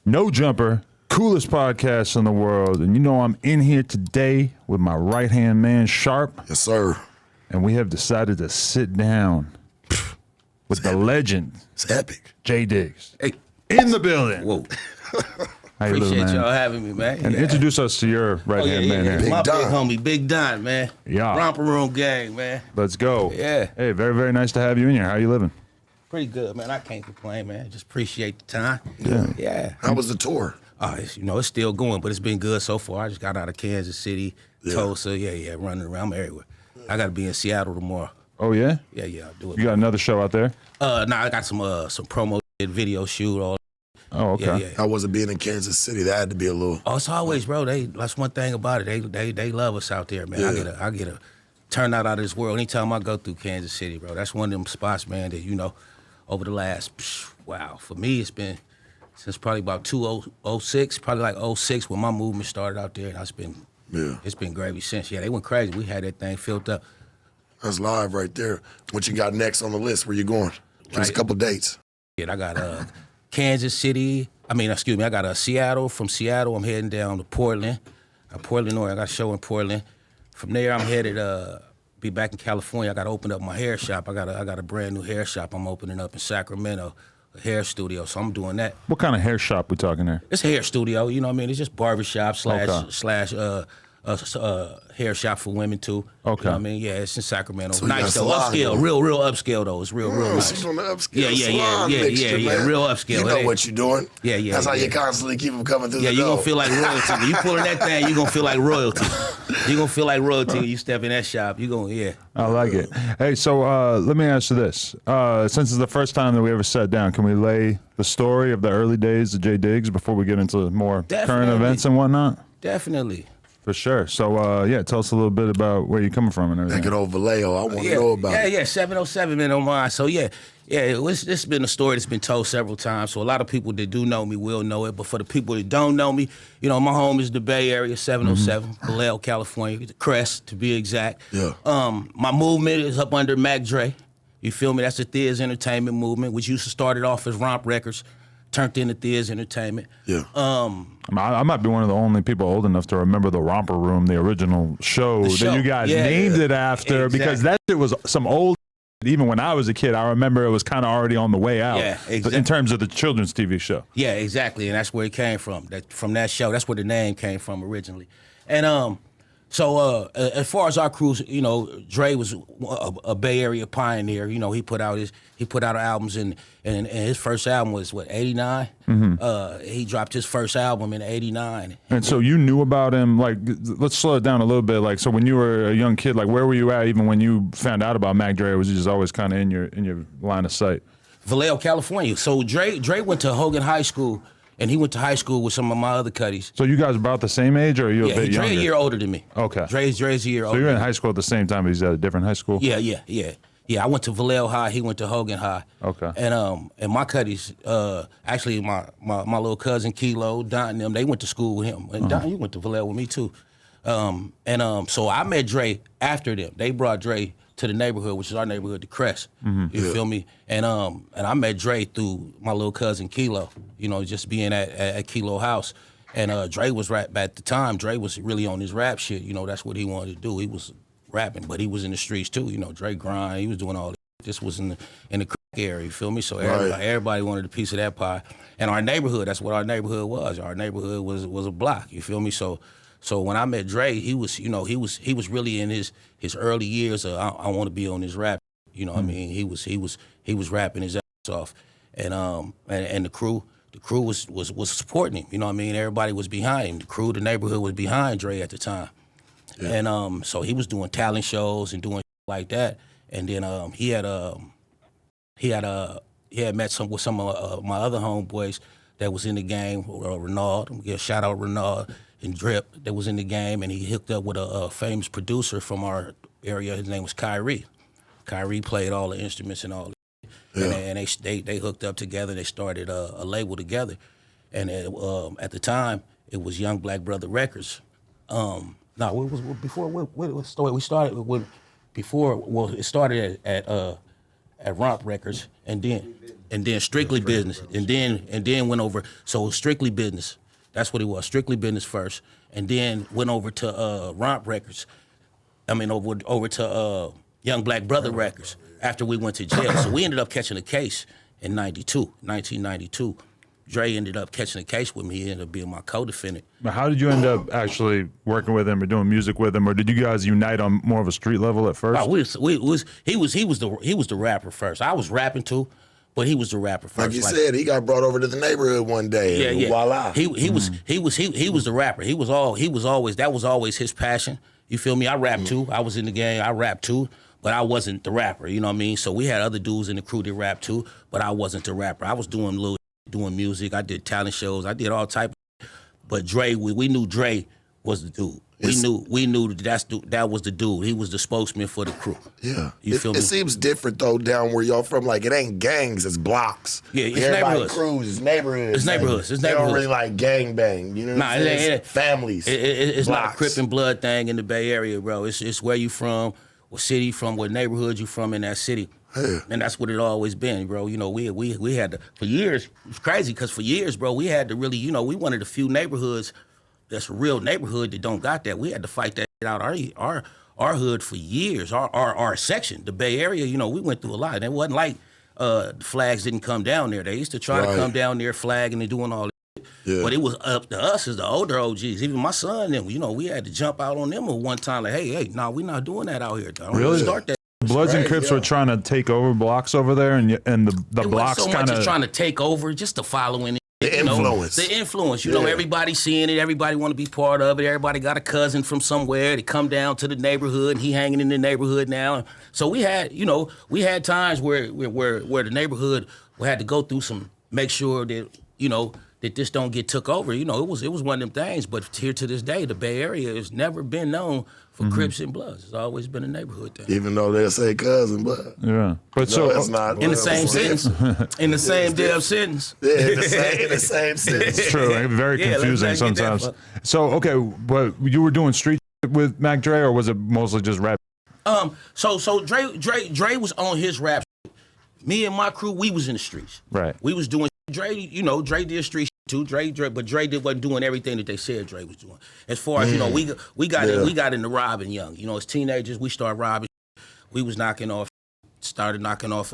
No Jumper, coolest podcast in the world. And you know I'm in here today with my right-hand man, Sharp. Yes, sir. And we have decided to sit down with the legend. It's epic. J Diggs. Hey. In the building. Whoa. How you Appreciate living, man? y'all having me, man. And introduce us to your right-hand man here. Big My Don. big homie, Big Don, man. Yeah. Romper Room gang, man. Let's go. Yeah. Hey, very, very nice to have you in here. How you living? Pretty good, man. I can't complain, man. Just appreciate the time. Yeah. Yeah. How was the tour? It's still going, but it's been good so far. I just got out of Kansas City, Yeah. Tulsa. Running around. I'm everywhere. I got to be in Seattle tomorrow. Oh, yeah? Yeah, I'll do it. You got another show out there? I got some promo video shoot. All. Oh, okay. Yeah. How was it being in Kansas City? That had to be a little. Oh, it's always, bro. That's one thing about it. They love us out there, man. Yeah. I get a turnout out of this world anytime I go through Kansas City, bro. That's one of them spots, man. That over the last for me it's been since probably about 2006, probably like 06 when my movement started out there, and it's been gravy since. Yeah, they went crazy. We had that thing filled up. That's live right there. What you got next on the list? Where you going? Give us a couple dates. Yeah, I got Kansas City. I got Seattle. From Seattle, I'm heading down to Portland. Portland, Oregon. I got a show in Portland. From there, I'm headed be back in California. I got to open up my hair shop. I got a brand new hair shop I'm opening up in Sacramento, a hair studio. So I'm doing that. What kind of hair shop we talking there? It's a hair studio. You know what I mean? It's just barbershop slash hair shop for women too. Okay. You know what I mean? Yeah, it's in Sacramento. So you got nice though, salon, upscale, though. real upscale though. It's real nice. She's on the upscale Yeah, salon mixture, man. real upscale. You know Hey. what you're doing. Yeah. That's how you constantly keep them coming through Yeah, the you're door. gonna feel like royalty. When you pulling that thing, you're gonna feel like royalty. You're gonna feel like royalty when you step in that shop. I like it. Hey, so let me ask you this. Since it's the first time that we ever sat down, can we lay the story of the early days of J Diggs before we get into more current Definitely. events and whatnot? Definitely. For sure. So, tell us a little bit about where you're coming from and everything. That good old Vallejo. I want to know about it. Yeah, 707 man on mine. So it's been a story that's been told several times. So a lot of people that do know me will know it. But for the people that don't know me, my home is the Bay Area, 707, Vallejo, California, the Crest to be exact. Yeah. My movement is up under Mac Dre. You feel me? That's the Thiz Entertainment movement, which used to start it off as Romp Records, turned into Thiz Entertainment. Yeah. I might be one of the only people old enough to remember the Romper Room, the original show that you guys named it after, because that shit was some old. Even when I was a kid, I remember it was kind of already on the way out. Yeah, exactly. In terms of the children's TV show. Yeah, exactly, and that's where it came from. From that show, that's where the name came from originally. And so as far as our crews, Dre was a Bay Area pioneer. He put out albums, and his first album was 89. He dropped his first album in 89. And so you knew about him. Like, let's slow it down a little bit. Like, so when you were a young kid, like, where were you at even when you found out about Mac Dre? Or was he just always kind of in your line of sight? Vallejo, California. So Dre went to Hogan High School. And he went to high school with some of my other cuddies. So you guys about the same age, or are you a bit younger? Dre a year older than me. Okay. Dre's a year older. So you're in high school at the same time, but he's at a different high school? Yeah, I went to Vallejo High. He went to Hogan High. Okay. And my cuddies, actually my little cousin Kilo, Don and them, they went to school with him. And Don, you went to Vallejo with me too. So I met Dre after them. They brought Dre to the neighborhood, which is our neighborhood, the Crest. You feel me? And I met Dre through my little cousin Kilo, just being at Kilo house. And Dre was at the time, Dre was really on his rap shit. That's what he wanted to do. He was rapping, but he was in the streets too. Dre grind, he was doing all this. This was in the crack area, you feel me? So everybody wanted a piece of that pie. And our neighborhood, that's what our neighborhood was. Our neighborhood was a block, you feel me? So when I met Dre, he was really in his early years of I want to be on this rap. What I mean? He was rapping his ass off, and the crew was supporting him. What I mean? Everybody was behind him. The neighborhood was behind Dre at the time, and so he was doing talent shows and doing like that. And then he had met with some of my other homeboys that was in the game. Renaud, I'm gonna give a shout out Renaud and Drip that was in the game, and he hooked up with a famous producer from our area. His name was Kyrie. Kyrie played all the instruments and all that. Yeah. And they hooked up together. They started a label together. And at the time, it was Young Black Brother Records. It started at Romp Records, and then and then Strictly Business, and then went over. So Strictly Business, that's what it was. Strictly Business first, and then went over to Romp Records. I mean, over to Young Black Brother Records after we went to jail. So we ended up catching a case in 1992. Dre ended up catching a case with me. He ended up being my co-defendant. But how did you end up actually working with him or doing music with him, or did you guys unite on more of a street level at first? He was the rapper first. I was rapping too, but he was the rapper first. Like you said, he got brought over to the neighborhood one day. And voila. He was the rapper. That was always his passion. You feel me? I rap too. I was in the game. I rap too. But I wasn't the rapper, you know what I mean? So we had other dudes in the crew that rap too, but I wasn't the rapper. I was doing music. I did talent shows. I did all type of. But Dre, we knew Dre was the dude. We knew that was the dude. He was the spokesman for the crew. Yeah. You feel me? It seems different though down where y'all from. Like it ain't gangs, it's blocks. Yeah, it's everybody neighborhoods. Crews, it's neighborhoods. It's neighborhoods. They don't really like gang bang. You know what I'm saying? It's families. It's not a Crip and Blood thing in the Bay Area, bro. It's where you from, what city you from, what neighborhood you from in that city. Yeah. And that's what it always been, bro. You know, we had to, for years, it's crazy because for years, bro, we had to really, you know, we one of the few neighborhoods that's a real neighborhood that don't got that. We had to fight that out our hood for years, our section, the Bay Area, you know, we went through a lot. And it wasn't like the flags didn't come down there. They used to try to come down there flagging and doing all that. Yeah. But it was up to us as the older OGs. Even my son, them, you know, we had to jump out on them at one time. Like, hey, nah, we not doing that out here. Don't really start that. Bloods and Crips were trying to take over blocks over there, and the blocks so kind much of trying to take over, just the following. The influence. The influence. You know, everybody seeing it. Everybody want to be part of it. Everybody got a cousin from somewhere to come down to the neighborhood, and he hanging in the neighborhood now. So we had times where the neighborhood had to go through make sure that, you know, that this don't get took over. You know, it was one of them things. But here to this day, the Bay Area has never been known for Crips and Bloods. It's always been a neighborhood thing. Even though they'll say cousin, but yeah, but no, it's not in the same sentence, in the same damn sentence. Yeah, in the same sentence. It's true. Very confusing sometimes. So okay, but you were doing street with Mac Dre, or was it mostly just rap? So Dre was on his rap. Me and my crew, we was in the streets. Right. We was doing Dre. You know, Dre did street too. But Dre wasn't doing everything that they said Dre was doing. As far as you know, we got into robbing young. You know, as teenagers, we started robbing. We was started knocking off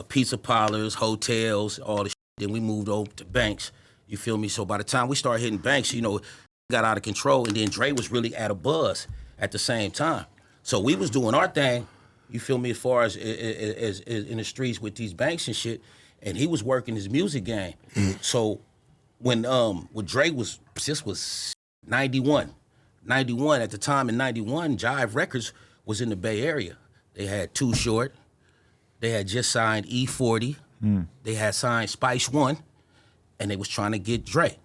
pizza parlors, hotels, all the shit. Then we moved over to banks. You feel me? So by the time we started hitting banks, you know, it got out of control. And then Dre was really at a buzz at the same time. So we was doing our thing. You feel me? As far as in the streets with these banks and shit, and he was working his music game. So when Dre was 91 at the time in 91, Jive Records was in the Bay Area. They had Too Short. They had just signed E40. They had signed Spice One, and they was trying to get Dre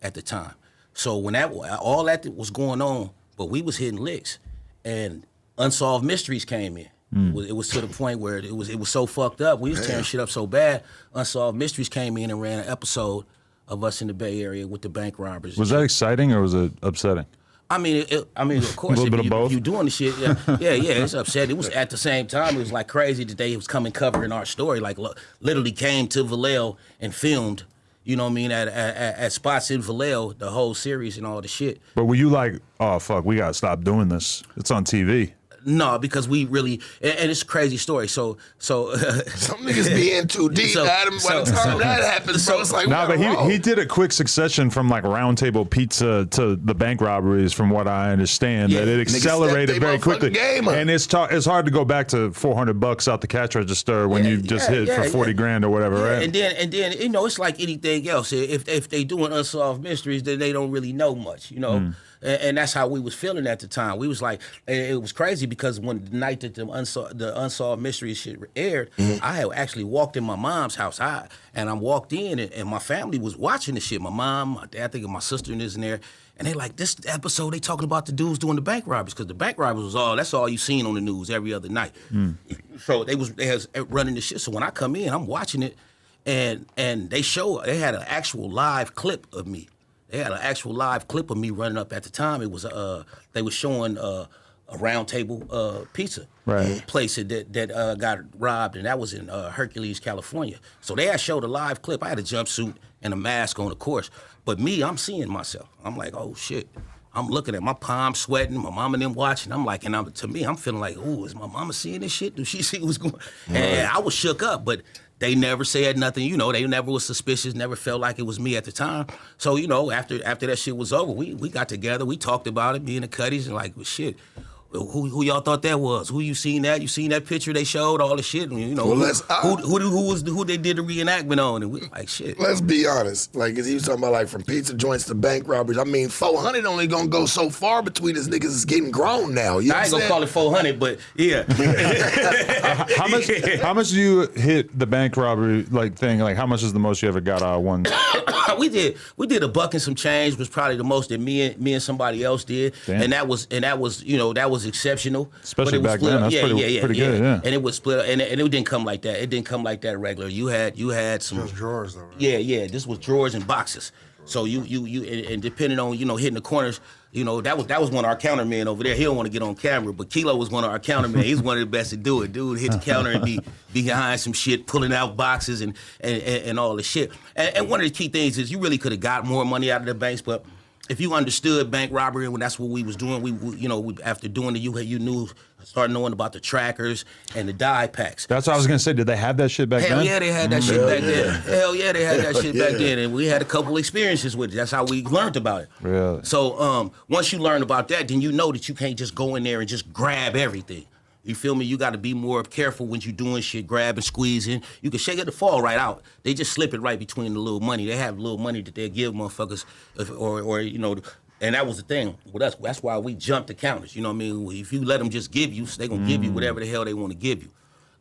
at the time. So when all that was going on, but we was hitting licks, and Unsolved Mysteries came in. It was to the point where it was so fucked up. We was tearing shit up so bad. Unsolved Mysteries came in and ran an episode of us in the Bay Area with the bank robbers. Was that exciting or was it upsetting? I mean, of course, a little bit of both. You doing the shit. Yeah, it's upsetting. It was at the same time. It was like crazy that they was coming covering our story. Like literally came to Vallejo and filmed. You know what I mean? At spots in Vallejo, the whole series and all the shit. But were you like, oh fuck, we gotta stop doing this? It's on TV. No, because we really, and it's a crazy story. So some niggas be in too deep. Adam, by the time that happens, bro, it's like but he did a quick succession from like Round Table Pizza to the bank robberies, from what I understand. That it accelerated very quickly. And it's hard to go back to $400 out the cash register when you just hit for 40 grand or whatever, right? And then you know, it's like anything else. If they doing Unsolved Mysteries, then they don't really know much, you know. And that's how we was feeling at the time. We was like, it was crazy because when the night that the Unsolved Mysteries shit aired, I had actually walked in my mom's house. I walked in and my family was watching the shit. My mom, my dad, I think my sister and this and there. And they like, this episode, they talking about the dudes doing the bank robberies, because the bank robberies that's all you seen on the news every other night. So they was running the shit. So when I come in, I'm watching it, and they had an actual live clip of me. They had an actual live clip of me running up at the time. It was they was showing Round Table pizza Right. place that got robbed, and that was in Hercules, California. So they had showed a live clip. I had a jumpsuit and a mask on, of course. But me, I'm seeing myself. I'm like, oh shit. I'm looking at my palms sweating, my mama and them watching. I'm like, and to me, I'm feeling like, ooh, is my mama seeing this shit? Does she see what's going on? And I was shook up, but they never said nothing. You know, they never was suspicious, never felt like it was me at the time. So, you know, after that shit was over, we got together, we talked about it, me and the Cuddies, and like, well, shit. Who y'all thought that was? Who you seen that? You seen that picture they showed? All the shit, and, you know. Well, who they did the reenactment on? And we like shit. Let's be honest. Like, cause he was talking about like from pizza joints to bank robberies. I mean, 400 only gonna go so far between us niggas is getting grown now. You know I ain't gonna call it 400, but yeah. How much do you hit the bank robbery like thing? Like, how much is the most you ever got out of one? we did $1 and some change was probably the most that me and somebody else did. Damn. And that was you know, that was exceptional. Especially but it was back split then, up. that's pretty good, yeah. And it was split, and it didn't come like that. It didn't come like that regular. You had some Just drawers though, right? Yeah. This was drawers and boxes. So you and depending on, you know, hitting the corners, you know, that was one of our countermen over there. He don't want to get on camera, but Kilo was one of our countermen. He's one of the best to do it. Dude hit the counter and be behind some shit, pulling out boxes and all the shit. And one of the key things is you really could have got more money out of the banks, but if you understood bank robbery, when that's what we was doing, we after doing it, you started knowing about the trackers and the die packs. That's what I was gonna say. Did they have that shit back then? Hell yeah, they had that shit back then. Hell yeah, they had that shit back then, and we had a couple experiences with it. That's how we learned about it. Really? So once you learn about that, then you know that you can't just go in there and just grab everything. You feel me? You got to be more careful when you're doing shit, grabbing, squeezing. You can shake it to fall right out. They just slip it right between the little money. They have little money that they give motherfuckers, or you know. And that was the thing with us. That's why we jumped the counters. You know what I mean? If you let them just give you, they gonna give you whatever the hell they want to give you.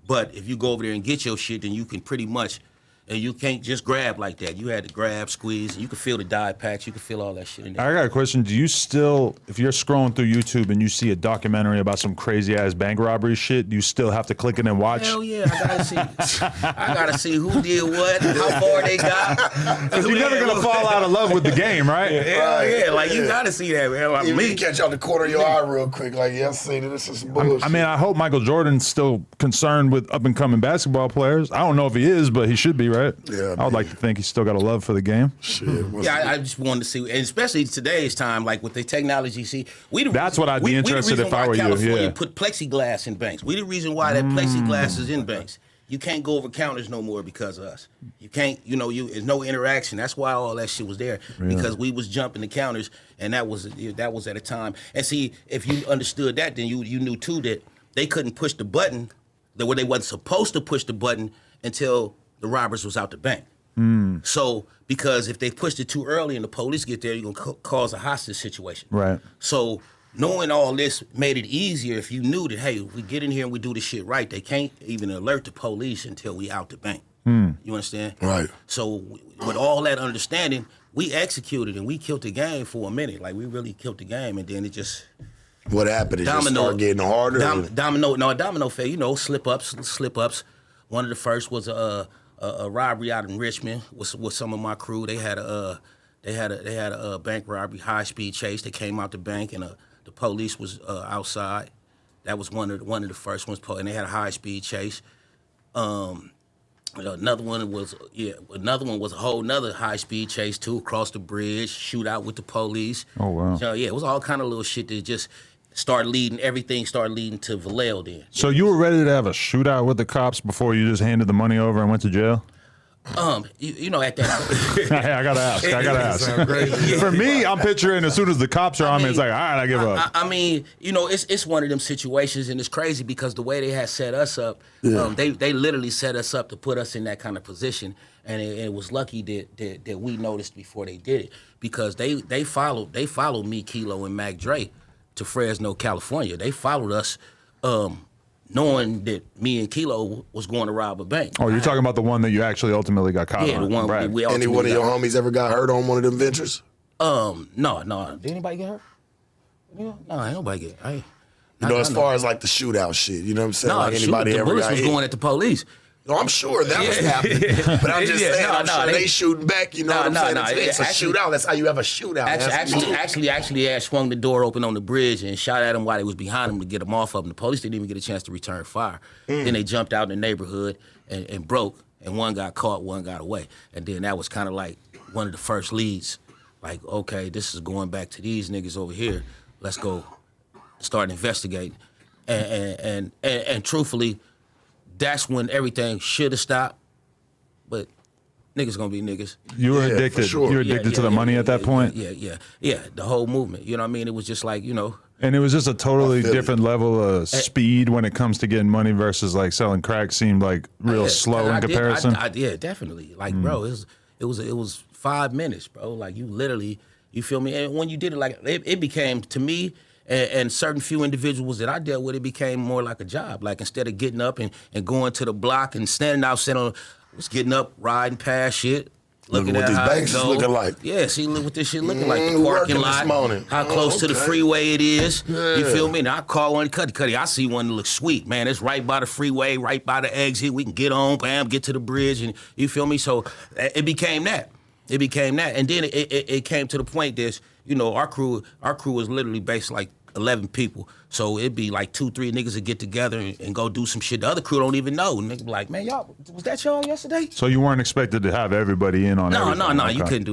But if you go over there and get your shit, then you can pretty much. And you can't just grab like that. You had to grab, squeeze, and you can feel the die packs. You can feel all that shit in there. I got a question. Do you still, if you're scrolling through YouTube and you see a documentary about some crazy ass bank robbery shit, do you still have to click it and watch? Hell yeah, I gotta see who did what, how far they got. Because you're never gonna fall out of love with the game, right? Hell yeah, like you gotta see that, man. Like, You me, catch out the corner of your eye real quick, like, yeah, I seen it. This is some bullshit. I mean, I hope Michael Jordan's still concerned with up and coming basketball players. I don't know if he is, but he should be, right? Yeah, I would like to think he's still got a love for the game. Shit. I just wanted to see, and especially today's time, like with the technology. See, That's what I'd be interested if I were you. California Yeah. put plexiglass in banks. We the reason why that plexiglass is in banks. You can't go over counters no more because of us. You can't, there's no interaction. That's why all that shit was there, because we was jumping the counters, and that was at a time. And see, if you understood that, then you knew too that they couldn't push the button, that they wasn't supposed to push the button until the robbers was out the bank. So, because if they pushed it too early and the police get there, you're going to cause a hostage situation. Right. So, knowing all this made it easier if you knew that, hey, if we get in here and we do this shit right, they can't even alert the police until we out the bank. You understand? Right. So, with all that understanding, we executed and we killed the game for a minute. Like, we really killed the game, and then it just... What happened? It just started getting harder? Domino fail, slip-ups. One of the first was a robbery out in Richmond with some of my crew. They had a bank robbery, high-speed chase. They came out the bank, and the police was outside. That was one of the first ones, and they had a high-speed chase. Another one was a whole nother high-speed chase too, across the bridge, shootout with the police. Oh wow! So yeah, it was all kind of little shit that just everything started leading to Vallejo then. So you were ready to have a shootout with the cops before you just handed the money over and went to jail? At that. Hey, I gotta ask. For me, I'm picturing as soon as the cops are on me, it's like, all right, I give up. I mean, it's one of them situations, and it's crazy because the way they had set us up, they literally set us up to put us in that kind of position, and it was lucky that we noticed before they did it, because they followed me, Kilo, and Mac Dre to Fresno, California. They followed us. Knowing that me and Kilo was going to rob a bank. Oh, you're talking about the one that you actually ultimately got caught on. Yeah, the one right. we Any one of your homies ever got hurt on one of them ventures? No. Did anybody get hurt? No, ain't nobody get hurt. As far as like the shootout shit, you know what I'm saying? No, like anybody the ever bullets got was hit? going at the police. No, I'm sure that was happening. But I'm just saying, I'm sure they shooting back, you know what I'm saying? It's a shootout. That's how you have a shootout. Actually, they had swung the door open on the bridge and shot at him while they was behind him to get him off of him. The police didn't even get a chance to return fire. Then they jumped out in the neighborhood and broke, and one got caught, one got away. And then that was kind of like one of the first leads. Like, okay, this is going back to these niggas over here. Let's go start investigating. And truthfully, that's when everything should have stopped, but niggas gonna be niggas. You were addicted. Sure. You were addicted to the money at that point? Yeah. The whole movement. You know what I mean? It was just like, you know. And it was just a totally different level of speed when it comes to getting money versus like selling crack seemed like real slow in comparison. Yeah, definitely. Like, bro, it was 5 minutes, bro. Like, you literally, you feel me? And when you did it, like, it became, to me, and certain few individuals that I dealt with, it became more like a job. Like, instead of getting up and going to the block and standing outside was getting up, riding past shit, looking at how it go. Looking like. Yeah, see what this shit looking like. The parking lot, how close to the freeway it is. Yeah. You feel me? Now I call one, Cuddy, I see one that looks sweet, man. It's right by the freeway, right by the exit. We can get on, bam, get to the bridge, and you feel me? So it became that. And then it came to the point that, you know, our crew was literally based like 11 people. So it'd be like 2-3 niggas that get together and go do some shit. The other crew don't even know. And niggas be like, man, y'all, was that y'all yesterday? So you weren't expected to have everybody in on everything? No, okay. You couldn't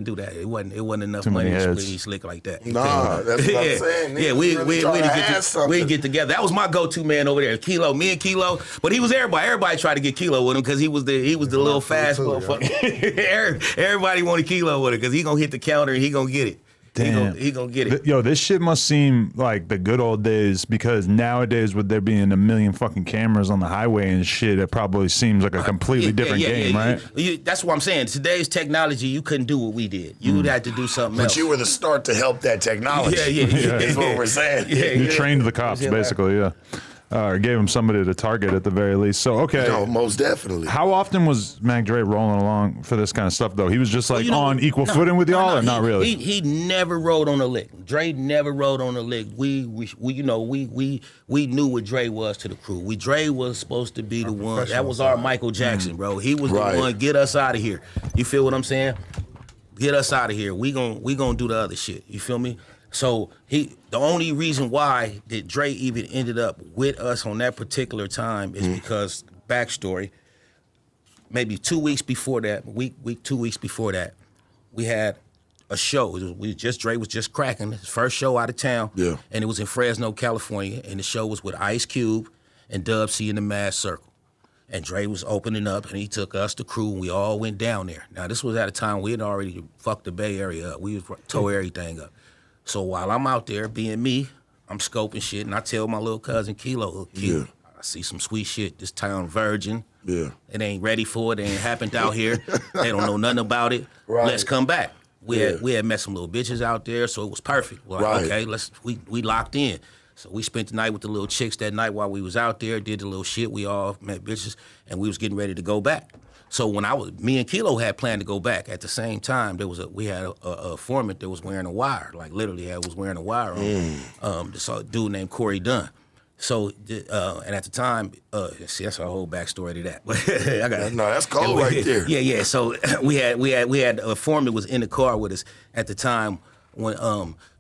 do that. It wasn't enough money to slick like that. Nah, that's what I'm saying. Yeah, we'd get together. That was my go-to man over there, Kilo, me and Kilo. But he was everybody. Everybody tried to get Kilo with him because he was the little fast motherfucker. Everybody wanted Kilo with him because he gonna hit the counter and he gonna get it. Damn. He gonna get it. Yo, this shit must seem like the good old days because nowadays with there being a million fucking cameras on the highway and shit, it probably seems like a completely different game, right? That's what I'm saying. Today's technology, you couldn't do what we did. You would have to do something else. But you were the start to help that technology. Yeah. That's what we're saying. You trained the cops, basically, yeah. Or gave him somebody to target at the very least. So, okay. No, most definitely. How often was Mac Dre rolling along for this kind of stuff, though? He was just like on equal footing with y'all, or not really? He never rode on a lick. Dre never rode on a lick. We knew what Dre was to the crew. Dre was supposed to be the one. That was our Michael Jackson, bro. He was the one. Get us out of here. You feel what I'm saying? Get us out of here. We gonna do the other shit. You feel me? So the only reason why that Dre even ended up with us on that particular time is because, backstory, maybe 2 weeks before that, 2 weeks before that, we had a show. Dre was just cracking, his first show out of town. Yeah. And it was in Fresno, California, and the show was with Ice Cube and Dub C in the Mad Circle. And Dre was opening up, and he took us, the crew, and we all went down there. Now, this was at a time we had already fucked the Bay Area up. We tore everything up. So while I'm out there being me, I'm scoping shit, and I tell my little cousin Kilo, I see some sweet shit. This town virgin. Yeah. It ain't ready for it. It ain't happened out here. They don't know nothing about it. Right. Let's come back. We had met some little bitches out there, so it was perfect. We're like, okay, we locked in. So we spent the night with the little chicks that night while we was out there, did the little shit. We all met bitches, and we was getting ready to go back. So when me and Kilo had planned to go back at the same time, we had a informant that was wearing a wire, like literally was wearing a wire on. This dude named Corey Dunn. So and at the time, see, that's our whole backstory to that. I got that's cold right there. Yeah. So we had a informant was in the car with us at the time when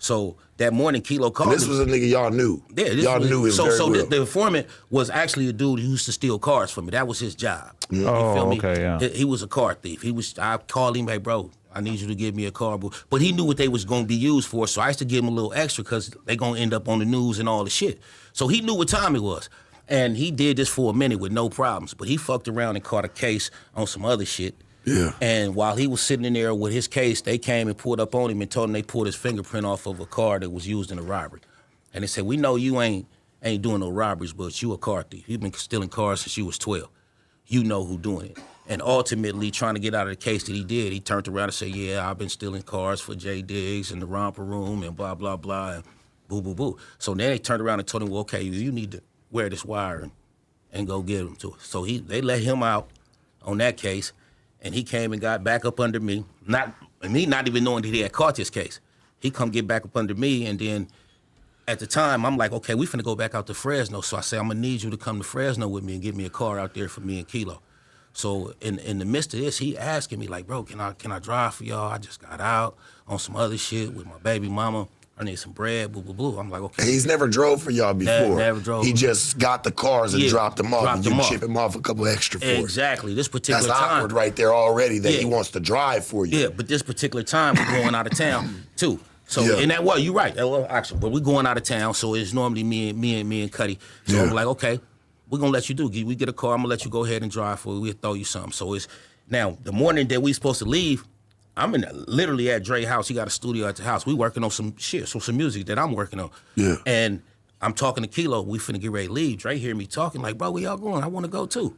so that morning Kilo called. And this was a nigga y'all knew. Yeah, y'all knew him very well. The informant was actually a dude who used to steal cars from me. That was his job. You feel me? Okay, yeah. He was a car thief. I called him, hey, bro, I need you to give me a car. But he knew what they was going to be used for, so I used to give him a little extra because they going to end up on the news and all the shit. So he knew what time it was. And he did this for a minute with no problems. But he fucked around and caught a case on some other shit. Yeah. And while he was sitting in there with his case, they came and pulled up on him and told him they pulled his fingerprint off of a car that was used in a robbery. And they said, we know you ain't doing no robberies, but you a car thief. You've been stealing cars since you was 12. You know who doing it. And ultimately, trying to get out of the case that he did, he turned around and said, yeah, I've been stealing cars for J. Diggs and the Romper Room and blah, blah, blah, and boo, boo, boo. So then they turned around and told him, well, okay, you need to wear this wire and go get him to us. So they let him out on that case, and he came and got back up under me, not even knowing that he had caught this case. He come get back up under me, and then at the time, I'm like, okay, we finna go back out to Fresno. So I say, I'm gonna need you to come to Fresno with me and get me a car out there for me and Kilo. So in the midst of this, he asking me like, bro, can I drive for y'all? I just got out on some other shit with my baby mama. I need some bread, boo, boo, boo. I'm like, okay. He's never drove for y'all before. Never drove. He just got the cars and dropped them off, and you chip him off a couple extra for it. Exactly. This particular That's time. awkward right there already that he wants to drive for you. Yeah, but this particular time, we're going out of town, too. So in that way, you're right. Well, actually, but we're going out of town, so it's normally me and Cuddy. So I'm like, okay, we're gonna let you do. We get a car, I'm gonna let you go ahead and drive for it. We'll throw you something. So it's now the morning that we supposed to leave, I'm literally at Dre's house. He got a studio at the house. We working on some shit, some music that I'm working on. Yeah. And I'm talking to Kilo. We finna get ready to leave. Dre hear me talking like, bro, where y'all going? I want to go too.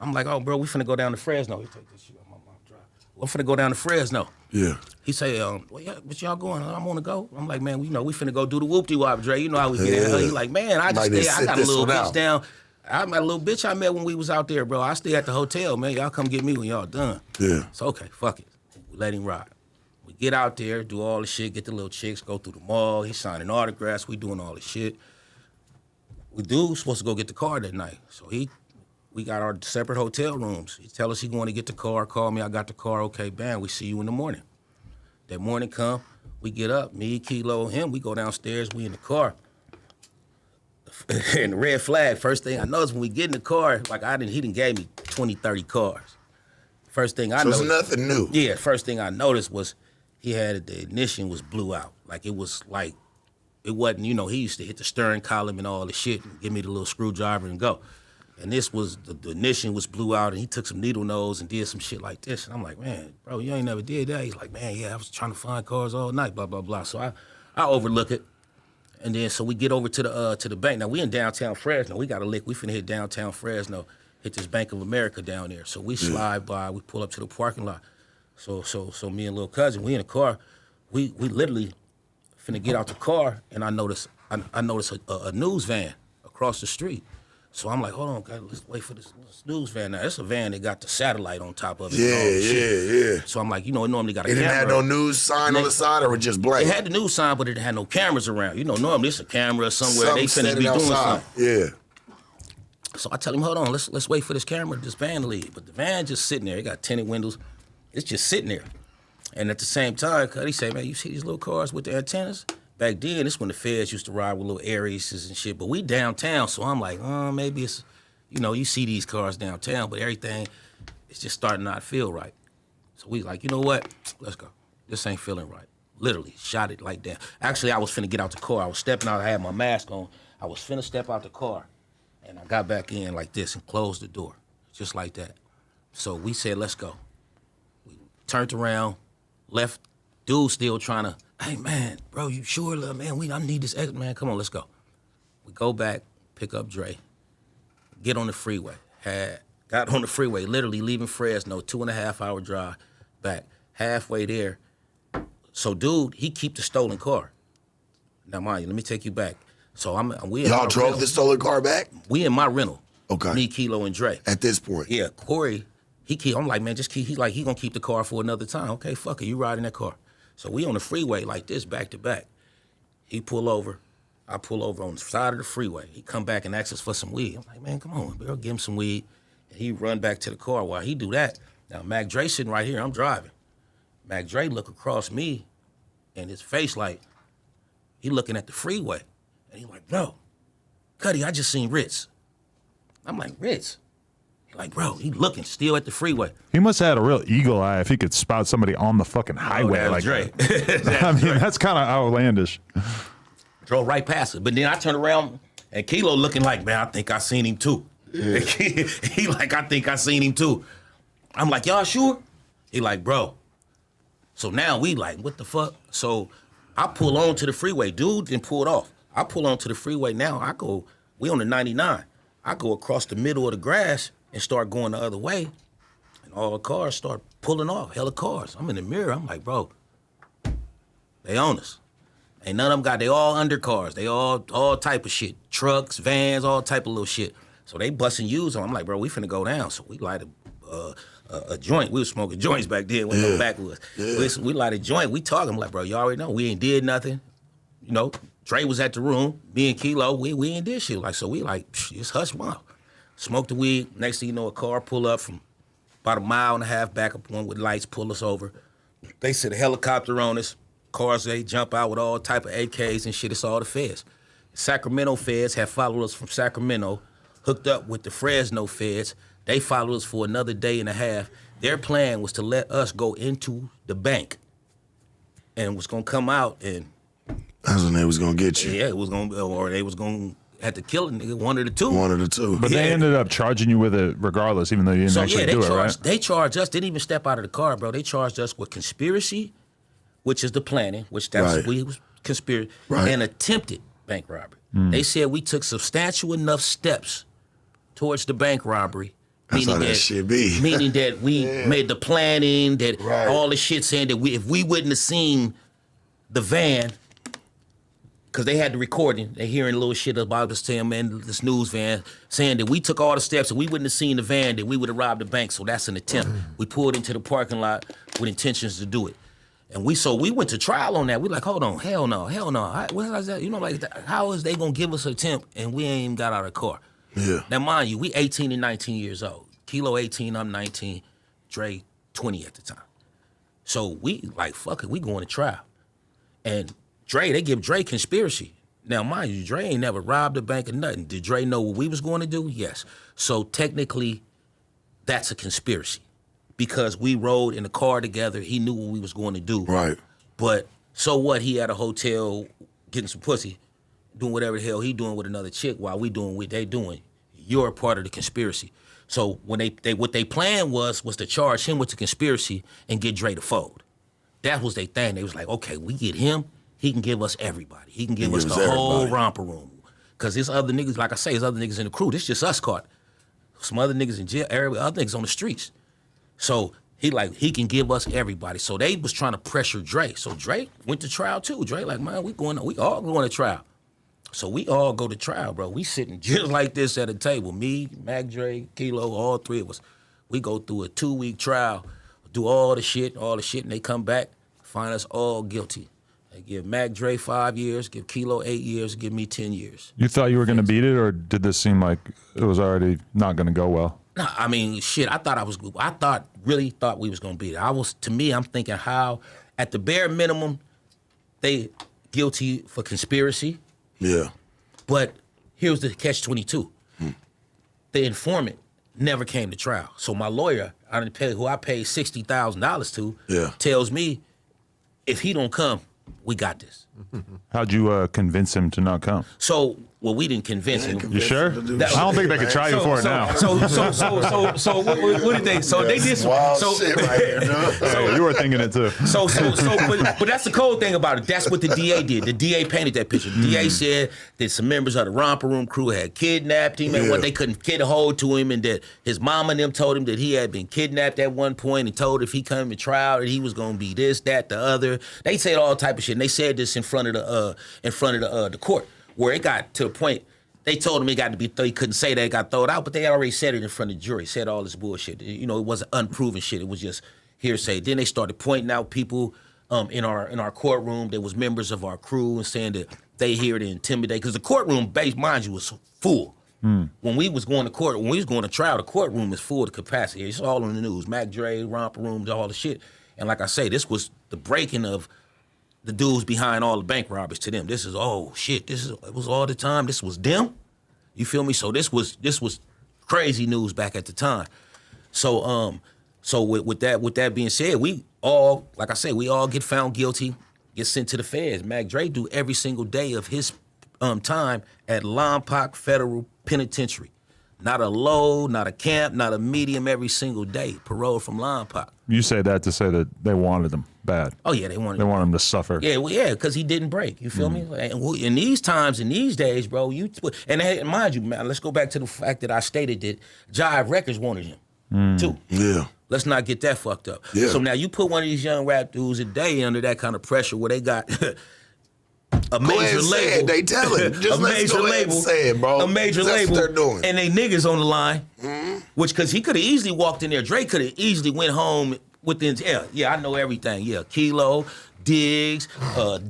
I'm like, oh, bro, we finna go down to Fresno. He take this shit off my mom drive. We're finna go down to Fresno. Yeah. He say, but y'all going? I want to go. I'm like, man, we finna go do the whoop-de-wop, Dre. You know how we get out. He like, man, I got a little bitch down. I got a little bitch I met when we was out there, bro. I stay at the hotel, man. Y'all come get me when y'all done. Yeah. So, okay, fuck it. We let him ride. We get out there, do all the shit, get the little chicks, go through the mall. He's signing autographs. We doing all the shit. We supposed to go get the car that night. So we got our separate hotel rooms. He tell us he going to get the car, call me, I got the car, okay, bam, we see you in the morning. That morning come, we get up, me, Kilo, him, we go downstairs, we in the car. And the red flag, first thing I noticed when we get in the car, like he didn't gave me 20, 30 cars. First thing I noticed. So it's nothing new. Yeah, first thing I noticed was he had the ignition was blew out. Like it wasn't, he used to hit the steering column and all the shit and give me the little screwdriver and go. And this was, the ignition was blew out and he took some needle nose and did some shit like this. And I'm like, man, bro, you ain't never did that. He's like, man, yeah, I was trying to find cars all night, blah, blah, blah. So I overlook it. And then so we get over to the bank. Now we in downtown Fresno. We got a lick. We finna hit downtown Fresno, hit this Bank of America down there. So we slide by, we pull up to the parking lot. So me and little cousin, we in the car. We literally finna get out the car and I notice a news van across the street. So I'm like, hold on, guys, let's wait for this news van. Now, it's a van that got the satellite on top of it. Yeah. So I'm like, it normally got a camera. It didn't have no news sign on the side or it just blank? It had the news sign, but it had no cameras around. Normally it's a camera somewhere. They finna be doing something. Yeah. So I tell him, hold on, let's wait for this camera, this van to leave. But the van just sitting there. It got tinted windows. It's just sitting there. And at the same time, he say, man, you see these little cars with the antennas? Back then, this when the feds used to ride with little Arises and shit. But we downtown, so I'm like, maybe it's, you see these cars downtown, but everything is just starting to not feel right. So we like, you know what? Let's go. This ain't feeling right. Literally, shot it like that. Actually, I was finna get out the car. I was stepping out. I had my mask on. I was finna step out the car. And I got back in like this and closed the door, just like that. So we said, let's go. We turned around, left. Dude still trying to, hey, man, bro, you sure, little man? I need this extra, man. Come on, let's go. We go back, pick up Dre, get on the freeway. Got on the freeway, literally leaving Fresno, 2.5 hour drive back. Halfway there. So, dude, he keep the stolen car. Now, mind you, let me take you back. So we y'all drove the stolen car back? We in my rental. Okay. Me, Kilo, and Dre. At this point? Yeah, Corey, I'm like, man, just keep. He's like, he gonna keep the car for another time. Okay, fuck it, you riding that car. So we on the freeway like this, back to back. He pull over. I pull over on the side of the freeway. He come back and asks us for some weed. I'm like, man, come on, bro, give him some weed. And he run back to the car. While he do that, now Mac Dre sitting right here, I'm driving. Mac Dre look across me and his face like, he looking at the freeway. And he like, bro, Cuddy, I just seen Ritz. I'm like, Ritz? He like, bro, he looking still at the freeway. He must have had a real eagle eye if he could spot somebody on the fucking highway like Dre. that. I mean, that's kind of outlandish. Drove right past it. But then I turned around and Kilo looking like, man, I think I seen him too. Yeah. He like, I think I seen him too. I'm like, y'all sure? He like, bro. So now we like, what the fuck? So I pull on to the freeway. Dude then pulled off. I pull onto the freeway now. We on the 99. I go across the middle of the grass and start going the other way. And all the cars start pulling off, hella cars. I'm in the mirror. I'm like, bro, they own us. Ain't none of them they all undercars. They all type of shit. Trucks, vans, all type of little shit. So they busting U's on. I'm like, bro, we finna go down. So we light a joint. We was smoking joints back then when no backwoods. We light a joint. We talking. I'm like, bro, you already know. We ain't did nothing. Dre was at the room, me and Kilo, we ain't did shit. Like, so we like, it's hush mouth. Smoke the weed, next thing you know, a car pull up from about 1.5 miles back up one with lights, pull us over. They sent a helicopter on us. Cars, they jump out with all type of AKs and shit. It's all the feds. Sacramento feds have followed us from Sacramento, hooked up with the Fresno feds. They followed us for another day and a half. Their plan was to let us go into the bank and was gonna come out and... That's when they was gonna get you. Yeah, it was gonna, or they was gonna have to kill a nigga, one of the two. One of the two. But they ended up charging you with it regardless, even though you didn't actually do it, right? They charged us, didn't even step out of the car, bro. They charged us with conspiracy, which is the planning, which that's we was conspiracy, and attempted bank robbery. They said we took substantial enough steps towards the bank robbery. That's how that shit be. Meaning that we made the planning, that all the shit saying that if we wouldn't have seen the van, because they had the recording, they hearing little shit about us saying, man, this news van, saying that we took all the steps and we wouldn't have seen the van, that we would have robbed the bank. So that's an attempt. We pulled into the parking lot with intentions to do it. And we went to trial on that. We like, hold on, hell no. What is that? You know, like, how is they gonna give us an attempt and we ain't even got out of the car? Yeah. Now, mind you, we 18 and 19 years old. Kilo 18, I'm 19. Dre 20 at the time. So we like, fuck it, we going to trial. And Dre, they give Dre conspiracy. Now, mind you, Dre ain't never robbed a bank or nothing. Did Dre know what we was going to do? Yes. So technically, that's a conspiracy. Because we rode in the car together, he knew what we was going to do. Right. But so what? He at a hotel getting some pussy, doing whatever the hell he doing with another chick while we doing what they doing. You're a part of the conspiracy. So when what they plan was to charge him with the conspiracy and get Dre to fold. That was their thing. They was like, okay, we get him, he can give us everybody. He can give us the whole romper room. Because there's other niggas, like I say, there's other niggas in the crew. This just us caught. Some other niggas in jail, other niggas on the streets. So he can give us everybody. So they was trying to pressure Dre. So Dre went to trial too. Dre like, man, we all going to trial. So we all go to trial, bro. We sitting just like this at a table. Me, Mac Dre, Kilo, all three of us. We go through a 2-week trial, do all the shit, and they come back, find us all guilty. They give Mac Dre 5 years, give Kilo 8 years, give me 10 years. You thought you were going to beat it, or did this seem like it was already not going to go well? No, I mean, shit, really thought we was going to beat it. I'm thinking how, at the bare minimum, they guilty for conspiracy. Yeah. But here's the catch-22. The informant never came to trial. So my lawyer, who I paid $60,000 to, tells me, if he don't come, we got this. How'd you convince him to not come? So, well, we didn't convince him. You sure? I don't think they could try you for it now. So what did they? So they did some wild shit right here, no? So you were thinking it too. But that's the cold thing about it. That's what the DA did. The DA painted that picture. The DA said that some members of the romper room crew had kidnapped him, and what they couldn't get a hold to him, and that his mama and them told him that he had been kidnapped at one point, and told if he come to trial that he was gonna be this, that, the other. They said all type of shit, and they said this in front of the court, where it got to the point they told him it got to be, he couldn't say that, it got thrown out, but they had already said it in front of the jury, said all this bullshit. You know, it wasn't unproven shit, it was just hearsay. Then they started pointing out people in our courtroom that was members of our crew and saying that they here to intimidate, because the courtroom, mind you, was full. When we was going to trial, the courtroom is full to capacity. It's all on the news. Mac Dre, romper rooms, all the shit. And like I say, this was the breaking of the dudes behind all the bank robberies to them. This is, oh shit, it was all the time. This was them. You feel me? So this was crazy news back at the time. So with that being said, we all, like I say, we all get found guilty, get sent to the feds. Mac Dre do every single day of his time at Lompoc Federal Penitentiary. Not a low, not a camp, not a medium, every single day. Parole from Lompoc. You say that to say that they wanted him bad. Oh yeah, they wanted him to suffer. Yeah, well, yeah, because he didn't break. You feel me? And in these times, in these days, bro, and mind you, man, let's go back to the fact that I stated that Jive Records wanted him too. Yeah. Let's not get that fucked up. Yeah. So now you put one of these young rap dudes a day under that kind of pressure where they got a major label. They tell him. Just let's go ahead and say it, bro. A major That's label. what they're doing. And they niggas on the line. Which, because he could have easily walked in there. Dre could have easily went home within, yeah, I know everything. Yeah, Kilo, Diggs,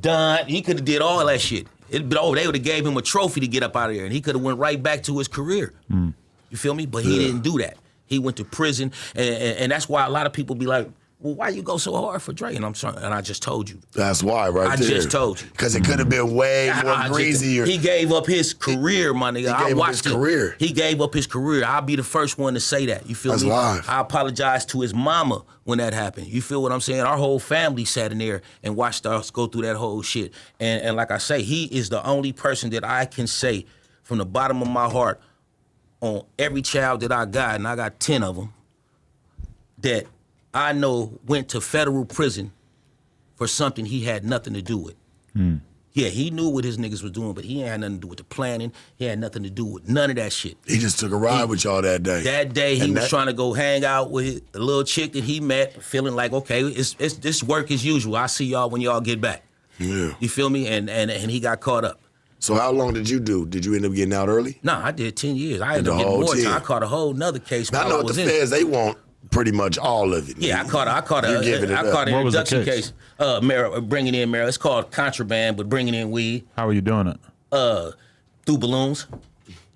Don. He could have did all that shit. They would have gave him a trophy to get up out of there, and he could have went right back to his career. You feel me? But he didn't do that. He went to prison, and that's why a lot of people be like, well, why you go so hard for Dre? And I just told you. That's why, right I there. just told you. Because it could have been way more greasier. He gave up his career, my nigga. He gave up his career. He gave up his career. I'll be the first one to say that. You feel That's me? live. I apologize to his mama when that happened. You feel what I'm saying? Our whole family sat in there and watched us go through that whole shit. And like I say, he is the only person that I can say from the bottom of my heart on every child that I got, and I got 10 of them, that I know went to federal prison for something he had nothing to do with. Yeah, he knew what his niggas was doing, but he ain't had nothing to do with the planning. He had nothing to do with none of that shit. He just took a ride with y'all that day. That day, he was trying to go hang out with a little chick that he met, feeling like, okay, it's this work as usual. I'll see y'all when y'all get back. Yeah. You feel me? And he got caught up. So how long did you do? Did you end up getting out early? Nah, I did 10 years. I ended up getting more time. I caught a whole nother case. Now, I know what the feds, they want pretty much all of it. Yeah, I caught an introduction case. Bringing in marijuana. It's called contraband, but bringing in weed. How were you doing it? Through balloons.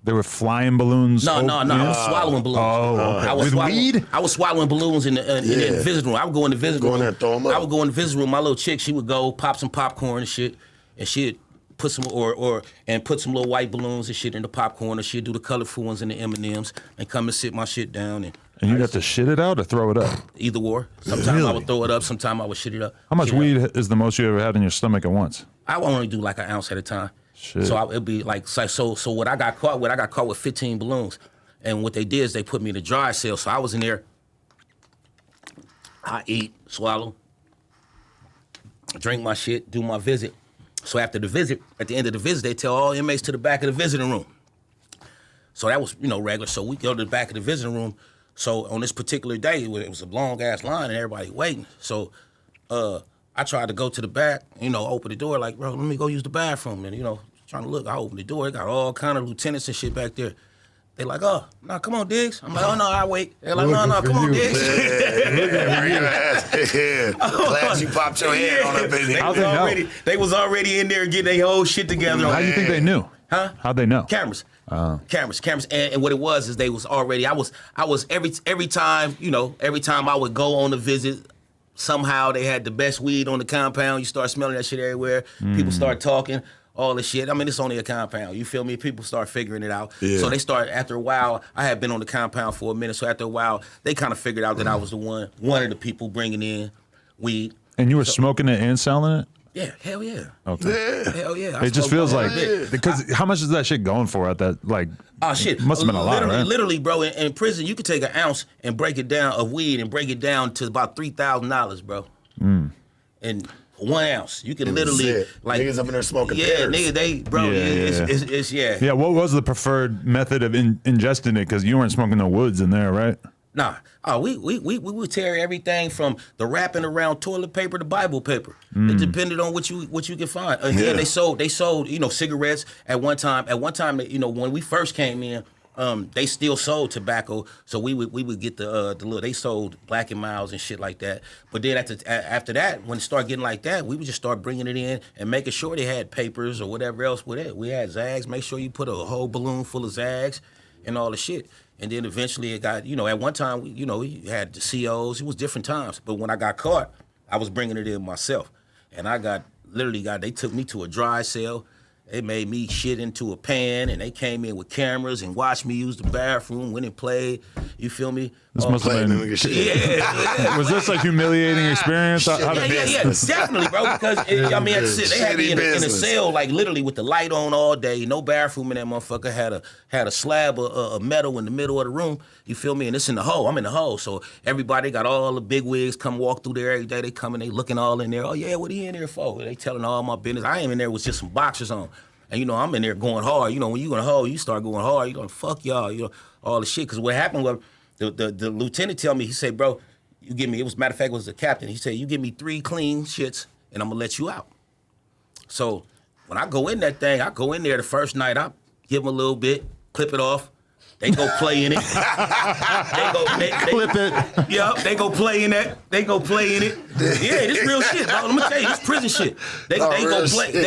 They were flying balloons? No. I was swallowing balloons. Oh, okay. With weed? I was swallowing balloons in the visiting room. I would go in the visiting room. Go in there and throw them up. I would go in the visiting room. My little chick, she would go pop some popcorn and shit, and she'd put some put some little white balloons and shit in the popcorn, or she'd do the colorful ones in the M&Ms and come and sit my shit down. And you got to shit it out or throw it up? Either or. Sometimes I would throw it up. Sometimes I would shit it up. How much weed is the most you ever had in your stomach at once? I would only do like an ounce at a time. Shit. So it'd be like, so what I got caught with 15 balloons. And what they did is they put me in a dry cell. So I was in there. I eat, swallow, drink my shit, do my visit. So after the visit, at the end of the visit, they tell all inmates to the back of the visiting room. So that was, regular. So we go to the back of the visiting room. So on this particular day, it was a long-ass line and everybody waiting. So I tried to go to the back, open the door like, bro, let me go use the bathroom. And, trying to look, I opened the door. They got all kind of lieutenants and shit back there. They like, oh, no, come on, Diggs. I'm like, oh, no, I wait. They're like, no, come on, Diggs. Glad you popped your head on up in there. They was already in there getting their whole shit together. How do you think they knew? Huh? How'd they know? Cameras. Cameras. And what it was is they was already, I was every time I would go on a visit, somehow they had the best weed on the compound. You start smelling that shit everywhere. People start talking. All this shit. I mean, it's only a compound. You feel me? People start figuring it out. Yeah. So they start, after a while, I had been on the compound for a minute, so after a while, they kind of figured out that I was one of the people bringing in weed. And you were smoking it and selling it? Yeah, hell yeah. Okay. Yeah. Hell yeah. It just feels like, because how much is that shit going for at that, oh, shit. Must have been a lot, right? Literally, bro, in prison, you could take an ounce and break it down of weed and break it down to about $3,000, bro. And 1 ounce. You can literally niggas up in there smoking. Yeah, nigga, it's. Yeah, what was the preferred method of ingesting it? Because you weren't smoking no woods in there, right? Nah. Oh, we would tear everything from the wrapping around toilet paper to Bible paper. It depended on what you could find. Again, they sold cigarettes at one time. At one time, when we first came in, they still sold tobacco, so we would get the little. They sold Black and Milds and shit like that. But then after that, when it started getting like that, we would just start bringing it in and making sure they had papers or whatever else with it. We had Zags. Make sure you put a whole balloon full of Zags and all the shit. And then eventually it got, at one time, we had the COs. It was different times. But when I got caught, I was bringing it in myself, and they took me to a dry cell. They made me shit into a pan, and they came in with cameras and watched me use the bathroom, went and played. You feel me? This must have been... Yeah. Was this a humiliating experience? Yeah, definitely, bro, because, they had me in a cell, like, literally with the light on all day, no bathroom in that motherfucker, had a slab of metal in the middle of the room, you feel me? And it's in the hole. I'm in the hole, so everybody got all the big wigs come walk through there every day. They come and they looking all in there. Oh, yeah, what are you in there for? They telling all my business. I ain't in there with just some boxers on. And, I'm in there going hard. When you in a hole, you start going hard. You going, fuck y'all, all the shit. Because what happened was the lieutenant tell me, he said, bro, you give me, matter of fact, it was the captain. He said, you give me 3 clean shits and I'm going to let you out. So when I go in that thing, I go in there the first night, I give him a little bit, clip it off, They go play in it. Clip it. Yup, they go play in that. They go play in it. Yeah, this real shit, bro. Let me tell you, this prison shit. They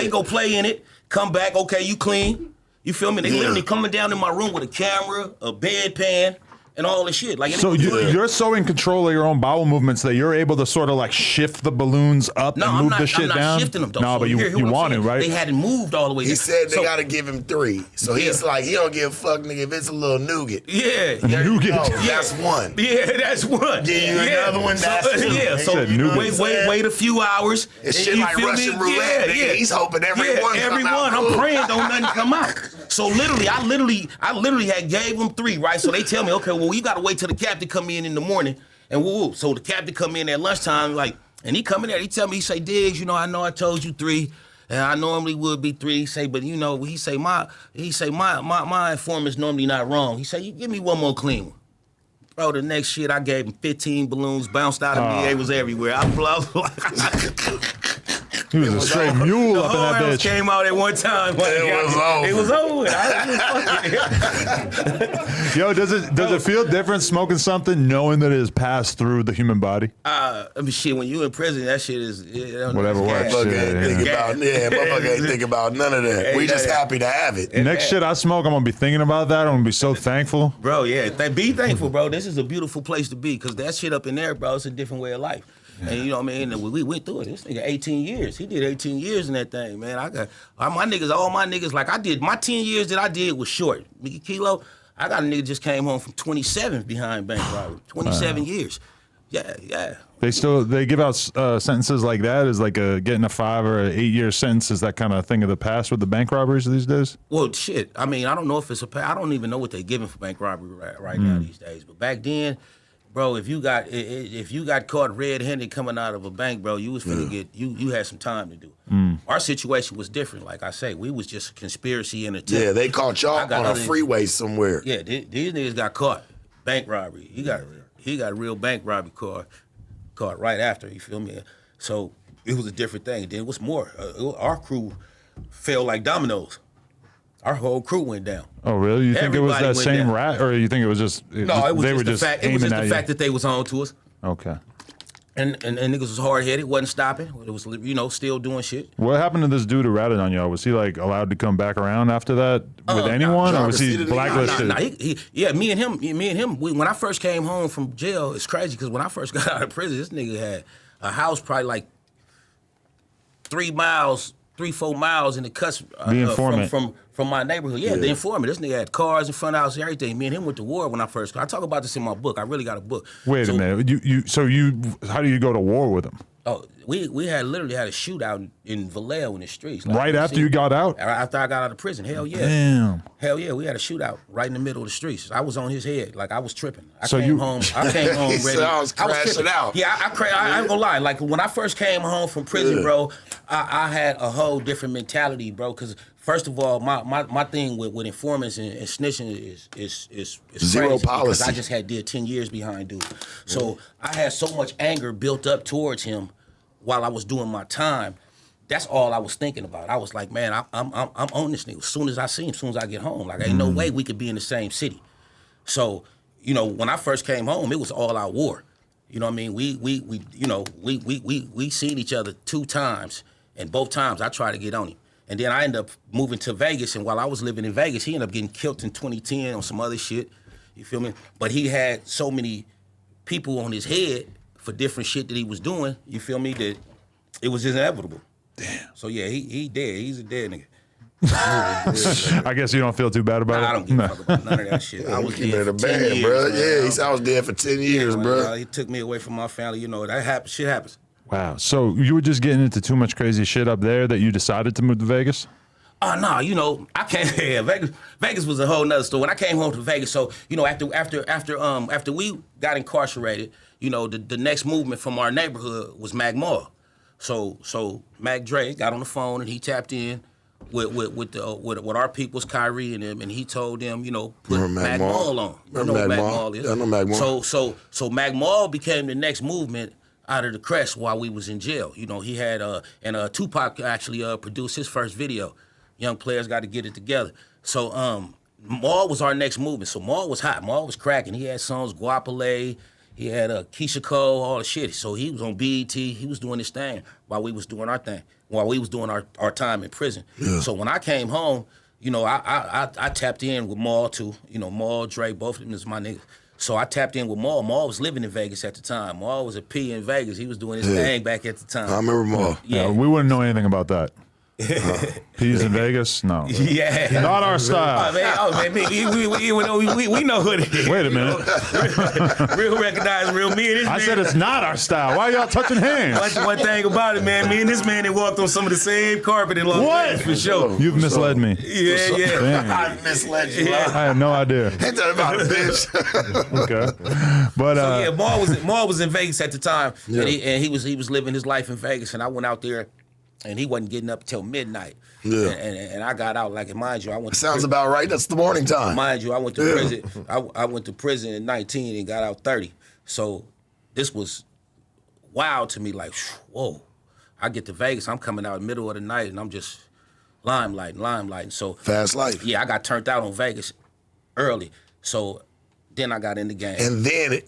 go play in it. Come back, okay, you clean. You feel me? They literally coming down in my room with a camera, a bedpan, and all this shit. Like, so you're so in control of your own bowel movements that you're able to sort of like shift the balloons up and move the shit down? I'm not shifting them, though. No, but you want to, right? They hadn't moved all the way. He said they got to give him 3. So he's like, he don't give a fuck, nigga, if it's a little nougat. Yeah. Nougat. That's 1. Yeah, that's 1. Give you another one, that's 2. Yeah, so wait a few hours. It's shit like Russian roulette, nigga. He's hoping every one come out. I'm praying don't nothing come out. So literally, I literally had gave them 3, right? So they tell me, okay, well, you got to wait till the captain come in the morning, and woo. So the captain come in at lunchtime, like, and he come in there, he tell me, he say, Diggs, you know I told you 3, and I normally would be 3. He say, but you know, he say my informant's normally not wrong. He say, you give me one more clean one. Bro, the next shit I gave him 15 balloons, bounced out of me, it was everywhere. I was like, he was a straight mule up in that bitch. Came out at one time. It was over. Yo, does it feel different smoking something knowing that it has passed through the human body? I mean, shit, when you in prison, that shit is whatever works. Motherfucker ain't think about none of that. We just happy to have it. Next shit I smoke, I'm gonna be thinking about that. I'm gonna be so thankful. Bro, yeah, be thankful, bro. This is a beautiful place to be, because that shit up in there, bro, it's a different way of life. Yeah. And you know what I mean? And we went through it. This nigga 18 years. He did 18 years in that thing, man. I got all my niggas, like I did, my 10 years that I did was short. Mickey Kilo, I got a nigga just came home from 27 behind bank robbery. 27 years. Yeah. They give out sentences like that as like getting a 5 or 8 year sentence. Is that kind of thing of the past with the bank robberies these days? Well, shit. I mean, I don't know if it's I don't even know what they're giving for bank robbery right now these days. But back then, bro, if you got caught red-handed coming out of a bank, bro, you was finna get you had some time to do. Our situation was different. Like I say, we was just a conspiracy and a tip. Yeah, they caught y'all on a freeway somewhere. Yeah, these niggas got caught bank robbery. He got a real bank robbery caught right after. You feel me? So it was a different thing. Then what's more, our crew fell like dominoes. Our whole crew went down. Oh, really? You think it was that same rat, or you think it was just it was just the fact that they was on to us. Okay. And niggas was hard headed, wasn't stopping. It was still doing shit. What happened to this dude who ratted on y'all? Was he like allowed to come back around after that with anyone, or was he blacklisted? Me and him. When I first came home from jail, it's crazy because when I first got out of prison, this nigga had a house probably like 3, 4 miles in the cuts from my neighborhood. Yeah, the informant. This nigga had cars in front house, everything. Me and him went to war when I first. I talk about this in my book. I really got a book. Wait a minute. How do you go to war with him? Oh, we had literally had a shootout in Vallejo in the streets. Like, right after you got out? After I got out of prison. Hell yeah. Damn. Hell yeah. We had a shootout right in the middle of the streets. I was on his head. Like, I was tripping. I came home ready. I was crashing out. Yeah, I ain't gonna lie. Like, when I first came home from prison, bro, I had a whole different mentality, bro, because first of all, my thing with informants and snitching is zero crazy policy. Because I just did 10 years behind dude. So I had so much anger built up towards him while I was doing my time. That's all I was thinking about. I was like, man, I'm on this nigga as soon as I see him, as soon as I get home. Like, ain't no way we could be in the same city. So, when I first came home, it was all out war. You know what I mean? We seen each other 2 times, and both times I tried to get on him. And then I ended up moving to Vegas, and while I was living in Vegas, he ended up getting killed in 2010 on some other shit. You feel me? But he had so many people on his head for different shit that he was doing, you feel me, that it was just inevitable. Damn. So yeah, he dead. He's a dead nigga. I guess you don't feel too bad about it? I don't give a fuck about none of that shit. I was dead for 10 years, bro. Man. Yeah, he said I was dead for 10 years, bro. He took me away from my family. That happens. Shit happens. Wow. So you were just getting into too much crazy shit up there that you decided to move to Vegas? No, I can't. Yeah, Vegas was a whole nother story. When I came home to Vegas, so after we got incarcerated, the next movement from our neighborhood was Mac Mall. So Mac Dre got on the phone and he tapped in with our people's Kyrie and them, and he told them, put Mac Mall on. You know what Mac Mall is. I know Mac Mall. So Mac Mall became the next movement out of the crest while we was in jail. He had Tupac actually produced his first video. Young players got to get it together. So Maul was our next movement. So Maul was hot. Maul was cracking. He had songs, Guapale. He had Keisha Cole, all the shit. So he was on BET. He was doing his thing while we was doing our thing, while we was doing our time in prison. Yeah. So when I came home, you know, I tapped in with Maul too. You know, Maul, Dre, both of them is my niggas. So I tapped in with Maul. Maul was living in Vegas at the time. Maul was a P in Vegas. He was doing his thing back at the time. I remember Maul. Yeah, we wouldn't know anything about that. Peas in Vegas? No. Yeah. Not our style. We know who it is. Wait a minute. Real recognize real me and this man. I said it's not our style. Why are y'all touching hands? One thing about it, man, me and this man, they walked on some of the same carpet in Las Vegas for sure. You've misled me. Yeah. I misled you. I had no idea. Ain't that about a bitch? Okay. But Maul was in Vegas at the time, and he was living his life in Vegas, and I went out there. And he wasn't getting up till midnight. Yeah. And I got out, like, mind you, I went to Sounds about right. That's the morning time. Mind you, I went to prison. I went to prison at 19 and got out 30. So this was wild to me, like, whoa. I get to Vegas, I'm coming out in the middle of the night, and I'm just limelighting. So fast life. Yeah, I got turned out on Vegas early. So then I got in the game. And then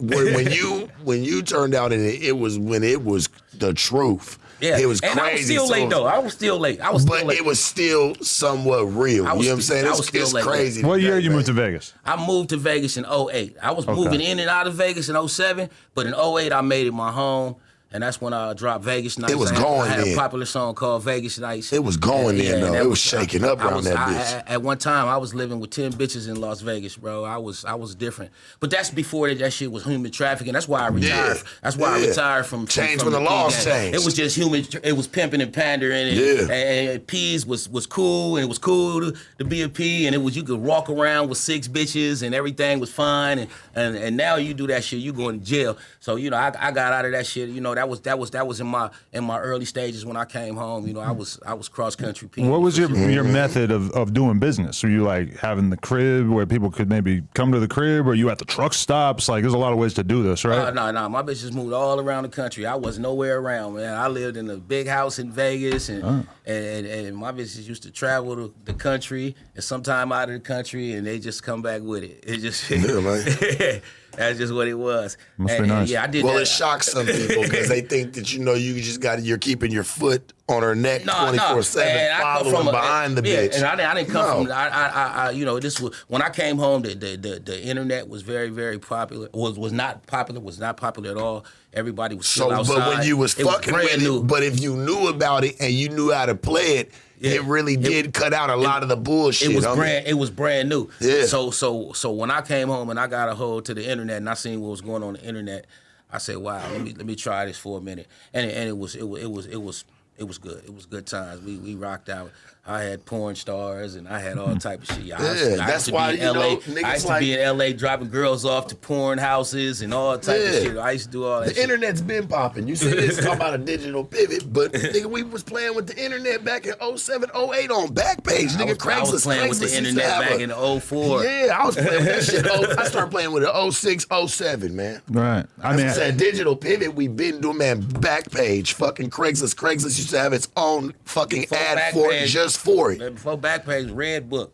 when you turned out in it was when it was the truth. Yeah, it was crazy. I was still late though. I was still late. But it was still somewhat real. You know what I'm saying? It's crazy. What year you moved to Vegas? I moved to Vegas in 08. I was moving in and out of Vegas in 07, but in 08 I made it my home. And that's when I dropped Vegas Nights. It was going I had in. a popular song called Vegas Nights. It was going in, though. It was shaking up around that bitch. At one time, I was living with 10 bitches in Las Vegas, bro. I was different. But that's before that shit was human trafficking. That's why I retired. That's why I retired from Changed when the laws changed. It was just human. It was pimping and pandering. And P's was cool, and it was cool to be a P, and it was you could walk around with 6 bitches, and everything was fine. And now you do that shit, you going to jail. So you know, I got out of that shit. You know, that was in my early stages when I came home. You know, I was cross country. What was your method of doing business? Were you like having the crib where people could maybe come to the crib, or you at the truck stops? Like, there's a lot of ways to do this, right? No. My bitches moved all around the country. I was nowhere around, man. I lived in a big house in Vegas, and my bitches used to travel to the country and sometime out of the country, and they just come back with it. It just man. That's just what it was. Must be nice. Yeah, I did. Well, that. it shocks some people because they think that you're keeping your foot on her neck 24/7, following behind the bitch. And I didn't come from. I you know, this was when I came home. The internet was very, very popular. Was not popular. Was not popular at all. Everybody was still outside. But when you was fucking with it, but if you knew about it and you knew how to play it. Yeah. It really did cut out a lot of the bullshit. It was brand new. Yeah. So when I came home and I got a hold to the internet and I seen what was going on the internet, I said, wow, let me try this for a minute. And it was good. It was good times. We rocked out. I had porn stars and I had all type of shit. That's why you know niggas I used to be in LA dropping girls off to porn houses and all type of shit. I used to do all that shit. The internet's been popping. You see this talking about a digital pivot, but nigga, we was playing with the internet back in 07, 08 on Backpage. Nigga, I was playing with the internet back in 04. Yeah, I was playing with that shit. I started playing with it 06, 07, man. Right. I said digital pivot, we been doing, man, Backpage, fucking Craigslist. Craigslist used to have its own fucking ad for it, just for it. Before Backpage, Redbook.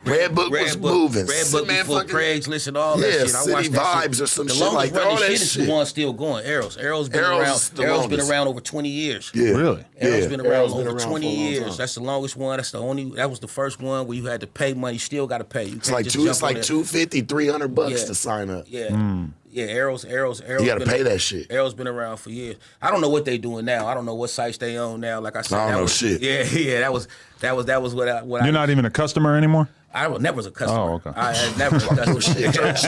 Redbook was moving. Redbook before Craigslist and all that shit. I watched that Vibes shit. Or some shit like that. The longest running shit is the one still going. Arrows been around. Arrows been around over 20 years. Yeah. Really? Arrows been around over 20 years. That's the longest one. That was the first one where you had to pay money. You still got to pay. It's like $250, $300 to sign up. Yeah. Yeah, Arrows. You got to pay that shit. Arrows been around for years. I don't know what they doing now. I don't know what sites they own now. Like I said, I don't know shit. Yeah. That was what You're not even a customer anymore? I never was a customer. Oh, okay. I never was a customer. Shit. You got to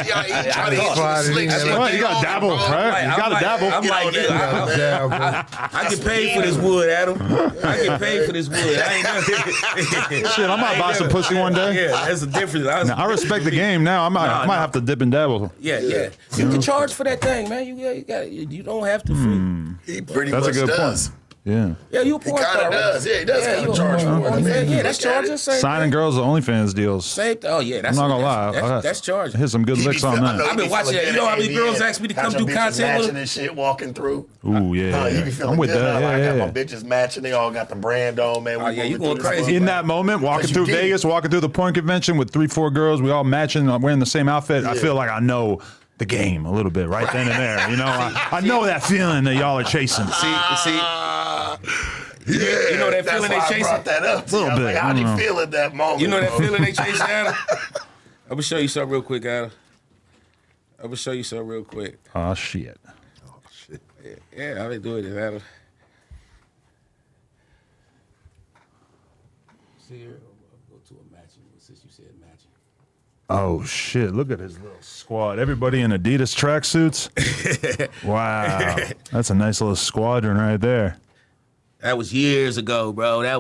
dabble, right? You got to dabble. I'm like, I get paid for this wood, Adam. I get paid for this wood. Shit, I might buy some pussy one day. Yeah, that's the difference. I respect the game now. I might have to dip and dabble. Yeah. You can charge for that thing, man. You don't have to free. He pretty much does. Yeah. Yeah, you a He porn kind star. of does. Yeah, he does kind of charge for it. Yeah, that's charging. Signing girls to OnlyFans deals. Same. Oh yeah, that's I'm not gonna lie. That's charging. Hit some good licks on that. I've been watching that. You know how many girls ask me to come do content with matching and shit walking through. Ooh, yeah. You be feeling I'm with good. that. I Yeah, got my bitches matching. They all got the brand on, man. Oh, yeah, you going crazy. In that moment, walking through Vegas, walking through the porn convention with 3-4 girls, we all matching, wearing the same outfit. I feel like I know the game a little bit right then and there. You know, I know that feeling that y'all are chasing. See. Yeah, you know that feeling they chasing? I brought that up. A little bit. Like, how'd you feel at that moment? You know that feeling they chasing, Adam? I'm gonna show you something real quick, Adam. Oh, shit. Yeah, I've been doing this, Adam. See here, I'll go to a matching since you said matching. Oh, shit. Look at his little squad. Everybody in Adidas tracksuits. Wow. That's a nice little squadron right there. That was years ago, bro. That's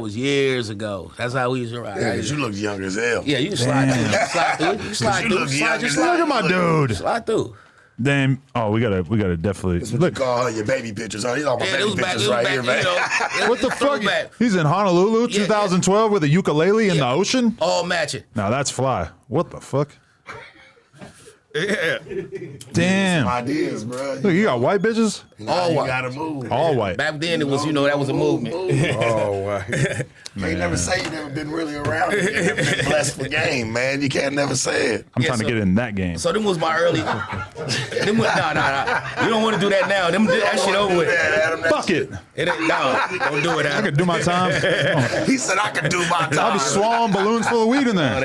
how we used to ride. Yeah, because you look young as hell. Yeah, you can slide through. You slide through. Look at my dude. Slide through. Damn. Oh, we gotta definitely That's what you call your baby pictures, huh? These are my Yeah, it baby was back. pictures It was right back. here, man. You know, What the fuck? throwback. He's in Honolulu, 2012, with a ukulele in the ocean? All matching. Now that's fly. What the fuck? Yeah. Damn. Some ideas, bro. Look, you got white bitches? All white. you gotta move. All white. Back then it was, that was a movement. Oh, wow. You can't never say you never been really around it. You never been blessed for game, man. You can't never say it. I'm trying to get in that game. So them was my early. No. You don't want to do that now. That shit over with. Fuck it. Don't do it, I Adam. could do my time. He said I could do my time. I'll be swallowing balloons full of weed in there.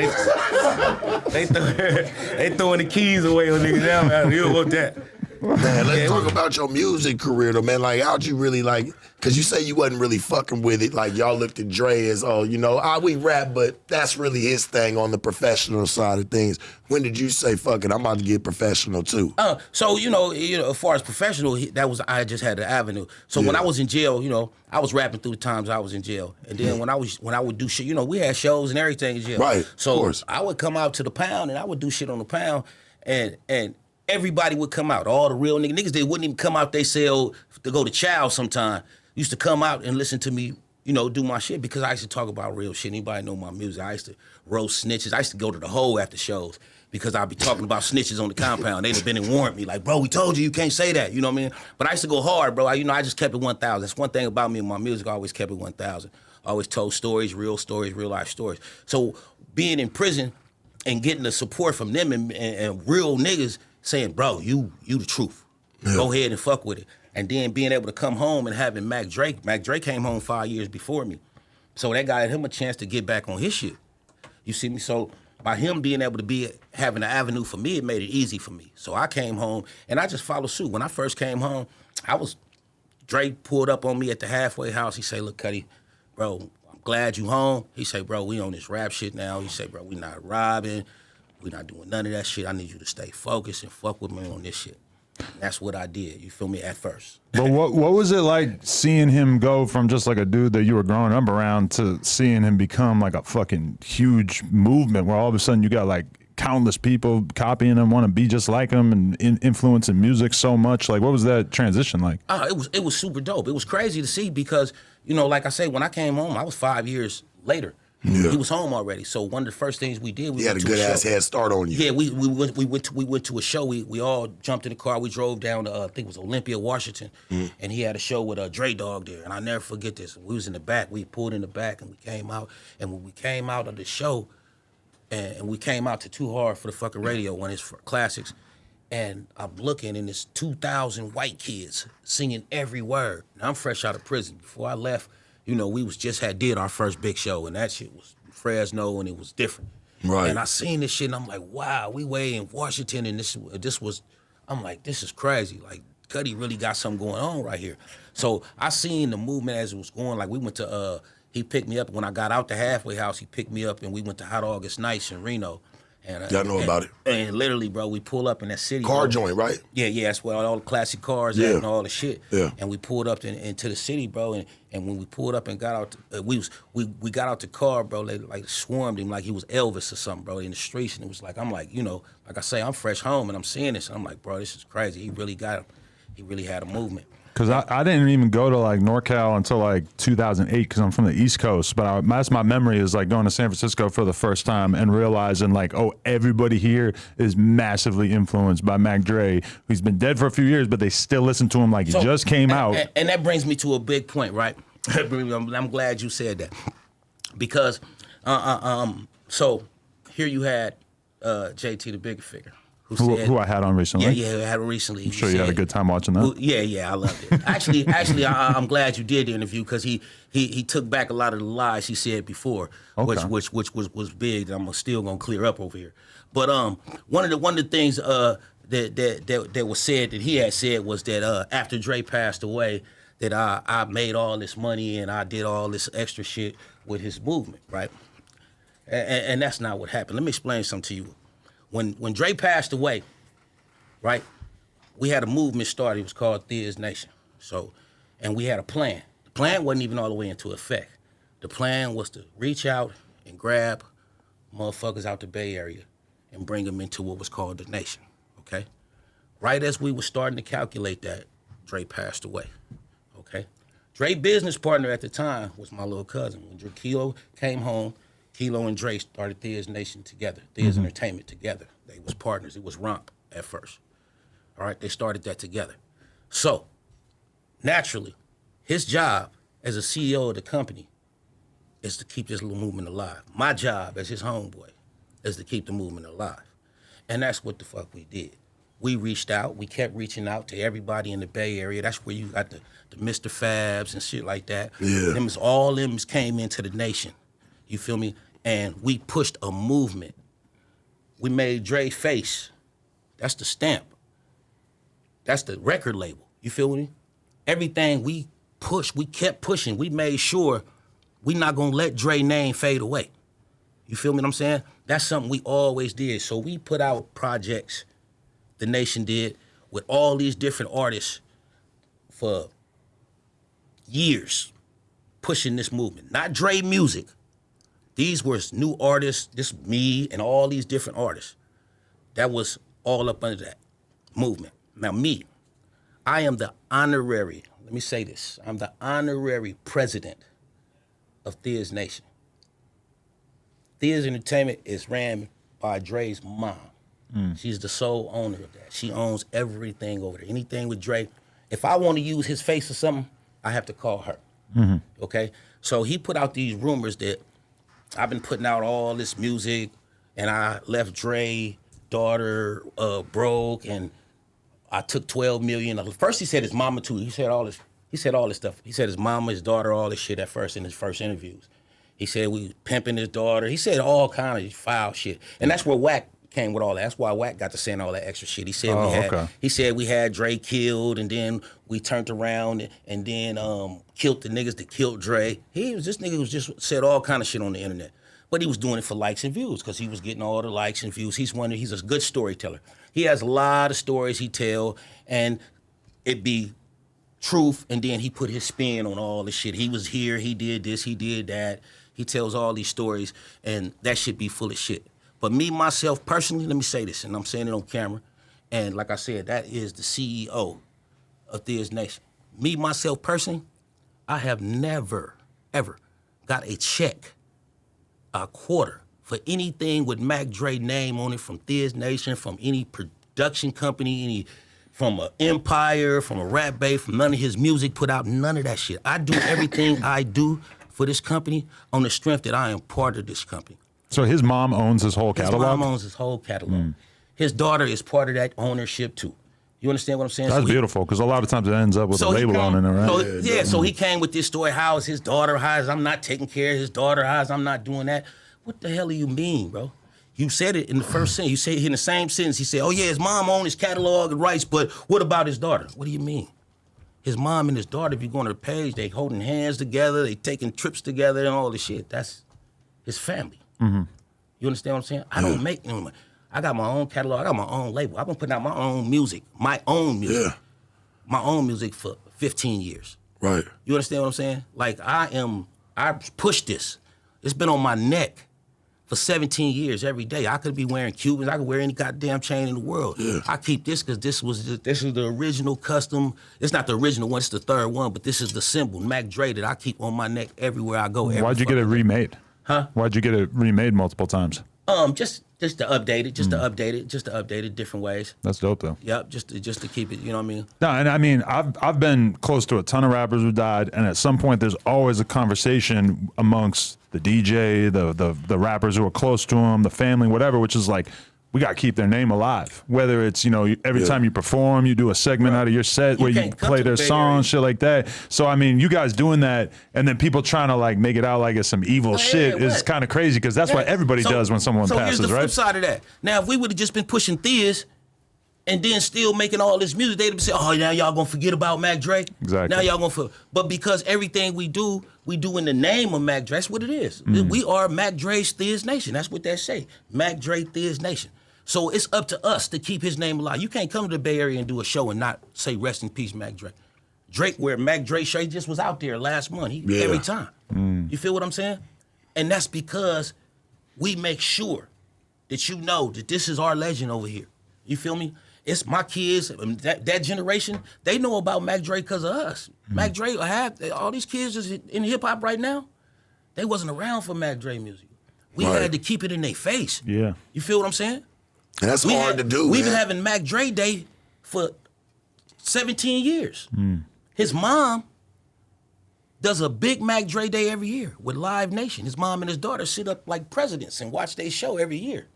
They throwing the keys away on niggas now, man. You don't want that. Man, let's talk about your music career, though, man. Like, how'd you really, because you say you wasn't really fucking with it. Like, y'all looked at Dre as, we rap, but that's really his thing on the professional side of things. When did you say, fuck it, I'm about to get professional, too? So, as far as professional, I just had the avenue. So when I was in jail, I was rapping through the times I was in jail. And then when I would do shit, we had shows and everything in jail. Right, so of course. I would come out to the pound and I would do shit on the pound and everybody would come out. All the real niggas, they wouldn't even come out they cell to go to chow sometime. Used to come out and listen to me, do my shit because I used to talk about real shit. Anybody know my music? I used to roast snitches. I used to go to the hole after shows because I'd be talking about snitches on the compound. They'd have been and warned me like, bro, we told you can't say that. You know what I mean? But I used to go hard, bro. I just kept it 1,000. That's one thing about me and my music. I always kept it 1,000. I always told stories, real life stories. So being in prison and getting the support from them and real niggas saying, bro, you the truth. Yeah. Go ahead and fuck with it. And then being able to come home and having Mac Dre. Mac Dre came home 5 years before me. So that got him a chance to get back on his shit. You see me? So by him being able to having an avenue for me, it made it easy for me. So I came home and I just followed suit. When I first came home, Dre pulled up on me at the halfway house. He say, look, Cuddy, bro, I'm glad you home. He say, bro, we on this rap shit now. He say, bro, we not robbing. We not doing none of that shit. I need you to stay focused and fuck with me on this shit. And that's what I did. You feel me? At first. But what was it like seeing him go from just like a dude that you were growing up around to seeing him become like a fucking huge movement where all of a sudden you got like countless people copying him, want to be just like him and influencing music so much? Like, what was that transition like? It was super dope. It was crazy to see because, like I say, when I came home, I was 5 years later. Yeah. He was home already. So one of the first things we did, we had a good ass head start on you. Yeah, we went to a show. We all jumped in the car. We drove down to I think it was Olympia, Washington, and he had a show with Dre Dog there. And I never forget this. We was in the back. We pulled in the back and we came out. And when we came out of the show, and we came out to Too Hard for the Fucking Radio, one of his classics. And I'm looking, and it's 2,000 white kids singing every word. Now I'm fresh out of prison. Before I left, we did our first big show, and that shit was Fresno, and it was different. Right. And I seen this shit, and I'm like, wow, we way in Washington, and this was, I'm like, this is crazy. Like, Cuddy really got something going on right here. So I seen the movement as it was going. Like, we went to, he picked me up when I got out the halfway house. He picked me up, and we went to Hot August Nights in Reno. And, y'all know about it. And literally, bro, we pull up in that city. Car joint, right? Yeah, that's where all the classic cars at and all the shit. Yeah. And we pulled up into the city, bro. And when we pulled up and got out, we got out the car, bro. They like swarmed him like he was Elvis or something, bro, in the streets. And it was like, I'm like, like I say, I'm fresh home and I'm seeing this. And I'm like, bro, this is crazy. He really got him. He really had a movement. Because I didn't even go to like NorCal until like 2008 because I'm from the East Coast. But that's my memory is like going to San Francisco for the first time and realizing like, oh, everybody here is massively influenced by Mac Dre, who's been dead for a few years, but they still listen to him like he just came out. And that brings me to a big point, right? I'm glad you said that. Because, so here you had JT the Bigger Figure. Who I had on recently. Yeah, I had recently. I'm sure you had a good time watching that. Yeah, I loved it. Actually, I'm glad you did the interview because he took back a lot of the lies he said before, which was big that I'm still gonna clear up over here. But one of the things that was said that he had said was that after Dre passed away, that I made all this money and I did all this extra shit with his movement, right? And that's not what happened. Let me explain something to you. When Dre passed away, right, we had a movement started. It was called Thiz Nation. So, and we had a plan. The plan wasn't even all the way into effect. The plan was to reach out and grab motherfuckers out the Bay Area and bring them into what was called the Nation, okay? Right as we were starting to calculate that, Dre passed away, okay? Dre's business partner at the time was my little cousin. When Kilo came home, Kilo and Dre started Thiz Nation together, Thiz Entertainment together. They was partners. It was Romp at first. All right, they started that together. So, naturally, his job as a CEO of the company is to keep this little movement alive. My job as his homeboy is to keep the movement alive. And that's what the fuck we did. We reached out. We kept reaching out to everybody in the Bay Area. That's where you got the Mr. Fabs and shit like that. Yeah. All them came into the Nation. You feel me? And we pushed a movement. We made Dre Face. That's the stamp. That's the record label. You feel me? Everything we pushed, we kept pushing. We made sure we not gonna let Dre name fade away. You feel me what I'm saying? That's something we always did. So we put out projects, the Nation did, with all these different artists for years, pushing this movement. Not Dre music. These were new artists, this me and all these different artists. That was all up under that movement. Now me, I am the honorary, let me say this, I'm the honorary president of Thiz Nation. Thiz Entertainment is ran by Dre's mom. She's the sole owner of that. She owns everything over there. Anything with Dre, if I want to use his face or something, I have to call her, okay? So he put out these rumors that I've been putting out all this music, and I left Dre daughter broke, and I took $12 million. First he said his mama too. He said all this stuff. He said his mama, his daughter, all this shit at first in his first interviews. He said we pimping his daughter. He said all kind of foul shit, and that's where Wack came with all that. That's why Wack got to saying all that extra shit. He said He said we had Dre killed, and then we turned around and then killed the niggas that killed Dre. This nigga was just said all kind of shit on the internet, but he was doing it for likes and views because he was getting all the likes and views. He's a good storyteller. He has a lot of stories he tell, and it be truth, and then he put his spin on all the shit. He was here, he did this, he did that. He tells all these stories, and that shit be full of shit. But me, myself, personally, let me say this, and I'm saying it on camera, and like I said, that is the CEO of Thiz Nation. Me, myself, personally, I have never, ever got a check, a quarter, for anything with Mac Dre name on it from Thiz Nation, from any production company, from an Empire, from a Rap Bay, from none of his music put out, none of that shit. I do everything I do for this company on the strength that I am part of this company. So his mom owns his whole catalog? His mom owns his whole catalog. His daughter is part of that ownership too. You understand what I'm saying? That's beautiful, because a lot of times it ends up with a label owning it, right? So he came with this story, how is his daughter, how is I'm not taking care of his daughter, how is I'm not doing that? What the hell do you mean, bro? You said it in the first sentence. You said it in the same sentence. He said, oh yeah, his mom owns his catalog and rights, but what about his daughter? What do you mean? His mom and his daughter, if you go on her page, they holding hands together, they taking trips together and all this shit. That's his family. You understand what I'm saying? I don't make no money. I got my own catalog. I got my own label. I've been putting out my own music my own music for 15 years. Right. You understand what I'm saying? Like I pushed this. It's been on my neck for 17 years every day. I could be wearing Cubans. I could wear any goddamn chain in the world. Yeah. I keep this because this is the original custom. It's not the original one. It's the third one, but this is the symbol, Mac Dre, that I keep on my neck everywhere I go. Why'd you get it remade? Huh? Why'd you get it remade multiple times? Just to update it, just to update it different ways. That's dope though. Yep, just to keep it, you know what I mean? No, and I mean I've been close to a ton of rappers who died, and at some point there's always a conversation amongst the DJ, the rappers who are close to him, the family, whatever, which is like, we got to keep their name alive. Whether it's, you know, every time you perform, you do a segment out of your set where you play their songs, shit like that. So, I mean, you guys doing that and then people trying to like make it out like it's some evil shit is kind of crazy because that's what everybody does when someone passes, right? So here's the flip side of that. Now, if we would have just been pushing Theas and then still making all this music, they'd have said, oh, now y'all gonna forget about Mac Dre? Exactly. Now y'all gonna but because everything we do in the name of Mac Dre. That's what it is. We are Mac Dre's Theas Nation. That's what they say. Mac Dre Theas Nation. So it's up to us to keep his name alive. You can't come to the Bay Area and do a show and not say rest in peace, Mac Dre. Drake, where Mac Dre shirt just was out there last month. Every time. You feel what I'm saying? And that's because we make sure that you know that this is our legend over here. You feel me? It's my kids, that generation, they know about Mac Dre because of us. Mac Dre, all these kids is in hip hop right now, they wasn't around for Mac Dre music. We had to keep it in their face. Yeah. You feel what I'm saying? And that's hard to do. We've been having Mac Dre Day for 17 years. His mom does a big Mac Dre Day every year with Live Nation. His mom and his daughter sit up like presidents and watch their show every year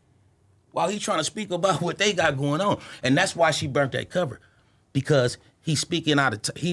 while he's trying to speak about what they got going on. And that's why she burnt that cover, because he's speaking out of he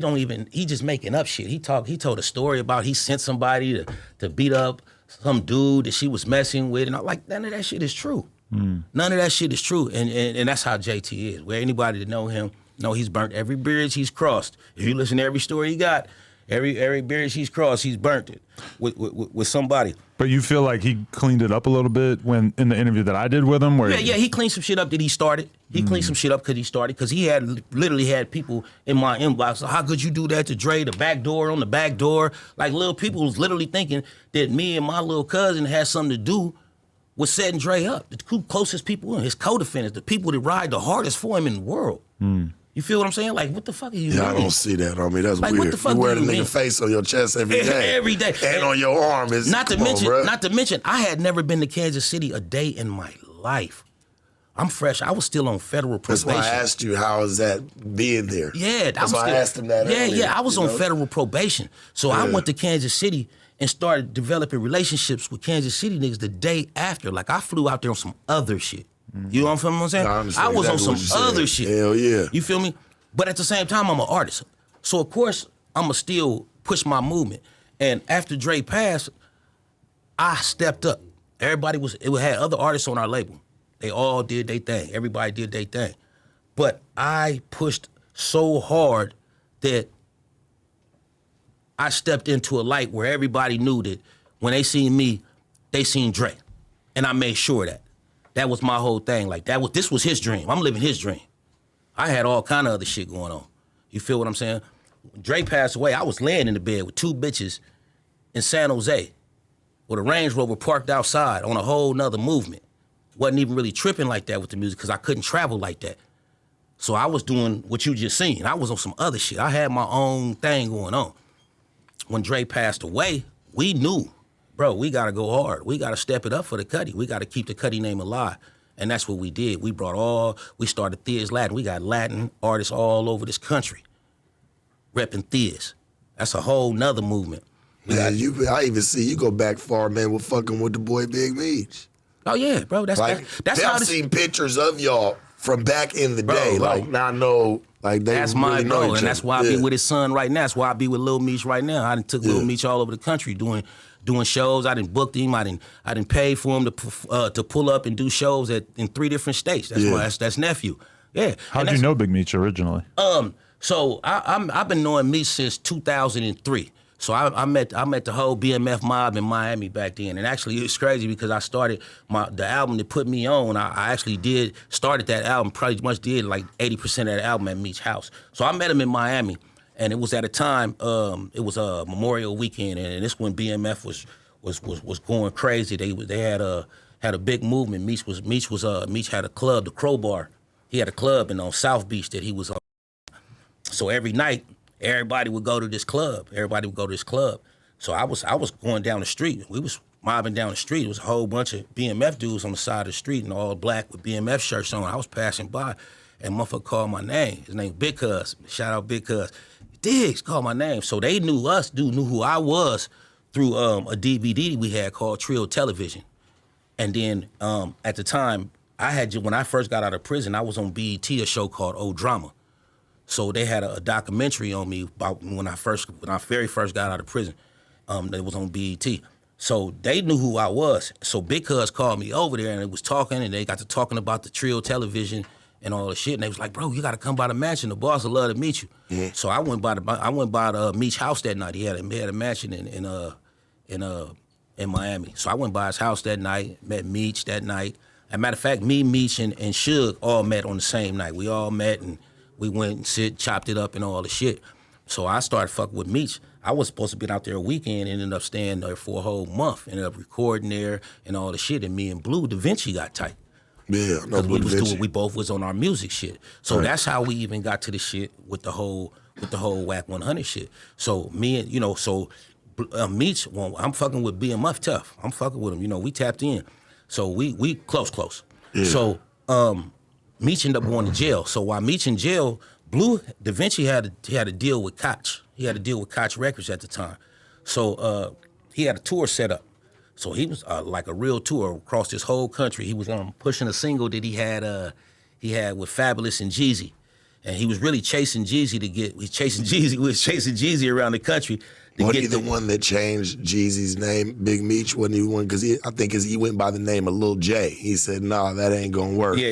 just making up shit. He told a story about he sent somebody to beat up some dude that she was messing with, and I'm like, none of that shit is true. None of that shit is true, and that's how JT is. Where anybody that know him, know he's burnt every bridge he's crossed. If you listen to every story he got, every bridge he's crossed, he's burnt it with somebody. But you feel like he cleaned it up a little bit when in the interview that I did with him? Where he cleaned some shit up that he started. He cleaned some shit up because he had literally had people in my inbox. How could you do that to Dre? The back door on the back door. Like little people was literally thinking that me and my little cousin had something to do with setting Dre up. The two closest people, his co-defendants, the people that ride the hardest for him in the world. You feel what I'm saying? Like, what the fuck are you doing? I don't see that on me. That's like, weird. What the fuck you wear the nigga face on your chest every day. Every day. And on your arm. Not to mention, I had never been to Kansas City a day in my life. I'm fresh. I was still on federal probation. That's why I asked you, how is that being there? Yeah. That's why I asked him that earlier. Yeah, I was on federal probation. So I went to Kansas City and started developing relationships with Kansas City niggas the day after. Like, I flew out there on some other shit. You know what I'm saying? I was on some other shit. Hell yeah. You feel me? But at the same time, I'm an artist. So, of course, I'm going to still push my movement. And after Dre passed, I stepped up. Everybody had other artists on our label. They all did their thing. Everybody did their thing. But I pushed so hard that I stepped into a light where everybody knew that when they seen me, they seen Dre. And I made sure that. That was my whole thing. Like, this was his dream. I'm living his dream. I had all kind of other shit going on. You feel what I'm saying? When Dre passed away, I was laying in the bed with two bitches in San Jose with a Range Rover parked outside on a whole nother movement. Wasn't even really tripping like that with the music because I couldn't travel like that. So I was doing what you just seen. I was on some other shit. I had my own thing going on. When Dre passed away, we knew, bro, we got to go hard. We got to step it up for the Cudi. We got to keep the Cudi name alive. And that's what we did. We started Theas Latin. We got Latin artists all over this country repping Theas. That's a whole nother movement. Man, I even see you go back far, man, with fucking with the boy Big Meech. Oh yeah, bro. That's how I've seen pictures of y'all from back in the day. Bro. Like, now I know, like, they that's really my know bro, and that's why I be with his son right now. That's why I be with Lil Meech right now. I done took Lil Meech all over the country doing shows. I done booked him. I done paid for him to pull up and do shows in 3 different states. That's nephew. Yeah. How'd you know Big Meech originally? So I've been knowing Meech since 2003. So I met the whole BMF mob in Miami back then, and actually it's crazy because I started the album that put me on. I actually started that album, pretty much did like 80% of that album at Meech's house. So I met him in Miami, and it was at a time it was a Memorial Weekend, and this when BMF was going crazy. They had had a big movement. Meech had a club, the Crowbar. He had a club on South Beach that he was on. So every night, everybody would go to this club. So I was going down the street. We was mobbing down the street. It was a whole bunch of BMF dudes on the side of the street and all black with BMF shirts on. I was passing by, and motherfucker called my name. His name Big Cuz. Shout out Big Cuz. Diggs called my name. So they knew us, knew who I was through a DVD we had called Trio Television. And then at the time, when I first got out of prison, I was on BET, a show called Old Drama. So they had a documentary on me about when I very first got out of prison. That was on BET. So they knew who I was. So Big Cuz called me over there and it was talking, and they got to talking about the Trio Television and all the shit. And they was like, bro, you got to come by the mansion. The boss would love to meet you. Mm-hmm. So I went by Meech's house that night. He had a mansion in Miami. So I went by his house that night, met Meech that night. As a matter of fact, me, Meech, and Suge all met on the same night. We all met and we went and chopped it up and all the shit. So I started fucking with Meech. I was supposed to be out there a weekend, ended up staying there for a whole month, ended up recording there and all the shit. And me and Blue Da Vinci got tight. Yeah, no, we both was on our music shit. So right. That's how we even got to the shit with the whole Wack100 shit. So me and Meech, well, I'm fucking with BMF tough. I'm fucking with him. We tapped in. So we close. Yeah. So Meech ended up going to jail. So while Meech in jail, Blue Da Vinci had a deal with Koch. He had a deal with Koch Records at the time. So he had a tour set up. So he was like a real tour across this whole country. He was pushing a single that he had with Fabulous and Jeezy. And he was really chasing Jeezy chasing Jeezy around the country. Wasn't he the one that changed Jeezy's name, Big Meech? Wasn't he one? Because I think he went by the name of Lil J. He said, "Nah, that ain't gonna work." Yeah.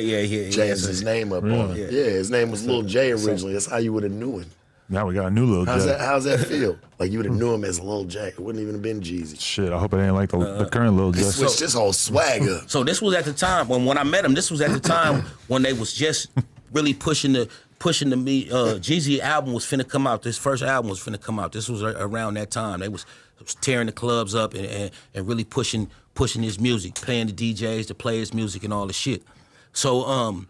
Changed his name up on it. Yeah, his name was Lil J originally. That's how you would have knew him. Now we got a new Lil J. How's that feel? Like you would have knew him as Lil J. It wouldn't even have been Jeezy. Shit, I hope it ain't like the current Lil J. Switched this whole swagger. So this was at the time when I met him. This was at the time when they was just really pushing the Jeezy album was finna come out. This first album was finna come out. This was around that time. They was tearing the clubs up and really pushing his music, paying the DJs to play his music and all the shit. So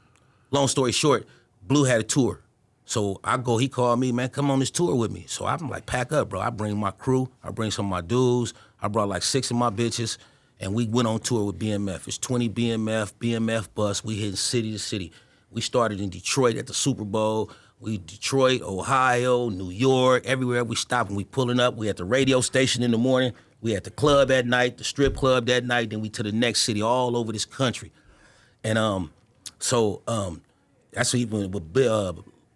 long story short, Blue had a tour. So he called me, man, come on this tour with me. So I'm like, pack up, bro. I bring my crew, I bring some of my dudes, I brought like 6 of my bitches, and we went on tour with BMF. It's 20 BMF bus. We hit city to city. We started in Detroit at the Super Bowl. Detroit, Ohio, New York, everywhere we stopped and we pulling up. We at the radio station in the morning. We at the club at night, the strip club that night. Then we to the next city, all over this country. And that's even with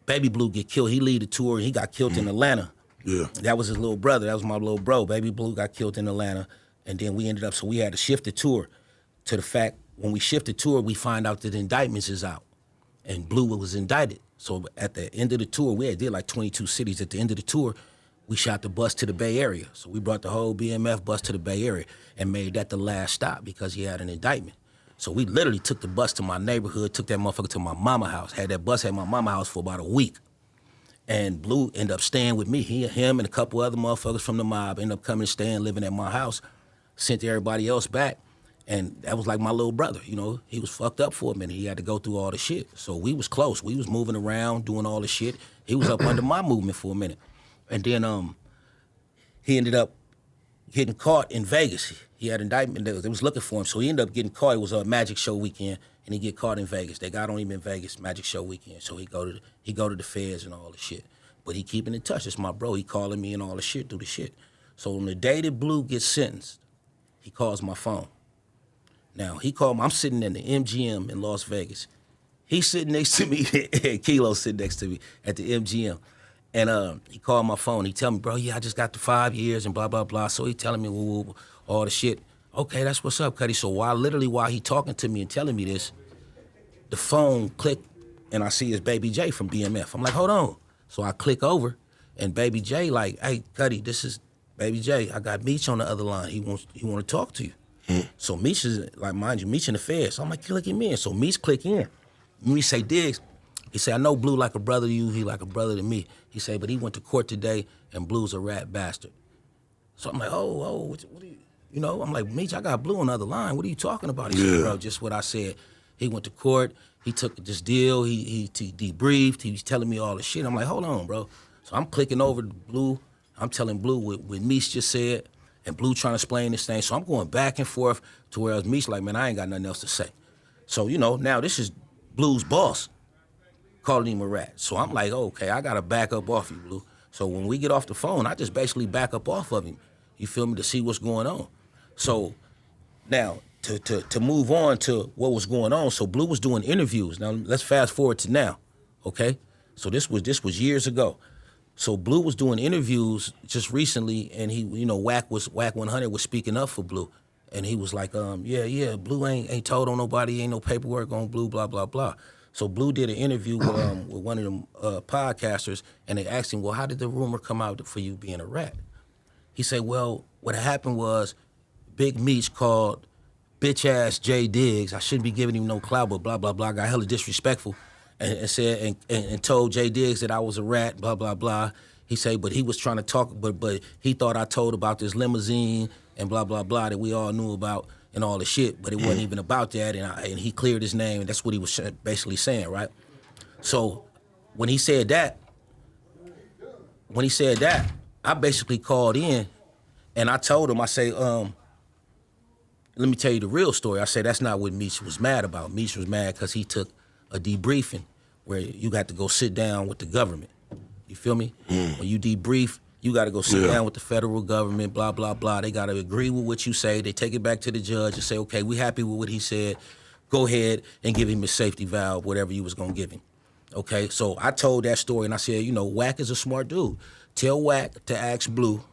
Baby Blue get killed. He lead the tour and he got killed in Atlanta. Yeah. That was his little brother. That was my little bro. Baby Blue got killed in Atlanta. And then we ended up, so we had to shift the tour to the fact, when we shift the tour, we find out that indictments is out. And Blue was indicted. So at the end of the tour, we did like 22 cities. At the end of the tour, we shot the bus to the Bay Area. So we brought the whole BMF bus to the Bay Area and made that the last stop because he had an indictment. So we literally took the bus to my neighborhood, took that motherfucker to my mama house, had that bus at my mama house for about a week. And Blue ended up staying with me. Him and a couple other motherfuckers from the mob ended up coming and staying, living at my house, sent everybody else back. And that was like my little brother, He was fucked up for a minute. He had to go through all the shit. So we was close. We was moving around, doing all the shit. He was up under my movement for a minute. And then he ended up getting caught in Vegas. He had an indictment. They was looking for him. So he ended up getting caught. It was a Magic Show weekend, and he get caught in Vegas. They got on him in Vegas, Magic Show weekend. So he go to the feds and all the shit. But he keeping in touch. It's my bro. He calling me and all the shit, do the shit. So on the day that Blue gets sentenced, he calls my phone. Now, he called me. I'm sitting in the MGM in Las Vegas. He's sitting next to me. Kilo's sitting next to me at the MGM. And he called my phone. He tell me, bro, I just got the 5 years and blah, blah, blah. So he telling me all the shit. Okay, that's what's up, Cuddy. So while he talking to me and telling me this, the phone clicked, and I see his Baby J from BMF. I'm like, hold on. So I click over, and Baby J like, hey, Cuddy, this is Baby J. I got Meech on the other line. He want to talk to you. So Meech is, like, mind you, Meech in the feds. So I'm like, click him in. So Meech click in. Meech say, Diggs, he say, I know Blue like a brother to you. He like a brother to me. He say, but he went to court today, and Blue's a rat bastard. So I'm like, what are you? You know, I'm like, Meech, I got Blue on the other line. What are you talking about? He said, bro, just what I said. He went to court. He took this deal. He debriefed. He was telling me all the shit. I'm like, hold on, bro. So I'm clicking over to Blue. I'm telling Blue what Meech just said, and Blue trying to explain this thing. So I'm going back and forth to where Meech like, man, I ain't got nothing else to say. So, you know, now this is Blue's boss calling him a rat. So I'm like, okay, I got to back up off you, Blue. So when we get off the phone, I just basically back up off of him, you feel me, to see what's going on. So now, to move on to what was going on, so Blue was doing interviews. Now, let's fast forward to now, okay? So this was years ago. So Blue was doing interviews just recently, and he, you know, Wack100 was speaking up for Blue. And he was like, yeah, Blue ain't told on nobody, ain't no paperwork on Blue, blah, blah, blah. So Blue did an interview with one of them podcasters, and they asked him, well, how did the rumor come out for you being a rat? He said, well, what happened was Big Meech called bitch-ass Jay Diggs. I shouldn't be giving him no clout, but blah, blah, blah. I got hella disrespectful and said and told Jay Diggs that I was a rat, blah, blah, blah. He said, but he was trying to talk, but he thought I told about this limousine and blah, blah, blah that we all knew about and all the shit, but it wasn't even about that, and he cleared his name, and that's what he was basically saying, right? So when he said that, I basically called in, and I told him, I say, let me tell you the real story. I said, that's not what Meech was mad about. Meech was mad because he took a debriefing where you got to go sit down with the government. You feel me? When you debrief, you got to go sit down with the federal government, blah, blah, blah. They got to agree with what you say. They take it back to the judge and say, okay, we happy with what he said. Go ahead and give him his safety valve, whatever you was going to give him. Okay, so I told that story, and I said, you know, Wack is a smart dude. Tell Wack to ask Blue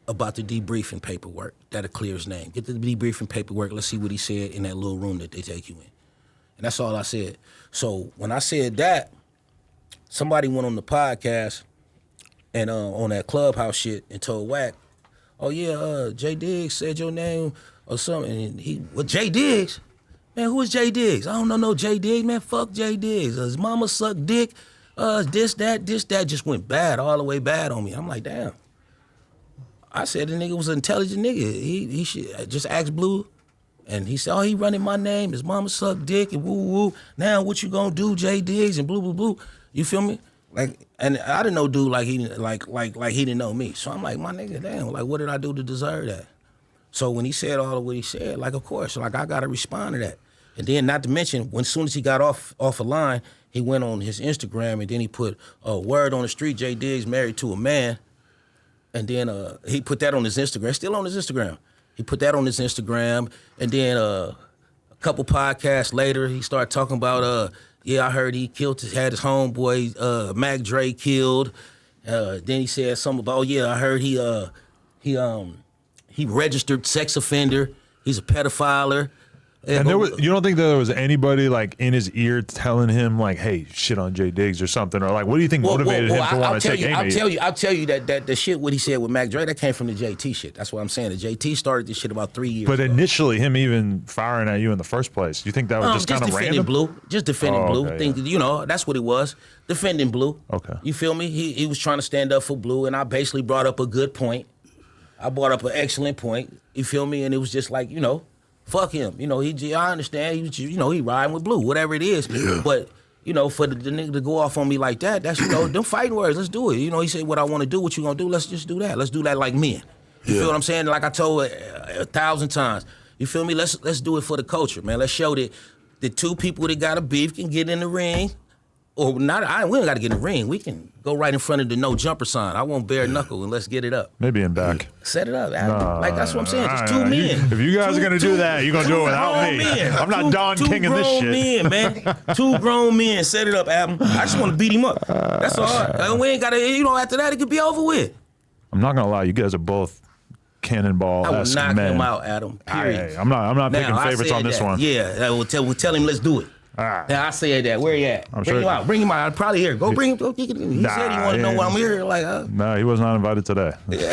about the debriefing paperwork. That'll clear his name. Get the debriefing paperwork. Let's see what he said in that little room that they take you in. And that's all I said. So when I said that, somebody went on the podcast and on that Clubhouse shit and told Wack, oh yeah, Jay Diggs said your name or something. And well, Jay Diggs? Man, who is Jay Diggs? I don't know no Jay Diggs, man. Fuck Jay Diggs. His mama sucked dick. This, that, just went bad, all the way bad on me. I'm like, damn. I said the nigga was an intelligent nigga. He should just ask Blue. And he said, oh, he running my name. His mama sucked dick and woo woo. Now what you gonna do, Jay Diggs and blue. You feel me? Like, and I didn't know dude like he didn't know me. So I'm like, my nigga, damn, like what did I do to deserve that? So when he said all of what he said, like of course, like I gotta respond to that. And then not to mention, as soon as he got off a line, he went on his Instagram and then he put a word on the street, Jay Diggs married to a man. And then he put that on his Instagram, still on his Instagram. He put that on his Instagram, and then a couple podcasts later, he started talking about, yeah, I heard he had his homeboy Mac Dre killed. Then he said something about, oh yeah, I heard he registered sex offender. He's a pedophile. And you don't think that there was anybody like in his ear telling him like, "Hey, shit on Jay Diggs" or something, or like, what do you think motivated him to want to take aim at you? I'll tell you that the shit what he said with Mac Dre that came from the JT shit. That's what I'm saying. The JT started this shit about 3 years. But ago. initially, him even firing at you in the first place, you think that was just kind of random? Blue, just defending Blue. Okay, Think you know that's what it was. Defending Blue. Okay. You feel me? He was trying to stand up for Blue, and I basically brought up a good point. I brought up an excellent point. You feel me? And it was just like fuck him. I understand. He riding with Blue, whatever it is. Yeah. But, for the nigga to go off on me like that, that's, them fighting words. Let's do it. He said, what I want to do, what you going to do? Let's just do that. Let's do that like men. You feel what I'm saying? Like I told 1,000 times. You feel me? Let's do it for the culture, man. Let's show that the two people that got a beef can get in the ring. Or not, we don't got to get in the ring. We can go right in front of the no jumper sign. I won't bare knuckle and let's get it up. Maybe in back. Set it up. Like that's what I'm saying. Just two men. If you guys are gonna do that, you're gonna do it without me. I'm not Don King in this shit. Two grown men, man. Two grown men. Set it up, Adam. I just want to beat him up. That's all. And we ain't gotta. After that, it could be over with. I'm not gonna lie. You guys are both cannonball-esque men. I will knock him out, Adam. Period. I'm not picking favorites on this one. Yeah, we'll tell him let's do it. All right. Now I said that. Where he at? Bring him out. Bring him out. I'm probably here. Go bring him. He said he wanted to know why I'm here. Like, No, he was not invited today. Yeah.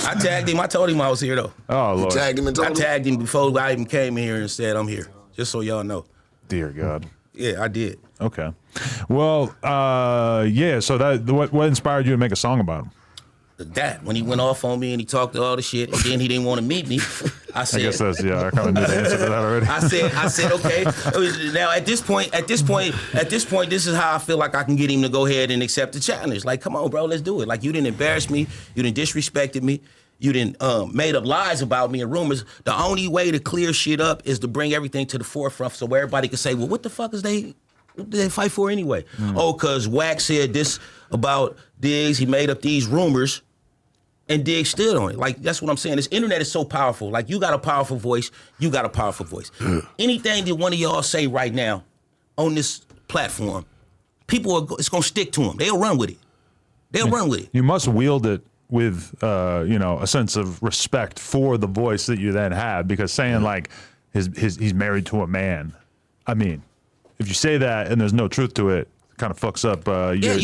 I tagged him. I told him I was here though. Oh Lord. You tagged him and told him? I tagged him before I even came here and said I'm here. Just so y'all know. Dear God. Yeah, I did. Okay. Well, yeah. So what inspired you to make a song about him? that when he went off on me and he talked all the shit, and then he didn't want to meet me. I said, I guess that's I kind of knew the answer to that already. I said, okay. Now at this point, this is how I feel like I can get him to go ahead and accept the challenge. Like, come on, bro, let's do it. Like, you didn't embarrass me, you didn't disrespected me, you didn't made up lies about me and rumors. The only way to clear shit up is to bring everything to the forefront so everybody can say, well, what the fuck is what did they fight for anyway? Oh, because Wack said this about Diggs, he made up these rumors. And Diggs stood on it. Like, that's what I'm saying. This internet is so powerful. Like, you got a powerful voice. You got a powerful voice. Anything that one of y'all say right now on this platform, it's going to stick to them. They'll run with it. They'll run with it. You must wield it with, a sense of respect for the voice that you then have. Because saying, like, he's married to a man. I mean, if you say that and there's no truth to it, kind of fucks up your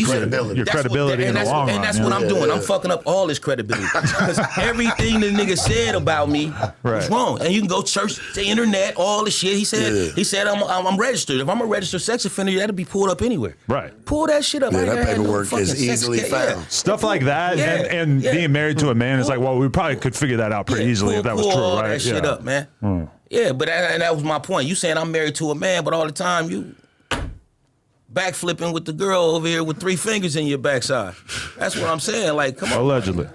credibility in the long run. And that's what I'm doing. I'm fucking up all his credibility. Because everything the nigga said about me was wrong. And you can go search the internet, all the shit. He said I'm registered. If I'm a registered sex offender, that'll be pulled up anywhere. Right. Pull that shit up. Yeah, that paperwork is easily found. Stuff like that and being married to a man is like, well, we probably could figure that out pretty easily if that was true, pull right? All that shit up, man. Yeah, but that was my point. You saying I'm married to a man, but all the time you backflipping with the girl over here with 3 fingers in your backside. That's what I'm saying. Like, come on. Allegedly.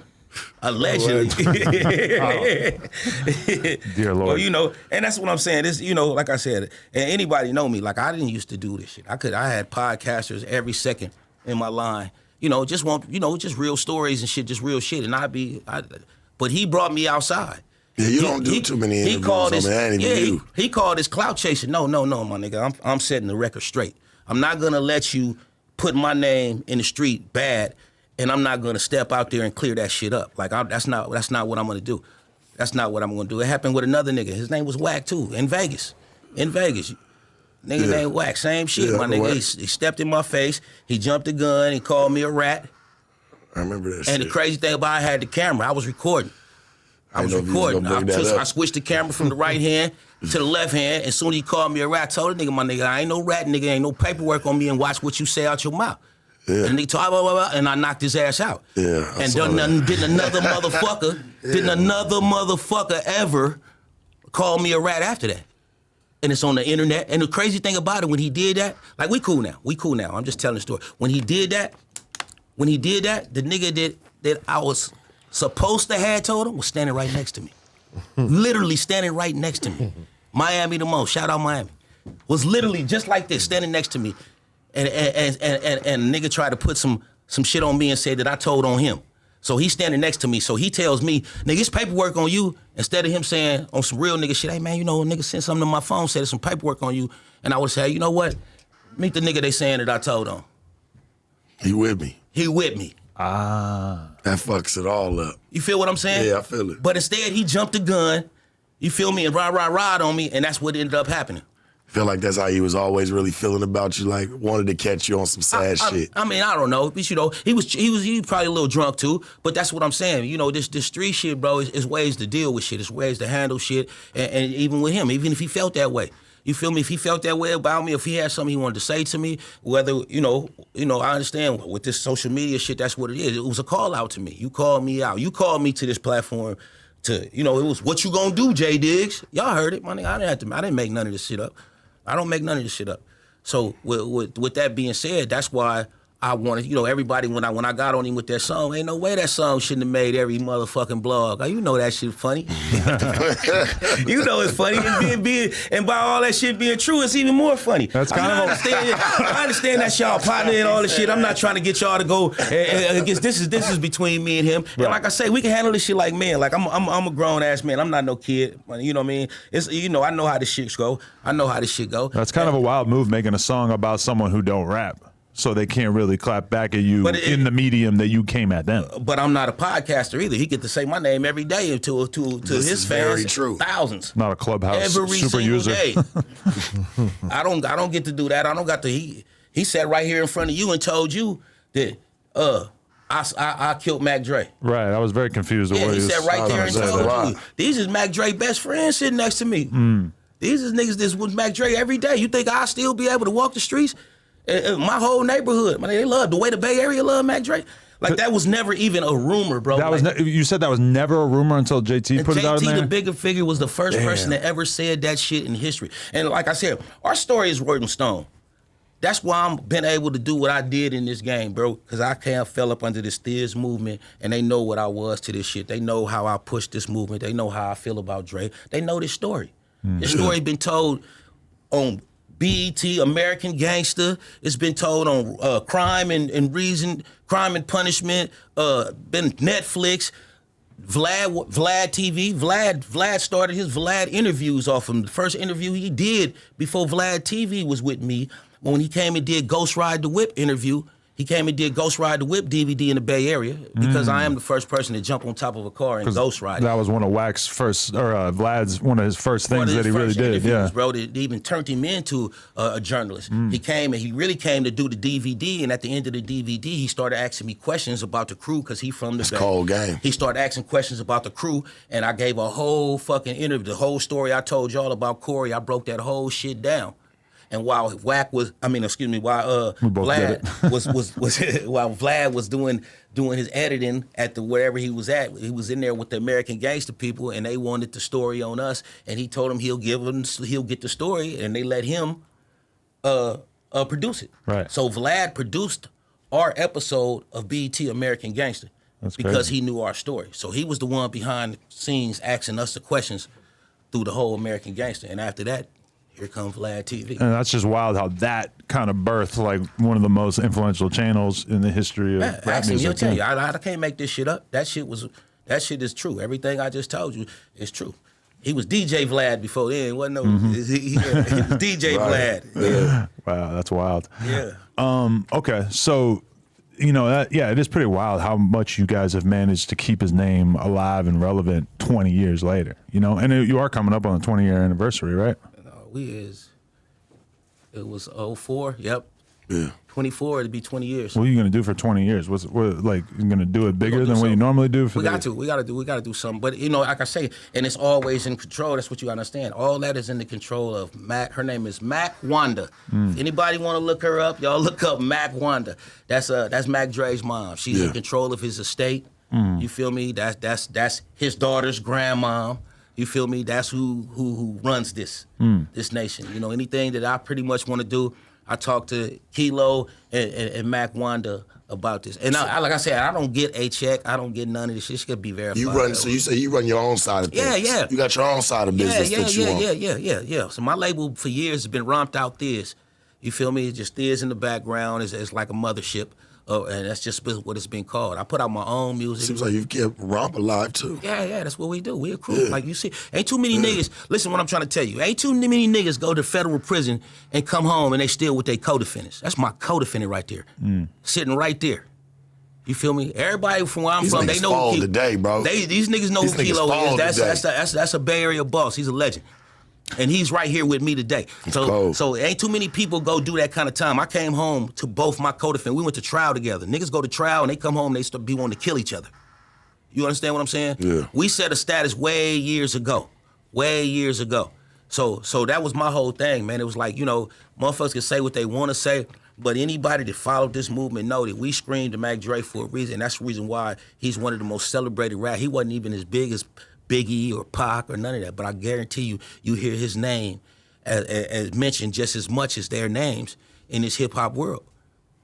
Dear Lord. Well, and that's what I'm saying. This, like I said, and anybody know me. Like, I didn't used to do this shit. I had podcasters every second in my line. Just real stories and shit, just real shit. And but he brought me outside. Yeah, you don't do too many interviews. He called this clout chasing. No, my nigga. I'm setting the record straight. I'm not gonna let you put my name in the street bad, and I'm not gonna step out there and clear that shit up. Like, that's not what I'm gonna do. That's not what I'm gonna do. It happened with another nigga. His name was Wack too, in Vegas. Nigga named Wack, same shit, my nigga. He stepped in my face. He jumped the gun. He called me a rat. I remember that shit. And the crazy thing about it, I had the camera. I was recording. I switched the camera from the right hand to the left hand. As soon as he called me a rat, I told the nigga, my nigga, I ain't no rat, nigga, ain't no paperwork on me, and watch what you say out your mouth. Yeah. And he talked blah, blah, blah, and I knocked his ass out. Yeah. And didn't another motherfucker ever call me a rat after that. And it's on the internet. And the crazy thing about it, when he did that, like, we cool now. I'm just telling the story. When he did that, the nigga that I was supposed to have told him was standing right next to me. Literally standing right next to me. Miami the most. Shout out Miami. Was literally just like this, standing next to me. And nigga tried to put some shit on me and said that I told on him. So he's standing next to me. So he tells me, nigga, it's paperwork on you. Instead of him saying on some real nigga shit, hey man, nigga sent something to my phone, said there's some paperwork on you. And I would say, hey, you know what? Meet the nigga they saying that I told on. He with me. That fucks it all up. You feel what I'm saying? Yeah, I feel it. But instead, he jumped the gun, you feel me, and ride on me, and that's what ended up happening. Feel like that's how he was always really feeling about you, like wanted to catch you on some sad shit. I mean, I don't know. But, he was probably a little drunk too, but that's what I'm saying. This street shit, bro, is ways to deal with shit. It's ways to handle shit, and even with him, even if he felt that way. You feel me? If he felt that way about me, if he had something he wanted to say to me, whether, I understand with this social media shit, that's what it is. It was a call out to me. You called me out. You called me to this platform to, it was, what you gonna do, J Diggs? Y'all heard it, my nigga. I didn't make none of this shit up. I don't make none of this shit up. So with that being said, that's why I wanted, everybody, when I got on him with that song, ain't no way that song shouldn't have made every motherfucking blog. You know that shit funny. It's funny. And by all that shit being true, it's even more funny. That's kind of I understand that y'all partner and all this shit. I'm not trying to get y'all to go against this is between me and him. Right. And like I say, we can handle this shit like men. Like I'm a grown ass man. I'm not no kid. You know what I mean? It's I know how this shit go. That's kind of a wild move, making a song about someone who don't rap. So they can't really clap back at you in the medium that you came at them. But I'm not a podcaster either. He get to say my name every day to his fans. Very true. Thousands. Not a Clubhouse every super single user. Day. I don't get to do that. I don't got to. He sat right here in front of you and told you that I killed Mac Dre. Right. I was very confused. Yeah, he sat right there and told you. These is Mac Dre best friends sitting next to me. These is niggas that's with Mac Dre every day. You think I'll still be able to walk the streets? My whole neighborhood, man, they love the way the Bay Area love Mac Dre. Like that was never even a rumor, bro. That was you said that was never a rumor until JT put it out in there? JT, the bigger figure, was the first person that ever said that shit in history. And like I said, our story is written in stone. That's why I'm been able to do what I did in this game, bro, because I fell up under this Thiz movement, and they know what I was to this shit. They know how I pushed this movement. They know how I feel about Dre. They know this story. This story been told on BET, American Gangster. It's been told on Crime and Reason, Crime and Punishment, been Netflix, Vlad TV. Vlad started his Vlad interviews off him. The first interview he did before Vlad TV was with me, when he came and did Ghost Ride the Whip interview. He came and did Ghost Ride the Whip DVD in the Bay Area because I am the first person to jump on top of a car and Ghost Ride. That was one of Wack's first, or Vlad's one of his first things that he really did. Yeah, bro, they even turned him into a journalist. He came and he really came to do the DVD, and at the end of the DVD, he started asking me questions about the crew because he from the Bay. Cold game. He started asking questions about the crew, and I gave a whole fucking interview, the whole story I told y'all about Corey. I broke that whole shit down. And while Vlad was while Vlad was doing his editing at the wherever he was at, he was in there with the American Gangster people, and they wanted the story on us. And he told them he'll get the story, and they let him produce it. Right. So Vlad produced our episode of BET American Gangster because he knew our story. So he was the one behind the scenes asking us the questions through the whole American Gangster. And after that, here comes Vlad TV. And that's just wild how that kind of birthed like one of the most influential channels in the history of rap music. He'll tell you, I can't make this shit up. That shit is true. Everything I just told you is true. He was DJ Vlad before then. He wasn't no he was DJ Vlad. Yeah. Wow, that's wild. Yeah. Okay, so it is pretty wild how much you guys have managed to keep his name alive and relevant 20 years later. And you are coming up on the 20-year anniversary, right? It was 04, yep. Yeah. 24, it'd be 20 years. What are you gonna do for 20 years? What like you're gonna do it bigger than what you normally do? We gotta do something. But like I say, and it's always in control. That's what you understand. All that is in the control of Mac. Her name is Wack100. If anybody want to look her up, y'all look up Wack100. That's Mac Dre's mom. She's in control of his estate. You feel me? That's his daughter's grandmom. You feel me? That's who runs this nation. Anything that I pretty much want to do, I talk to Kilo and Wack100 about this. And like I said, I don't get a check. I don't get none of this shit. She could be verified. So you say you run your own side of things. Yeah. You got your own side of business that you want. Yeah. So my label for years has been Romped Out Thiz. You feel me? It's just Thiz in the background. It's like a mothership. And that's just what it's been called. I put out my own music. Seems like you kept Romp alive too. Yeah, that's what we do. We a crew. Like you see, ain't too many niggas. Listen, what I'm trying to tell you, ain't too many niggas go to federal prison and come home and they still with their co-defendants. That's my co-defendant right there, sitting right there. You feel me? Everybody from where I'm from, they know who today, bro. These niggas know who Kilo is. That's a Bay Area boss. He's a legend. And he's right here with me today. So ain't too many people go do that kind of time. I came home to both my co-defendants. We went to trial together. Niggas go to trial and they come home and they start be wanting to kill each other. You understand what I'm saying? Yeah. We set a status way years ago. So that was my whole thing, man. It was like, motherfuckers can say what they want to say, but anybody that followed this movement know that we screamed to Mac Dre for a reason. And that's the reason why he's one of the most celebrated rap. He wasn't even as big as Biggie or Pac or none of that, but I guarantee you hear his name as mentioned just as much as their names in this hip-hop world,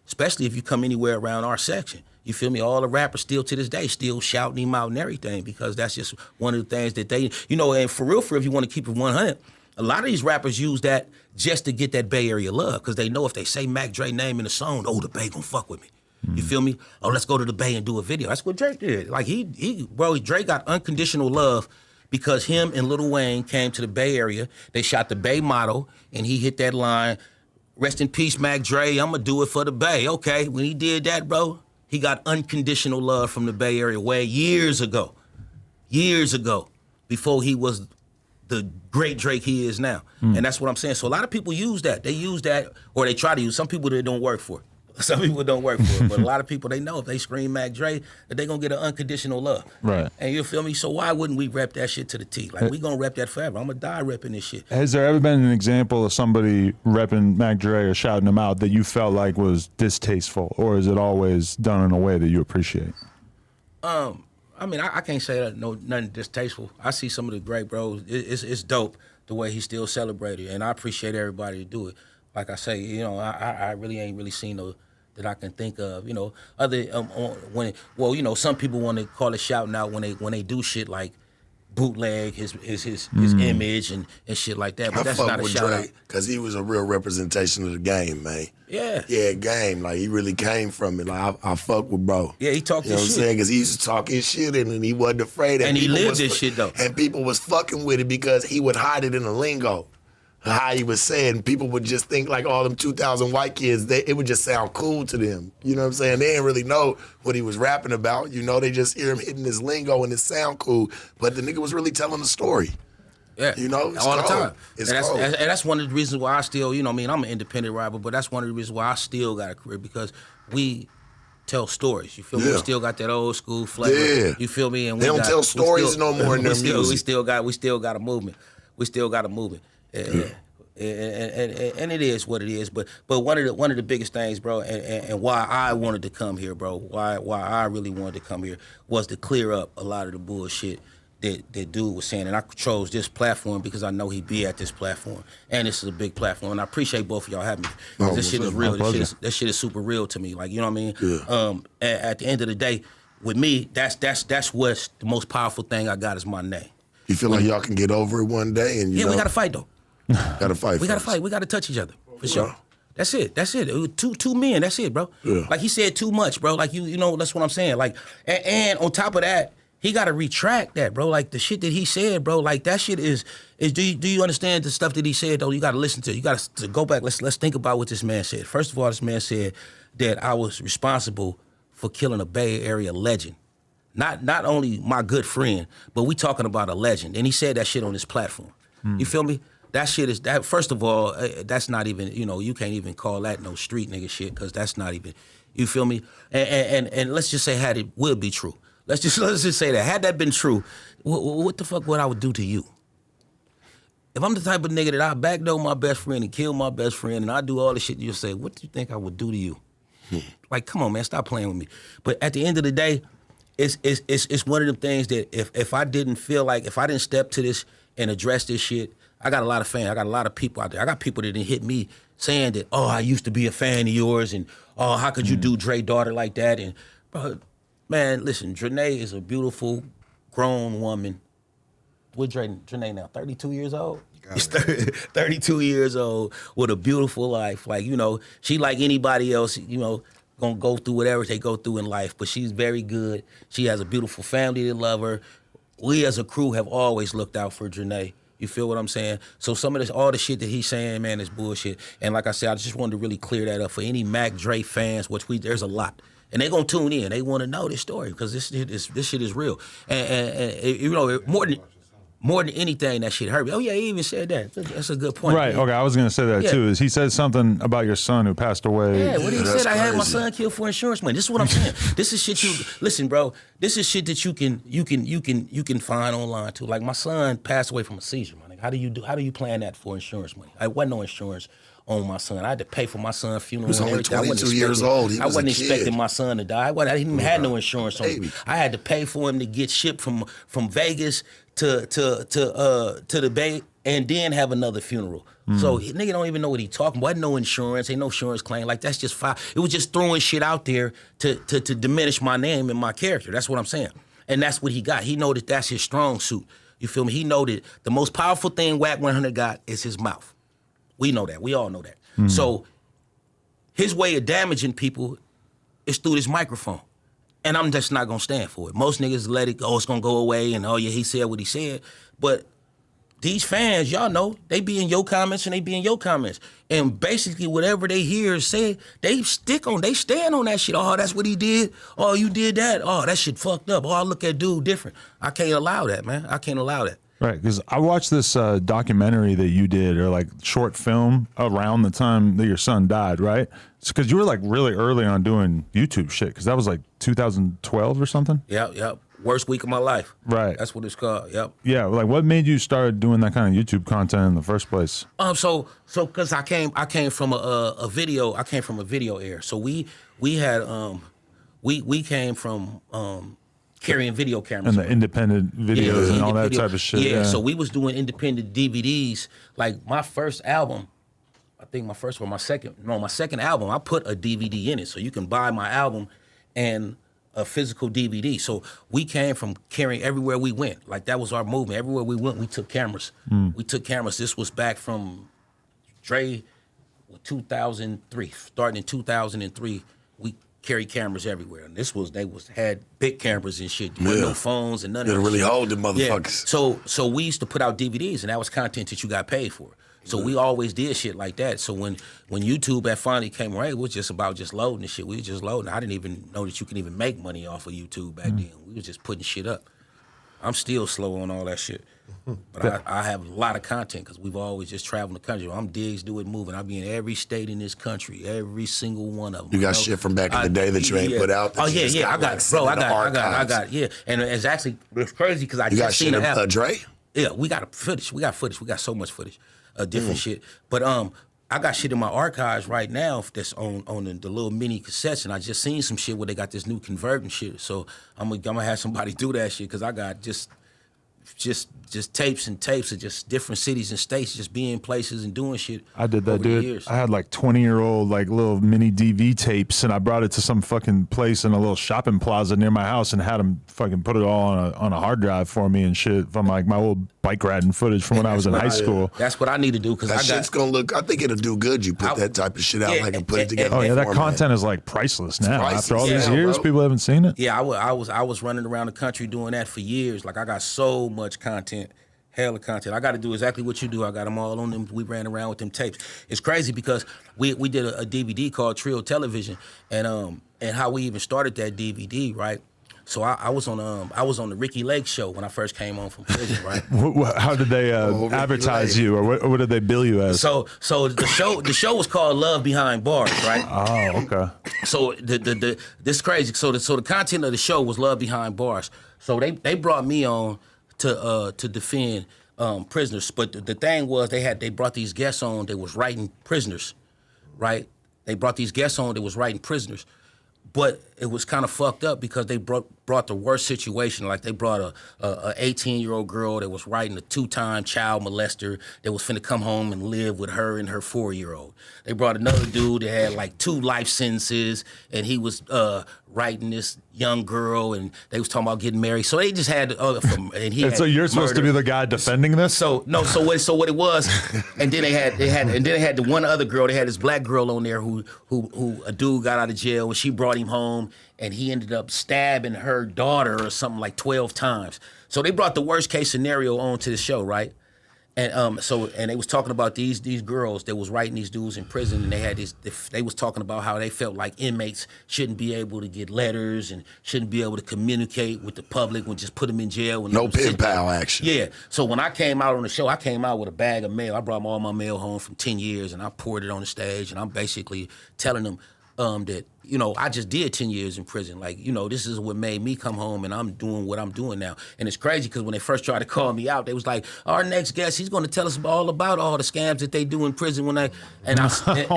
especially if you come anywhere around our section. You feel me? All the rappers still to this day still shouting him out and everything because that's just one of the things that they, and for real, if you want to keep it 100, a lot of these rappers use that just to get that Bay Area love because they know if they say Mac Dre name in the song, the Bay gonna fuck with me. You feel me? Let's go to the Bay and do a video. That's what Drake did. Like Drake got unconditional love because him and Lil Wayne came to the Bay Area. They shot the Bay motto, and he hit that line, "Rest in peace, Mac Dre. I'm gonna do it for the Bay." Okay, when he did that, bro, he got unconditional love from the Bay Area way years ago, before he was the great Drake he is now. And that's what I'm saying. So a lot of people use that. They use that, or they try to use. Some people that don't work for it. Some people don't work for it, but a lot of people, they know if they scream Mac Dre, that they going to get an unconditional love. Right. And you feel me? So why wouldn't we rep that shit to the T? Like, we going to rep that forever. I'm going to die repping this shit. Has there ever been an example of somebody repping Mac Dre or shouting him out that you felt like was distasteful, or is it always done in a way that you appreciate? I mean, I can't say that nothing distasteful. I see some of the great bros. It's dope the way he still celebrated, and I appreciate everybody to do it. Like I say, you know, I really ain't really seen no that I can think of, you know, other you know, some people want to call it shouting out when they do shit like bootleg his image and shit like that. But that's not a shout out. Because he was a real representation of the game, man. Yeah. Yeah, game. Like, he really came from it. Like, I fuck with bro. Yeah, he talked his shit. You know what I'm saying? Because he used to talk his shit and he wasn't afraid. And he lived this shit, though. And people was fucking with it because he would hide it in the lingo. How he was saying, people would just think like all them 2,000 white kids, it would just sound cool to them. You know what I'm saying? They didn't really know what he was rapping about. You know, they just hear him hitting his lingo and it sound cool. But the nigga was really telling the story. Yeah. You know, it's all cold. The time. It's and cold. That's one of the reasons why I still, you know what I mean, I'm an independent rapper, but that's one of the reasons why I still got a career, because we tell stories. You feel me? We still got that old school flavor. Yeah. You feel me? And they don't tell stories no more in their music. We still got a movement. We still got a movement. And it is what it is. But one of the biggest things, bro, and why I wanted to come here, bro, why I really wanted to come here was to clear up a lot of the bullshit that dude was saying. And I chose this platform because I know he'd be at this platform. And this is a big platform. And I appreciate both of y'all having me. Because this shit is real. This shit is super real to me. Like, you know what I mean? Yeah. At the end of the day, with me, that's what's the most powerful thing I got is my name. You feel like y'all can get over it one day? And we got to fight, though. Gotta fight. We gotta fight. We gotta touch each other for sure. That's it. It was two men. That's it, bro. Yeah. Like, he said too much, bro. Like, you know, that's what I'm saying. Like, and on top of that, he gotta retract that, bro. Like, the shit that he said, bro. Like, that shit is. Do you understand the stuff that he said though? You gotta listen to. You gotta go back. Let's think about what this man said. First of all, this man said that I was responsible for killing a Bay Area legend. Not only my good friend, but we talking about a legend. And he said that shit on his platform. You feel me? That shit is that. First of all, that's not even, you know, you can't even call that no street nigga shit, because that's not even, you feel me? And let's just say had it would be true. Let's just say that had that been true, what the fuck would I would do to you? If I'm the type of nigga that I backdoor my best friend and kill my best friend and I do all the shit, you'll say, what do you think I would do to you? Like, come on, man, stop playing with me. But at the end of the day, it's one of them things that if I didn't feel like, if I didn't step to this and address this shit, I got a lot of fans. I got a lot of people out there. I got people that didn't hit me saying that, oh, I used to be a fan of yours, and oh, how could you do Dre daughter like that? And bro, man, listen, Dre is a beautiful, grown woman. What Dre now? 32 years old? He's 32 years old with a beautiful life. Like, you know, she like anybody else, you know, gonna go through whatever they go through in life, but she's very good. She has a beautiful family that love her. We as a crew have always looked out for Dre. You feel what I'm saying? So some of this, all the shit that he's saying, man, is bullshit. And like I said, I just wanted to really clear that up for any Mac Dre fans, which there's a lot. And they're going to tune in. They want to know this story because this shit is real. And you know, more than anything, that shit hurt me. Oh, yeah, he even said that. That's a good point. Right, man. okay, I was going to say that too. Is he said something about your son who passed away. Yeah, what he said, I had my crazy. son killed for insurance money. This is what I'm saying. This is shit listen, bro, this is shit that you can find online too. Like, my son passed away from a seizure, man. How do you plan that for insurance money? I wasn't no insurance on my son. I had to pay for my son's funeral. He was and only everything. 22 years old. He I was wasn't a kid. expecting my son to die. I didn't even have no insurance on me. I had to pay for him to get shipped from Vegas to the Bay and then have another funeral. So nigga don't even know what he talking about. Wasn't no insurance, ain't no insurance claim. Like, that's just fine. It was just throwing shit out there to diminish my name and my character. That's what I'm saying. And that's what he got. He know that that's his strong suit. You feel me? He know that the most powerful thing Wack100 got is his mouth. We know that. We all know that. So his way of damaging people is through this microphone. And I'm just not gonna stand for it. Most niggas let it go, it's gonna go away, and oh yeah, he said what he said. But these fans, y'all know, they be in your comments and they be in your comments. And basically whatever they hear say, they stand on that shit. Oh, that's what he did. Oh, you did that. Oh, that shit fucked up. Oh, I look at dude different. I can't allow that, man. I can't allow that. Right, because I watched this documentary that you did, or like short film around the time that your son died, right? Because you were like really early on doing YouTube shit, because that was like 2012 or something. Yep. Worst week of my life. Right. That's what it's called. Yep. Yeah, like what made you start doing that kind of YouTube content in the first place? So because I came from a video era. So we came from carrying video cameras And the independent videos and all that type of shit. Yeah, so we was doing independent DVDs. Like my first album, I think my second album, I put a DVD in it. So you can buy my album and a physical DVD. So we came from carrying everywhere we went. Like that was our movement. Everywhere we went, we took cameras. We took cameras. This was back from Dre, 2003. Starting in 2003, we carried cameras everywhere. And they had big cameras and shit. There were no phones and none of that. You really shit. hold them motherfuckers. Yeah. So we used to put out DVDs, and that was content that you got paid for. So we always did shit like that. So when YouTube had finally came around, it was just about just loading the shit. We were just loading. I didn't even know that you could even make money off of YouTube back then. We was just putting shit up. I'm still slow on all that shit. But I have a lot of content because we've always just traveled the country. I'm Diggs, Do It, Moving. I be in every state in this country, every single one of them. You got shit from back in the day that you ain't put out? I got, yeah. And it's crazy because I just seen it. Dre? Yeah, we got footage. We got so much footage. Different shit. But I got shit in my archives right now that's on the little mini cassettes, and I just seen some shit where they got this new converting shit. So I'm gonna have somebody do that shit because I got just tapes and tapes of just different cities and states, just being places and doing shit. I did that, dude. I had like 20-year-old like little mini DV tapes, and I brought it to some fucking place in a little shopping plaza near my house, and had them fucking put it all on a hard drive for me and shit from like my old bike riding footage from when I was in high school. That's what I need to do because shit's gonna look. I think it'll do good. You put that type of shit out, and put it together. Oh yeah, that content is like priceless now. After all these years, bro. People haven't seen it. Yeah, I was running around the country doing that for years. Like I got so much content. Hella content. I got to do exactly what you do. I got them all on them. We ran around with them tapes. It's crazy because we did a DVD called Trio Television, and how we even started that DVD, right? So I was on the Ricky Lake show when I first came home from prison, right? How did they advertise you, or what did they bill you as? So the show was called Love Behind Bars, right? Oh, okay. So this is crazy. So the content of the show was Love Behind Bars. So they brought me on to defend prisoners, but the thing was they brought these guests on. They was writing prisoners, right? They brought these guests on. They was writing prisoners. But it was kind of fucked up because they brought the worst situation. Like they brought a 18-year-old girl that was writing a 2-time child molester that was finna come home and live with her and her 4-year-old. They brought another dude that had like 2 life sentences, and he was writing this young girl, and they was talking about getting married. So they just had and he. And so you're supposed to be the guy defending this? So what it was, and then they had the one other girl. They had this black girl on there who a dude got out of jail, and she brought him home, and he ended up stabbing her daughter or something like 12 times. So they brought the worst case scenario onto the show, right? And they was talking about these girls that was writing these dudes in prison, and they was talking about how they felt like inmates shouldn't be able to get letters and shouldn't be able to communicate with the public and just put them in jail. No pen pal action. Yeah. So when I came out on the show, I came out with a bag of mail. I brought all my mail home from 10 years, and I poured it on the stage, and I'm basically telling them that, I just did 10 years in prison. Like, this is what made me come home, and I'm doing what I'm doing now. And it's crazy because when they first tried to call me out, they was like, our next guest, he's going to tell us all about all the scams that they do in prison. I said, no,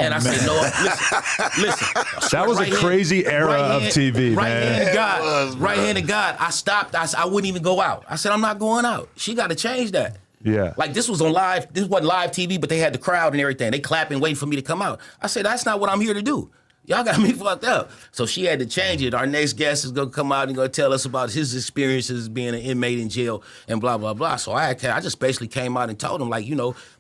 listen. That was a crazy era of TV, man. Right-handed God, I stopped. I wouldn't even go out. I said, I'm not going out. She got to change that. Yeah. Like this was on live. This wasn't live TV, but they had the crowd and everything. They clapping, waiting for me to come out. I said, that's not what I'm here to do. Y'all got me fucked up. So she had to change it. Our next guest is going to come out and going to tell us about his experiences being an inmate in jail and blah, blah, blah. So I just basically came out and told him, like,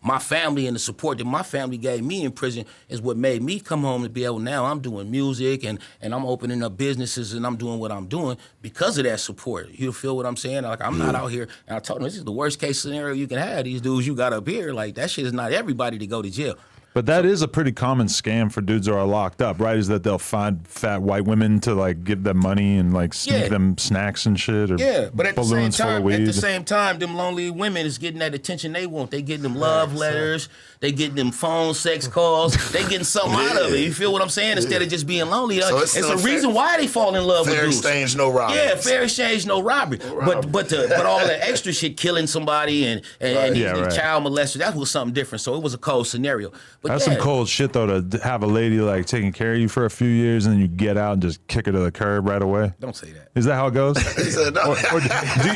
my family and the support that my family gave me in prison is what made me come home and be able, now I'm doing music and I'm opening up businesses and I'm doing what I'm doing because of that support. You feel what I'm saying? Like, I'm not out here. And I told him, this is the worst case scenario you can have. These dudes you got up here, like, that shit is not everybody to go to jail. But that is a pretty common scam for dudes who are locked up, right? Is that they'll find fat white women to like give them money and like sneak them snacks and shit, or but at the same time, them lonely women is getting that attention they want. They getting them love letters, they getting them phone sex calls, they getting something out of it. You feel what I'm saying? Instead of just being lonely, so it's a reason why they fall in love with dudes. Fair exchange, no robbery. Yeah, fair exchange, no robbery. But all the extra shit, killing somebody and child molester, that was something different. So it was a cold scenario. But that's some cold shit though, to have a lady like taking care of you for a few years and then you get out and just kick her to the curb right away. Don't say that. Is that how it goes? or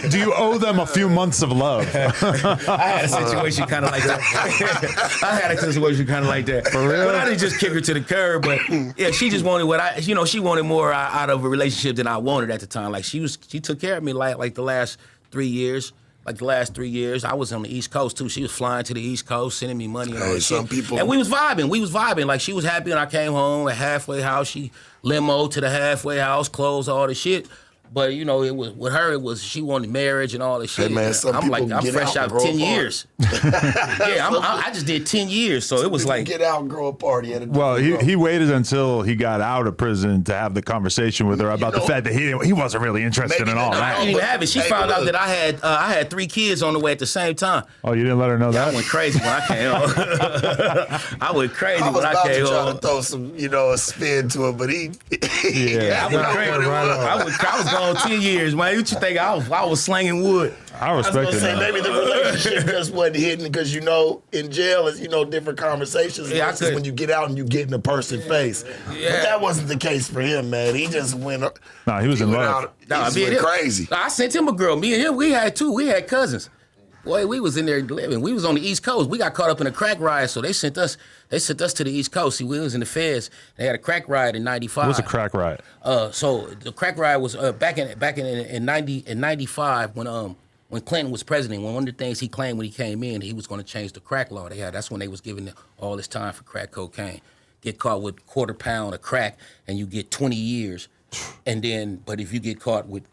do you owe them a few months of love? I had a situation kind of like that. For real? But I didn't just kick her to the curb. But yeah, she just wanted she wanted more out of a relationship than I wanted at the time. Like she took care of me like the last 3 years. Like the last 3 years, I was on the East Coast too. She was flying to the East Coast, sending me money and all that shit. And we was vibing. Like she was happy when I came home. At halfway house, she limo to the halfway house, clothes, all the shit. But it was with her. It was she wanted marriage and all this shit. Hey man, I'm fresh out 10 years. I just did 10 years, so it was like get out and grow a party. Well, he waited until he got out of prison to have the conversation with her about the fact that he wasn't really interested in all that. I didn't even have it. She found out that I had 3 kids on the way at the same time. Oh, you didn't let her know that? I went crazy when I came home. I went crazy when I came home. I was about to throw some, a spin to it, but he. I went crazy. I was gone 10 years, man. What you think? I was slanging wood. I respect it. Maybe the relationship just wasn't hidden because in jail is different conversations. Yeah, when you get out and you get in a person's face. Yeah. But that wasn't the case for him, man. He just went. No, he was in love. He went crazy. I sent him a girl. Me and him, we had 2. We had cousins. Boy, we was in there living. We was on the East Coast. We got caught up in a crack riot, so they sent us to the East Coast. See, we was in the feds. They had a crack riot in '95. What's a crack riot? So the crack riot was back in 95 when Clinton was president. One of the things he claimed when he came in, he was going to change the crack law. That's when they was giving all this time for crack cocaine. Get caught with 1/4 pound of crack and you get 20 years. But if you get caught with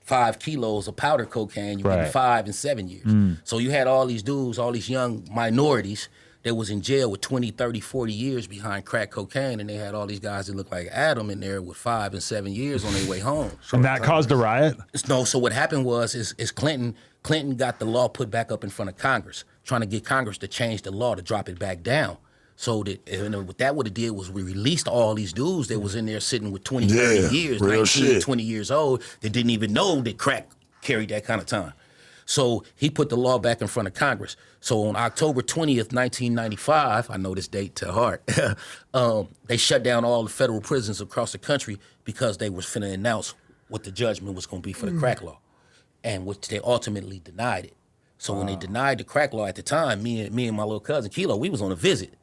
5 kilos of powder cocaine, you get 5 and 7 years. So you had all these dudes, all these young minorities that was in jail with 20, 30, 40 years behind crack cocaine, and they had all these guys that looked like Adam in there with 5 and 7 years on their way home. And that caused a riot? No, so what happened was Clinton got the law put back up in front of Congress, trying to get Congress to change the law to drop it back down. So what that would have did was we released all these dudes that was in there sitting with 20, 30 years, 19, 20 years old, that didn't even know that crack carried that kind of time. So he put the law back in front of Congress. So on October 20th, 1995, I know this date to heart, they shut down all the federal prisons across the country because they was finna announce what the judgment was gonna be for the crack law, and which they ultimately denied it. So when they denied the crack law at the time, me and my little cousin Kilo, we was on a visit.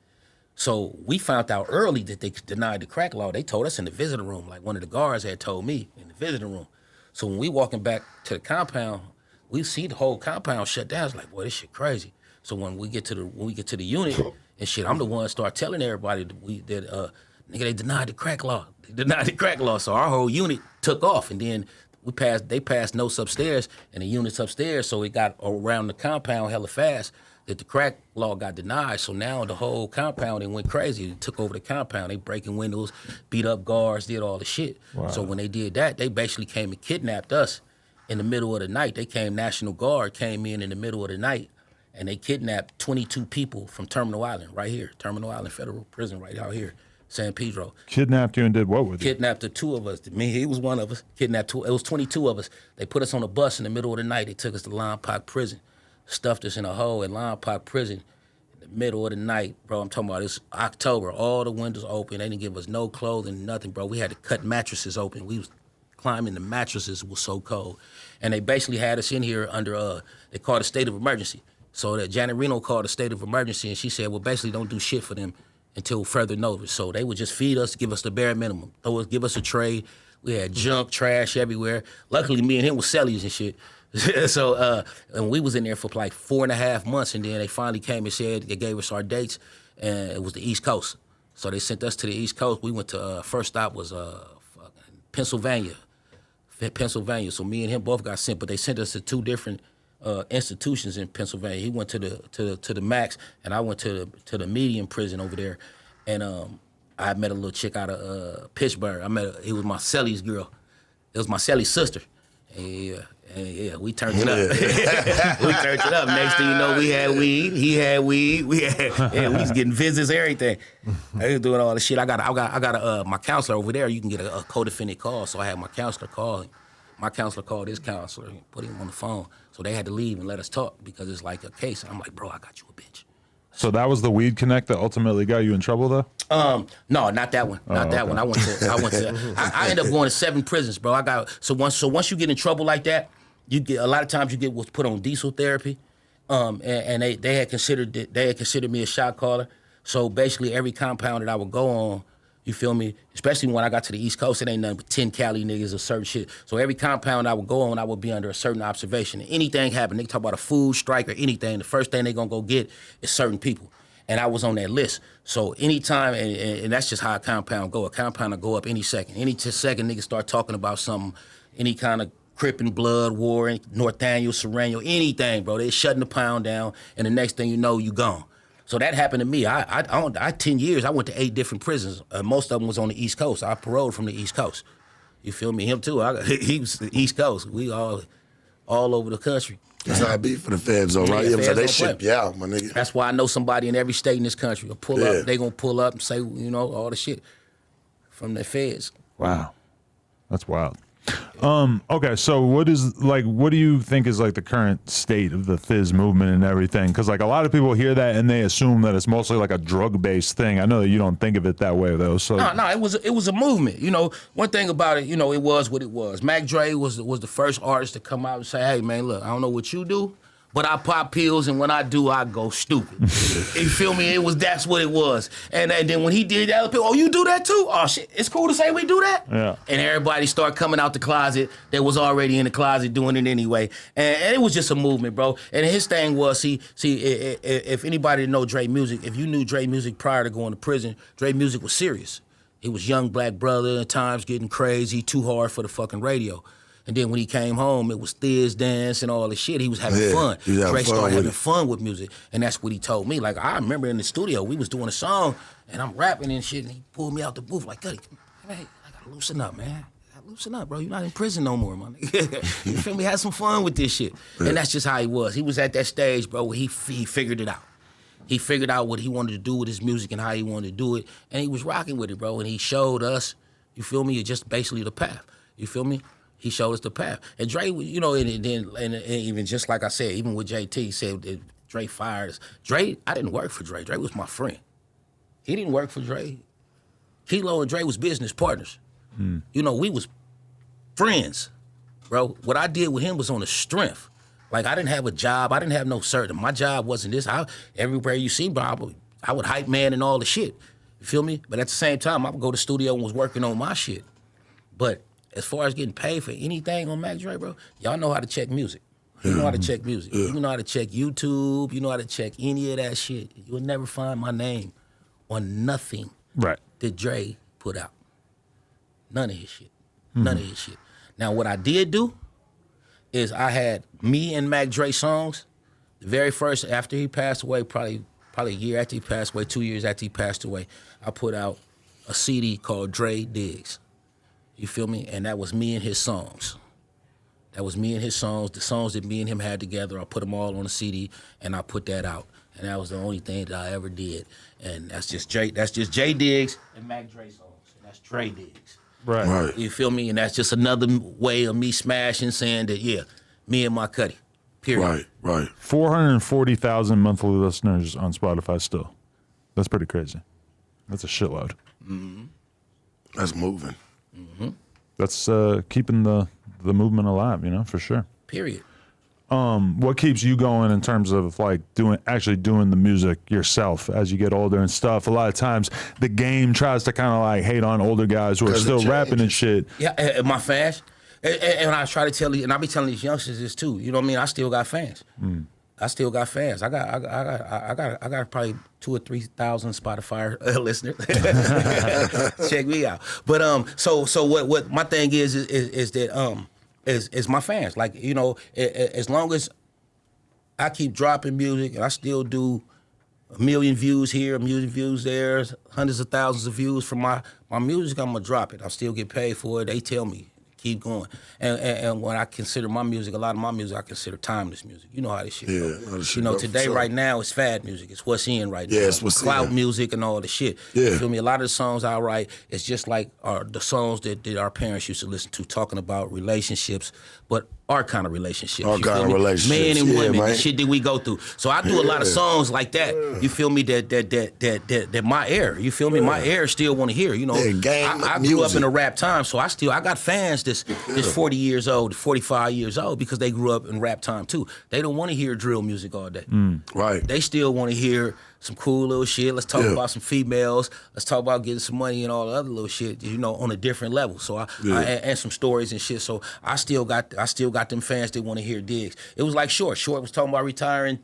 So we found out early that they denied the crack law. They told us in the visitor room, like one of the guards had told me in the visitor room. So when we walking back to the compound, we see the whole compound shut down. It's like, boy, this shit crazy. So when we get to the unit and shit, I'm the one start telling everybody that they denied the crack law. They denied the crack law. So our whole unit took off, and then they passed notes upstairs, and the units upstairs. So it got around the compound hella fast that the crack law got denied. So now the whole compound, it went crazy. They took over the compound. They breaking windows, beat up guards, did all the shit. Wow. So when they did that, they basically came and kidnapped us in the middle of the night. National Guard came in the middle of the night, and they kidnapped 22 people from Terminal Island, right here. Terminal Island Federal Prison right out here, San Pedro. Kidnapped you and did what with you? Kidnapped the 2 of us. He was one of us. Kidnapped 2. It was 22 of us. They put us on a bus in the middle of the night. They took us to Lompoc Prison. Stuffed us in a hole in Lompoc Prison in the middle of the night, bro. I'm talking about it's October. All the windows open. They didn't give us no clothing, nothing, bro. We had to cut mattresses open. We was climbing the mattresses. It was so cold. And they basically had us in here under, they called a state of emergency. So that Janet Reno called a state of emergency, and she said, well, basically don't do shit for them until further notice. So they would just feed us, give us the bare minimum. Give us a tray. We had junk, trash everywhere. Luckily, me and him was cellies and shit. So and we was in there for like 4.5 months, and then they finally came and said they gave us our dates, and it was the East Coast. So they sent us to the East Coast. We went to first stop was Pennsylvania. So me and him both got sent, but they sent us to 2 different institutions in Pennsylvania. He went to the Max, and I went to the medium prison over there. And I met a little chick out of Pittsburgh. It was my Celly's girl. It was my Celly's sister. Yeah, we turned it up. We turned it up. Next thing you know, we had weed. He had weed. We was getting visits, everything. I was doing all the shit. I got my counselor over there. You can get a co-defendant call. So I had my counselor call him. My counselor called his counselor and put him on the phone. So they had to leave and let us talk because it's like a case. And I'm like, bro, I got you a bitch. So that was the weed connect that ultimately got you in trouble, though? No, not that one. Not that one. I ended up going to 7 prisons, bro. Once you get in trouble like that, you get a lot of times you get what's put on diesel therapy. And they had considered me a shot caller. So basically every compound that I would go on, you feel me? Especially when I got to the East Coast, it ain't nothing but 10 Cali niggas or certain shit. So every compound I would go on, I would be under a certain observation. Anything happened, they talk about a food strike or anything, the first thing they gonna go get is certain people. And I was on that list. So anytime, and that's just how a compound go. A compound will go up any second. Any second niggas start talking about something, any kind of Crip and Blood war, Northaniel, Serrano, anything, bro. They shutting the pound down, and the next thing you know, you gone. So that happened to me. I 10 years, I went to 8 different prisons. Most of them was on the East Coast. I paroled from the East Coast. You feel me? Him too. He was the East Coast. We all over the country. That's how it be for the feds, though, right? Yeah, so they ship you out, my nigga. That's why I know somebody in every state in this country will pull up. They gonna pull up and say, all the shit from the feds. Wow, that's wild. Okay, so what do you think is like the current state of the Fizz movement and everything? Because like a lot of people hear that and they assume that it's mostly like a drug-based thing. I know that you don't think of it that way though. So no, it was a movement. One thing about it, it was what it was. Mac Dre was the first artist to come out and say, "Hey man, look, I don't know what you do, but I pop pills, and when I do, I go stupid." You feel me? That's what it was. And then when he did that, people, oh, you do that too? Oh shit, it's cool to say we do that. Yeah. And everybody started coming out the closet that was already in the closet doing it anyway. And it was just a movement, bro. And his thing was, see, if anybody know Dre music, if you knew Dre music prior to going to prison, Dre music was serious. He was young black brother at times getting crazy, too hard for the fucking radio. And then when he came home, it was Thiz dance and all this shit. He was having fun. Dre started having fun with music. And that's what he told me. Like, I remember in the studio, we was doing a song, and I'm rapping and shit, and he pulled me out the booth like, "Cuddy, hey, I gotta loosen up, man. Loosen up, bro. You're not in prison no more, my nigga." You feel me? Have some fun with this shit. And that's just how he was. He was at that stage, bro, where he figured it out. He figured out what he wanted to do with his music and how he wanted to do it. And he was rocking with it, bro. And he showed us, you feel me, just basically the path. You feel me? He showed us the path. And Dre, and even just like I said, even with JT, he said that Dre fired us. Dre, I didn't work for Dre. Dre was my friend. He didn't work for Dre. Kilo and Dre was business partners. We was friends, bro. What I did with him was on the strength. Like, I didn't have a job. I didn't have no certain. My job wasn't this. Everywhere you see, bro, I would hype man and all the shit. You feel me? But at the same time, I would go to the studio and was working on my shit. But as far as getting paid for anything on Mac Dre, bro, y'all know how to check music. You know how to check music. You know how to check YouTube. You know how to check any of that shit. You will never find my name on nothing that Dre put out. None of his shit. None of his shit. Now, what I did do is I had me and Mac Dre songs. The very first, after he passed away, probably a year after he passed away, 2 years after he passed away, I put out a CD called Dre Digs. You feel me? And that was me and his songs. That was me and his songs, the songs that me and him had together. I put them all on a CD, and I put that out. And that was the only thing that I ever did. And that's just J Diggs and Mac Dre songs. And that's Dre Diggs. Right. You feel me? And that's just another way of me smashing, saying that, yeah, me and my Cuddy. Period. Right. 440,000 monthly listeners on Spotify still. That's pretty crazy. That's a shitload. Mm-hmm. That's moving. Mm-hmm. That's keeping the movement alive, for sure. Period. What keeps you going in terms of like actually doing the music yourself as you get older and stuff? A lot of times the game tries to kind of like hate on older guys who are still rapping and shit. Yeah, and my fans. And I try to tell you, and I be telling these youngsters this too. You know what I mean? I still got fans. I still got fans. I got probably 2,000 or 3,000 Spotify listeners. Check me out. But so what my thing is that is my fans. Like, as long as I keep dropping music, and I still do 1 million views here, 1 million views there, hundreds of thousands of views from my music. I'm gonna drop it. I still get paid for it. They tell me keep going. And when I consider my music, a lot of my music I consider timeless music. You know how this shit goes. You know, today, right now, it's fad music. It's what's in right now. Yeah, it's what's clout in. music and all the shit. Yeah. You feel me? A lot of the songs I write, it's just like the songs that our parents used to listen to, talking about relationships, but our kind of relationships. Our kind of relationships. Men and women, man. the shit that we go through. So I do a lot of songs like that. You feel me? That my ear. You feel me? My ear still want to hear. You know, I grew up in a rap time, so I got fans that's 40 years old, 45 years old, because they grew up in rap time too. They don't want to hear drill music all day. Right. They still want to hear some cool little shit. Let's talk about some females. Let's talk about getting some money and all the other little shit, you know, on a different level. So I and some stories and shit. So I still got them fans that want to hear digs. It was like Short. Short was talking about retiring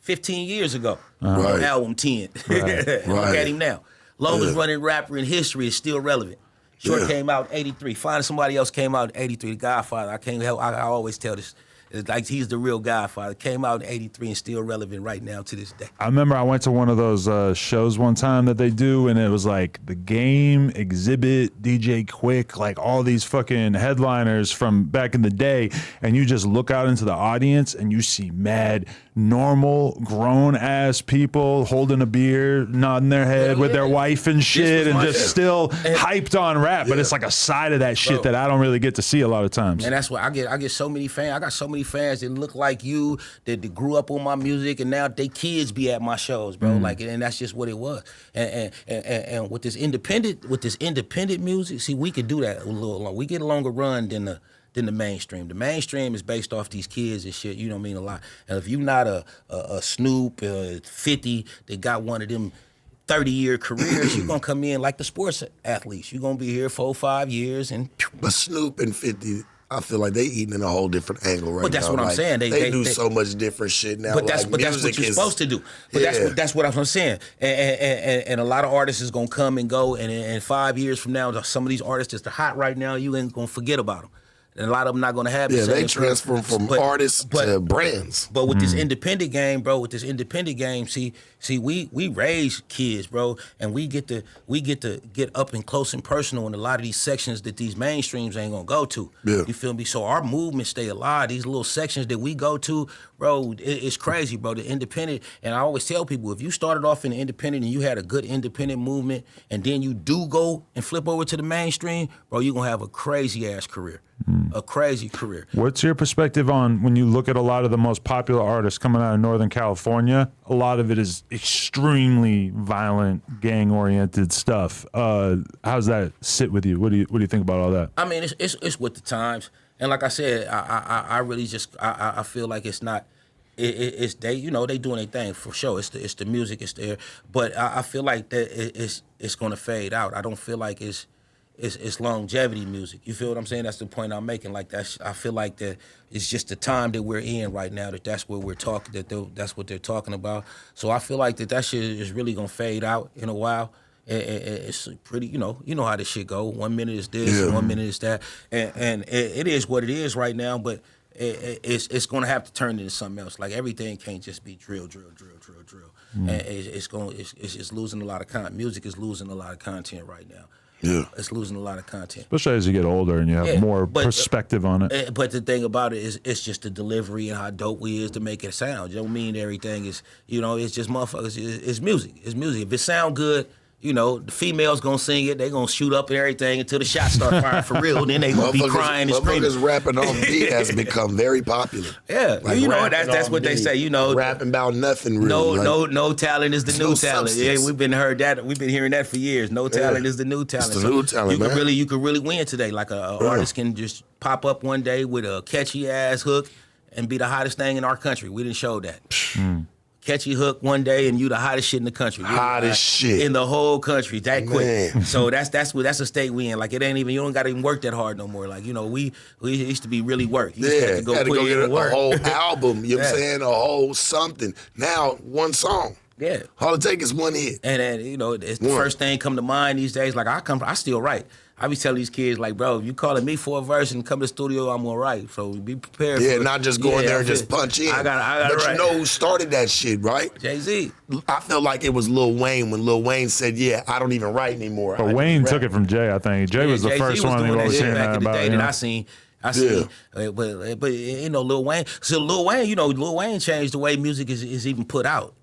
15 years ago on album 10. Look at him now. Longest running rapper in history is still relevant. Short came out in 83. Finding somebody else came out in 83. The Godfather. I can't help. I always tell this. It's like he's the real Godfather. Came out in 83 and still relevant right now to this day. I remember I went to one of those shows one time that they do, and it was like The Game, Exhibit, DJ Quick, like all these fucking headliners from back in the day, and you just look out into the audience and you see mad, normal, grown-ass people holding a beer, nodding their head with their wife and shit, and just still hyped on rap, but it's like a side of that shit that I don't really get to see a lot of times. And that's why I get so many fans. I got so many fans that look like you, that grew up on my music, and now they kids be at my shows, bro. Like, and that's just what it was. And with this independent music, see, we could do that a little long. We get a longer run than the mainstream. The mainstream is based off these kids and shit. You know what I mean? A lot. And if you're not a Snoop 50 that got one of them 30-year careers, you're gonna come in like the sports athletes. You're gonna be here 4 or 5 years and. But Snoop and 50. I feel like they eating in a whole different angle right now. But that's what I'm saying. They do so much different shit now. But that's what you're supposed to do. But that's what I'm saying. And a lot of artists is gonna come and go. And in 5 years from now, some of these artists that are hot right now, you ain't gonna forget about them. And a lot of them not gonna have the same. They transform from artists to brands. But with this independent game, bro, see, we raise kids, bro, and we get to get up and close and personal in a lot of these sections that these mainstreams ain't gonna go to. Yeah. You feel me? So our movement stay alive. These little sections that we go to, bro, it's crazy, bro. The independent, and I always tell people, if you started off in the independent and you had a good independent movement, and then you do go and flip over to the mainstream, bro, you're gonna have a crazy ass career. A crazy career. What's your perspective on when you look at a lot of the most popular artists coming out of Northern California? A lot of it is extremely violent, gang-oriented stuff. How's that sit with you? What do you think about all that? I mean, it's with the times, and like I said, I really just I feel like it's not. It's they they doing their thing for sure. It's the music, it's there, but I feel like that it's gonna fade out. I don't feel like it's longevity music. You feel what I'm saying? That's the point I'm making. Like I feel like that it's just the time that we're in right now. That's what we're talking. That's what they're talking about. So I feel like that shit is really gonna fade out in a while. It's pretty, you know how this shit go. 1 minute is this, 1 minute is that, and it is what it is right now. But it's gonna have to turn into something else. Like everything can't just be drill. And it's losing a lot of content. Music is losing a lot of content right now. Yeah, it's losing a lot of content, especially as you get older and you have more perspective on it. But the thing about it is, it's just the delivery and how dope we is to make it sound. You don't mean everything is, it's just motherfuckers. It's music. It's music. If it sound good, the females gonna sing it. They gonna shoot up and everything until the shots start firing for real. Then they gonna be crying and screaming. Motherfuckers rapping on beat has become very popular. Yeah, like that's what they say. Rapping about nothing real. No talent is the new talent. Yeah, we've been hearing that for years. No talent is the new talent. It's the new talent, man. You could really win today. Like a artist can just pop up one day with a catchy ass hook and be the hottest thing in our country. We didn't show that. Catchy hook one day and you the hottest shit in the country. Hottest shit in the whole country that quick. So that's a state we in. Like it ain't even, you don't got to even work that hard no more. Like we used to be really work. You had to go get a whole album. You know what I'm saying? A whole something. Now one song. Yeah. All it takes is one hit. And then it's the first thing come to mind these days. Like I still write. I be telling these kids, like, bro, if you calling me for a verse and come to the studio, I'm gonna write. So be prepared. Yeah, not just go in there and just punch in. I got But right. you know who started that shit, right? Jay-Z. I felt like it was Lil Wayne when Lil Wayne said, "Yeah, I don't even write anymore." But Wayne took it from Jay, I think. Jay was the Jay-Z first one who was hearing back that in the about. day You know? that I seen. But you know, Lil Wayne. So Lil Wayne, you know, Lil Wayne changed the way music is even put out.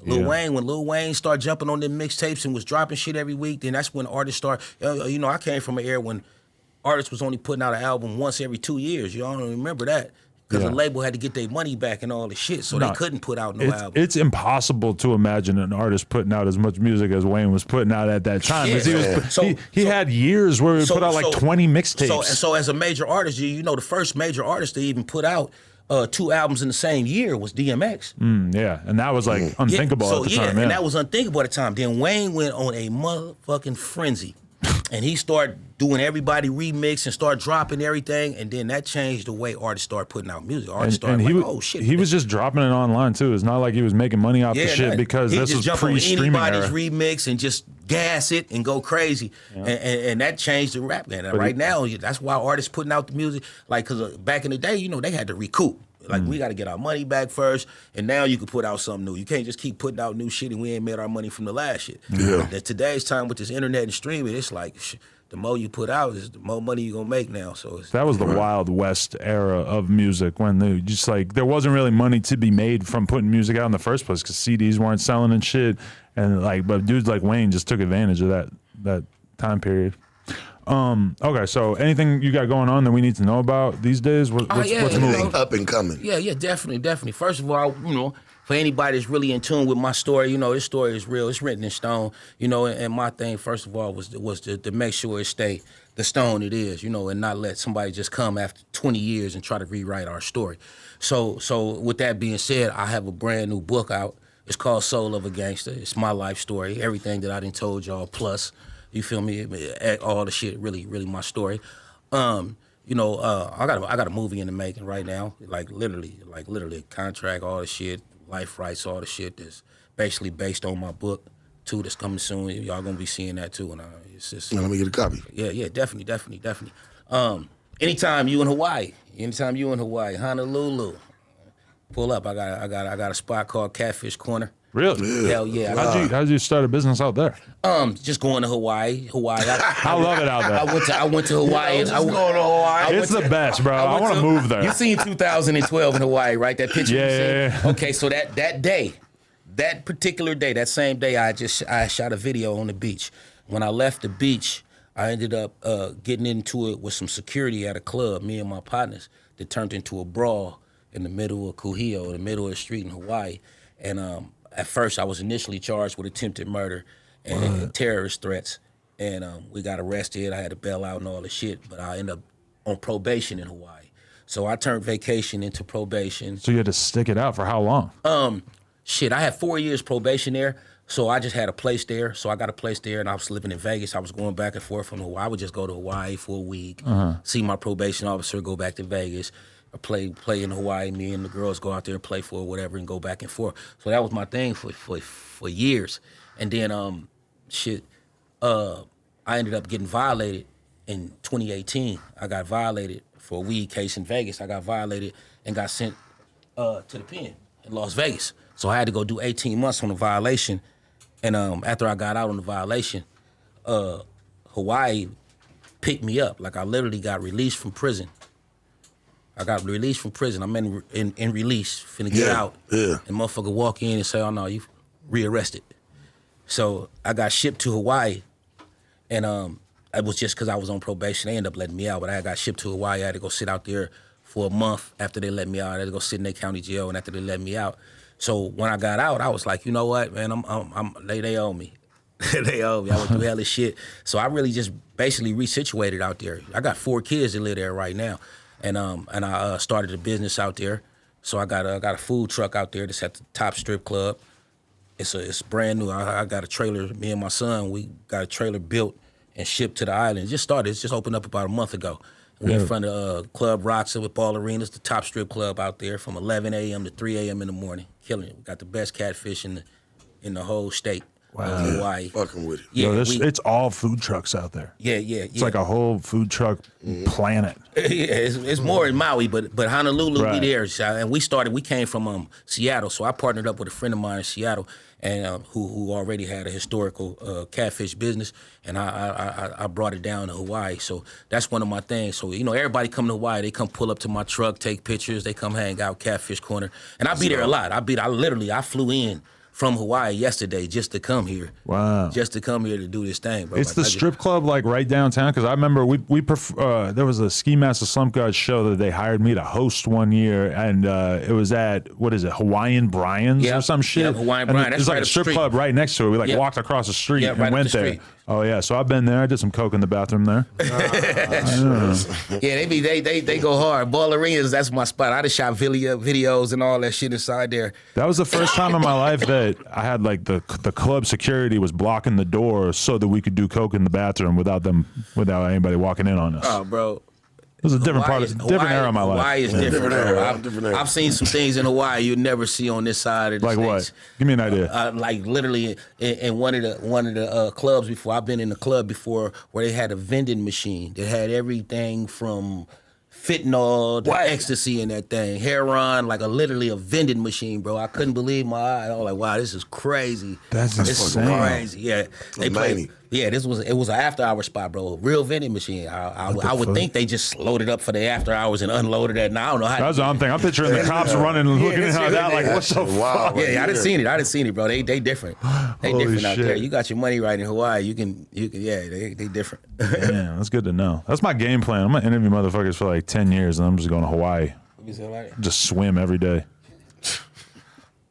When Lil Wayne started jumping on them mixtapes and was dropping shit every week, then that's when artists start. You know, I came from an era when artists was only putting out an album once every 2 years. Y'all don't remember that. Because the label had to get their money back and all the shit, so they couldn't put out no album. It's impossible to imagine an artist putting out as much music as Wayne was putting out at that time. He had years where he put out like 20 mixtapes. So as a major artist, you know, the first major artist to even put out 2 albums in the same year was DMX. Yeah, and that was like unthinkable at the time. And that was unthinkable at the time. Then Wayne went on a motherfucking frenzy. And he started doing everybody remix and start dropping everything, and then that changed the way artists started putting out music. Artists started like, oh shit. He was just dropping it online too. It's not like he was making money off the shit because this was pre-streaming era. Anybody's remix and just gas it and go crazy, and that changed the rap game. Right now, that's why artists putting out the music. Like, because back in the day, you know, they had to recoup. Like, we got to get our money back first, and now you can put out something new. You can't just keep putting out new shit and we ain't made our money from the last shit. Today's time with this internet and streaming, it's like the more you put out, is the more money you're gonna make now. So that was the Wild West era of music when there wasn't really money to be made from putting music out in the first place because CDs weren't selling and shit, and but dudes like Wayne just took advantage of that time period. Okay, so anything you got going on that we need to know about these days? What's moving? Up and coming. Yeah, definitely. First of all, you know, for anybody that's really in tune with my story, you know, this story is real. It's written in stone, you know, and my thing, first of all, was to make sure it stay the stone it is, you know, and not let somebody just come after 20 years and try to rewrite our story. So with that being said, I have a brand new book out. It's called Soul of a Gangster. It's my life story, everything that I done told y'all, plus. You feel me? All the shit, really my story. You know, I got a movie in the making right now. Like literally a contract, all the shit, life rights, all the shit that's basically based on my book too. That's coming soon. Y'all gonna be seeing that too. And it's just let me get a copy. Yeah, definitely. Anytime you in Hawaii, Honolulu, pull up. I got a spot called Catfish Corner. Really? Hell yeah. How'd you start a business out there? Just going to Hawaii. I love it out there. I went to Hawaii. Just going to Hawaii. It's the best, bro. I want to move there. You seen 2012 in Hawaii, right? That picture. Yeah. Okay, so that day, that particular day, that same day, I shot a video on the beach. When I left the beach, I ended up getting into it with some security at a club. Me and my partners. That turned into a brawl in the middle of Kuhio, in the middle of the street in Hawaii, and at first, I was initially charged with attempted murder and terrorist threats, and we got arrested. I had to bail out and all the shit, but I ended up on probation in Hawaii. So I turned vacation into probation. So you had to stick it out for how long? I had 4 years probation there, so I just had a place there. So I got a place there, and I was living in Vegas. I was going back and forth from Hawaii. I would just go to Hawaii for a week, see my probation officer, go back to Vegas. Play in Hawaii. Me and the girls go out there and play for whatever and go back and forth. So that was my thing for years. And then I ended up getting violated in 2018. I got violated for a weed case in Vegas. I got violated and got sent to the pen in Las Vegas. So I had to go do 18 months on the violation. And after I got out on the violation, Hawaii picked me up. Like I literally got released from prison. I'm in release, finna get out. Yeah. And motherfucker walk in and say, oh no, you rearrested. So I got shipped to Hawaii. And it was just because I was on probation. They ended up letting me out, but I got shipped to Hawaii. I had to go sit out there for a month after they let me out. I had to go sit in their county jail, and after they let me out. So when I got out, I was like, you know what, man, they owe me. They owe me. I went through hella shit. So I really just basically resituated out there. I got 4 kids that live there right now. And I started a business out there. So I got a food truck out there that's at the top strip club. It's brand new. I got a trailer. Me and my son, we got a trailer built and shipped to the island. It just started. It's just opened up about a month ago. We in front of Club Rocks with Ball Arenas, the top strip club out there, from 11 a.m. to 3 a.m. in the morning. Killing it. We got the best catfish in the whole state. Hawaii. Fucking with it. Yeah, Yo, it's all food trucks out there. Yeah. It's like a whole food truck planet. Yeah, it's more in Maui, but Honolulu Right. be there. And we came from Seattle, so I partnered up with a friend of mine in Seattle, and who already had a historical catfish business, and I brought it down to Hawaii. So that's one of my things. So everybody come to Hawaii, they come pull up to my truck, take pictures, they come hang out Catfish Corner, and I be there a lot. I flew in from Hawaii yesterday just to come here. Wow. Just to come here to do this thing, bro. It's the strip club like right downtown, because I remember there was a Ski Master Slump God show that they hired me to host one year, and it was at, what is it, Hawaiian Brian's or some shit? Yeah, Hawaiian and Brian. There's That's like right a up the strip street. club right next to it. We walked across the street and right up went the there. street. Oh yeah, so I've been there. I did some coke in the bathroom there. Yeah, they go hard. Ballerinas, that's my spot. I just shot videos and all that shit inside there. That was the first time in my life that I had like the club security was blocking the door so that we could do coke in the bathroom without anybody walking in on us. Oh, bro. It was a different different era of my life. Hawaii is different. Different era. I've seen some things in Hawaii you'd never see on this side of the Like states. what? Give me an idea. Like literally in one of the clubs before. I've been in the club before where they had a vending machine that had everything from fentanyl to ecstasy in that thing, heroin, like literally a vending machine, bro. I couldn't believe my eyes. I was like, wow, this is crazy. That's This is insane. crazy. Yeah, they played. Yeah, it was an after hour spot, bro. A real vending machine. I would think they just loaded up for the after hours and unloaded that. Now I don't know how. That's what I'm thinking. I'm picturing the cops running and looking at that like, what the fuck? Yeah, I didn't seen it, bro. They different. They Holy different out shit. there. You got your money right in Hawaii. You can. Yeah, they different. Yeah, that's good to know. That's my game plan. I'm gonna interview motherfuckers for like 10 years, and I'm just going to Hawaii. Just swim every day.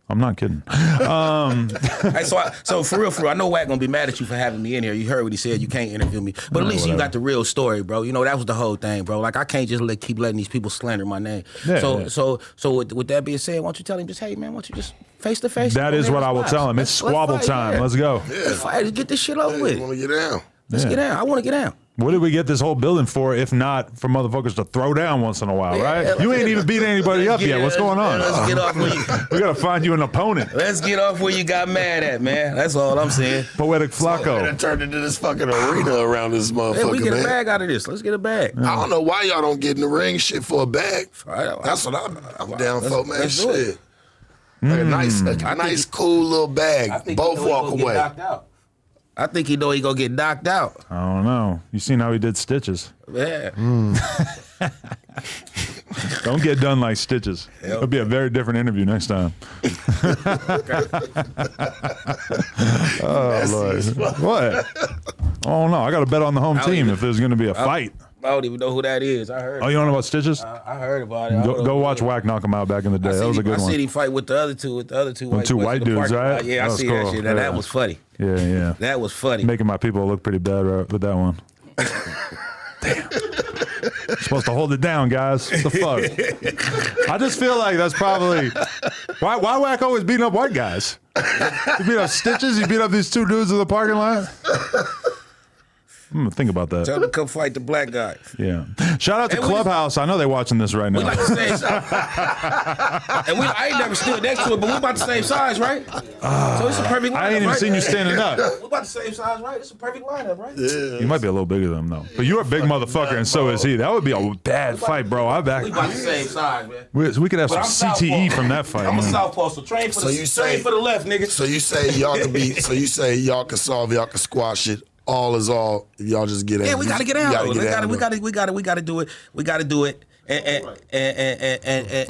I'm not kidding. Hey, so for real, I know Wack gonna be mad at you for having me in here. You heard what he said. You can't interview me, but at least you got the real story, bro. That was the whole thing, bro. Like I can't just keep letting these people slander my name. Yeah, so with that being said, why don't you tell him just, hey man, why don't you just face to face? That is what I will tell him. It's squabble time. Yeah. Let's go. Let's fight. Let's get this shit over with. You want to get down? Let's get down. I want to get down. What did we get this whole building for, if not for motherfuckers to throw down once in a while, right? You ain't even beat anybody up yet. What's going on? Let's get off where you. We gotta find you an opponent. Let's get off where you got mad at, man. That's all I'm saying. Poetic It Flacco. turned into this fucking arena around this motherfucker, Yeah, we get man. a bag out of this. Let's get a bag. I don't know why y'all don't get in the ring shit for a bag. That's what I'm down for, man. let's do it. Shit. Like a nice, cool little bag. Both walk away. I think he know he gonna get knocked out. I don't know. You seen how he did Stitches? Yeah. Don't get done like Stitches. It'll be a very different interview next time. Oh, Lord. What? Oh, no. I got to bet on the home team if there's going to be a fight. I don't even know who that is. I heard. Oh, you don't know about Stitches? I heard about it. Go watch Wack knock him out back in the day. That was a good I one. seen him fight with the other two white two boys white in the dudes, parking lot. right? Yeah, I That was see cool. that shit. Yeah. That was funny. Yeah. That was funny. Making my people look pretty bad with that one. Damn. Supposed to hold it down, guys. What the fuck? I just feel like that's probably why Wack always beating up white guys. You beat up Stitches. You beat up these two dudes in the parking lot. I'm gonna think about that. Tell them to come fight the black guy. Yeah. Shout out to Hey, Clubhouse. I know they're watching this right now. We like the same size. And I ain't never stood next to it, but we about the same size, right? So it's a perfect lineup, I ain't even right? seen you standing up. We about the same size, right? It's a perfect lineup, right? Yeah. You might be a little bigger than him though. But you're a big motherfucker, and so is he. That would be a bad fight, bro. I back. We about the same size, man. We could have But some I'm CTE southpaw. from that fight. I'm a man. southpaw, so train for the left, nigga. So you say y'all can be? So you say y'all can solve? Y'all can squash it? All is all. If y'all just get out. Yeah, we gotta get out. We gotta do it. We gotta do it. And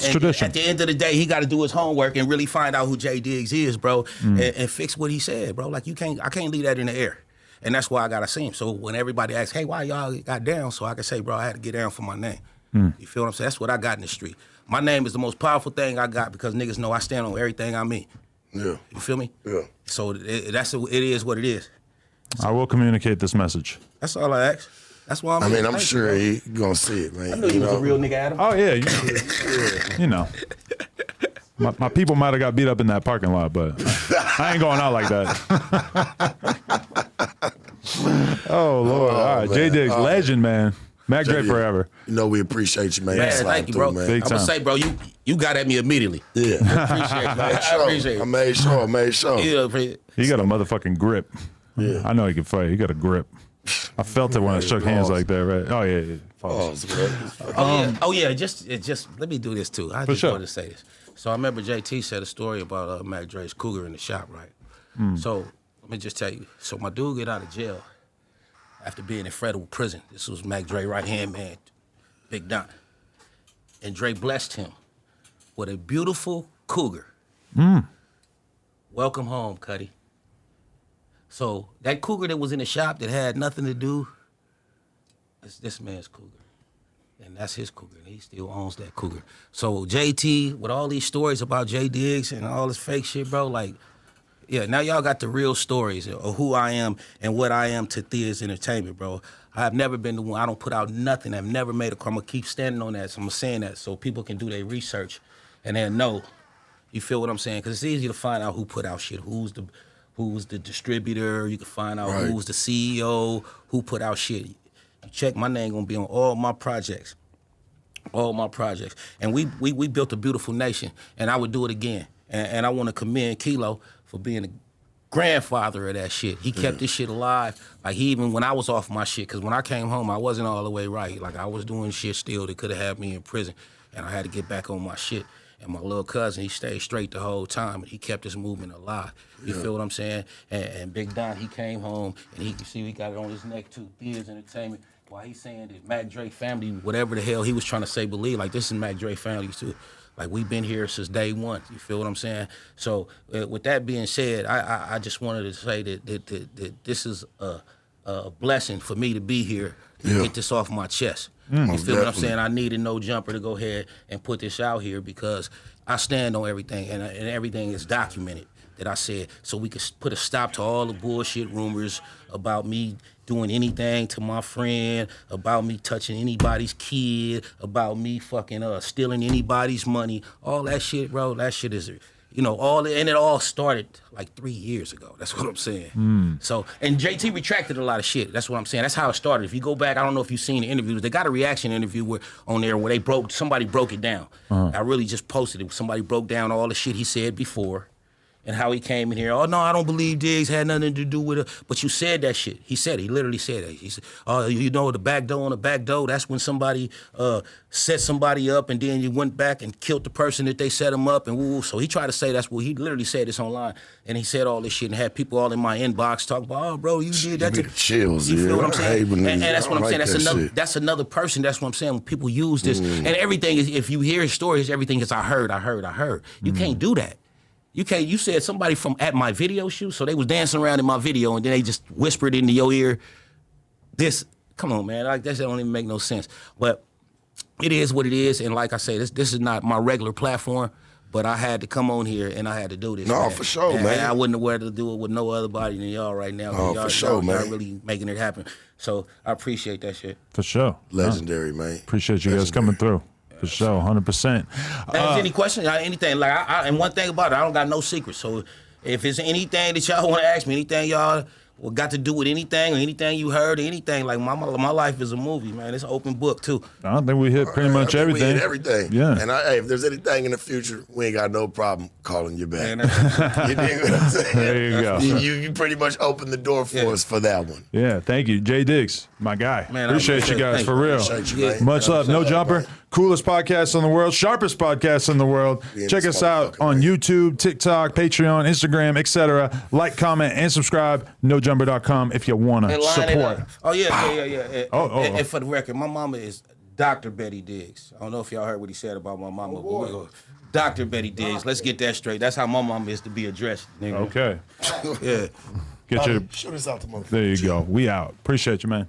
tradition. at the end of the day, he got to do his homework and really find out who Jay Diggs is, bro, and fix what he said, bro. Like I can't leave that in the air, and that's why I gotta see him. So when everybody asks, "Hey, why y'all got down?" So I can say, "Bro, I had to get down for my name." You feel what I'm saying? That's what I got in the street. My name is the most powerful thing I got because niggas know I stand on everything I mean. Yeah. You feel me? Yeah. So it is what it is. I will communicate this message. That's all I ask. That's why I'm. I'm sure he gonna see it, man. I knew he was a real nigga, Adam. Oh yeah, you know. My people might have got beat up in that parking lot, but I ain't going out like that. Oh Lord! All right, J Diggs, legend, man. Mac Dre forever. You know we appreciate you, man. Man, thank you, bro. Man. I'm gonna say, bro, you got at me immediately. Yeah. Appreciate it, man. I appreciate it. I made sure. Yeah, He got a motherfucking grip. Yeah. I know he can fight. He got a grip. I felt it when I shook hands like that, right? Oh, yeah. Just let me do this, too. I just wanted to say this. So I remember JT said a story about Mac Dre's cougar in the shop, right? So let me just tell you. So my dude get out of jail after being in federal prison. This was Mac Dre right-hand man, Big Don. And Dre blessed him with a beautiful cougar. Welcome home, Cuddy. So that cougar that was in the shop that had nothing to do, it's this man's cougar. And that's his cougar. He still owns that cougar. So JT, with all these stories about J Diggs and all this fake shit, bro, like, yeah, now y'all got the real stories of who I am and what I am to Thea's Entertainment, bro. I've never been the one. I don't put out nothing. I've never made a car. I'm going to keep standing on that. So I'm saying that so people can do their research and they'll know. You feel what I'm saying? Because it's easy to find out who put out shit, who's the distributor. You can find out who's the CEO, who put out shit. You check, my name going to be on all my projects. All my projects. And we built a beautiful nation, and I would do it again. And I want to commend Kilo for being the grandfather of that shit. He kept this shit alive. Like, he even, when I was off my shit, because when I came home, I wasn't all the way right. Like, I was doing shit still that could have had me in prison, and I had to get back on my shit. And my little cousin, he stayed straight the whole time, and he kept this movement alive. You feel what I'm saying? And Big Don, he came home, and he, you see, we got it on his neck too, Thea's Entertainment. Why he's saying that Mac Dre family, whatever the hell he was trying to say, believe, like, this is Mac Dre family too. Like, we've been here since day one. You feel what I'm saying? So with that being said, I just wanted to say that this is a blessing for me to be here to get this off my chest. You feel what I'm saying? I needed No Jumper to go ahead and put this out here because I stand on everything, and everything is documented that I said, so we could put a stop to all the bullshit rumors about me doing anything to my friend, about me touching anybody's kid, about me fucking stealing anybody's money. All that shit, bro, that shit is, you know, and it all started like 3 years ago. That's what I'm saying. So, and JT retracted a lot of shit. That's what I'm saying. That's how it started. If you go back, I don't know if you've seen the interviews. They got a reaction interview on there where somebody broke it down. I really just posted it. Somebody broke down all the shit he said before and how he came in here. Oh, no, I don't believe Diggs had nothing to do with it. But you said that shit. He said it. He literally said that. He said, oh, you know, the back door on the back door, that's when somebody set somebody up and then you went back and killed the person that they set him up. And woo. So he tried to say that's what he literally said this online. And he said all this shit and had people all in my inbox talking about, oh, bro, you did that. The chills, you feel what I'm saying? And that's what I'm saying. That's another person. That's what I'm saying. When people use this. And everything is, if you hear his stories, everything is I heard. You can't do that. You can't. You said somebody from at my video shoot, so they was dancing around in my video, and then they just whispered into your ear. This, come on, man, like that don't even make no sense. But it is what it is, and like I say, this is not my regular platform, but I had to come on here and I had to do this. No, man. for sure, and man. I wouldn't have wanted to do it with no other body than y'all right now. Oh, y'all, for sure, man. Y'all really making it happen. So I appreciate that shit. For sure. Legendary, man. Appreciate you guys coming through. For sure, 100%. Any questions? Anything? Like, and one thing about it, I don't got no secrets. So if it's anything that y'all want to ask me, anything y'all got to do with anything or anything you heard or anything, like my life is a movie, man. It's an open book, too. I don't think we hit pretty much everything. We hit everything. Yeah. And hey, if there's anything in the future, we ain't got no problem calling you back. You dig what I'm saying? There you go. You pretty much opened the door for us for that one. Yeah, thank you. J Diggs, my guy. Man, appreciate you guys, for real. Appreciate you, man. Much love. No Jumper, coolest podcast in the world, sharpest podcast in the world. Check us out on YouTube, TikTok, Patreon, Instagram, etc. Like, comment, and subscribe. NoJumper.com if you want to support. Oh, yeah. And for the record, my mama is Dr. Betty Diggs. I don't know if y'all heard what he said about my mama. But Dr. Betty Diggs. Let's get that straight. That's how my mama is to be addressed, nigga. Okay. Yeah. Get your. Shoot us out the motherfucker. There you go. We out. Appreciate you, man.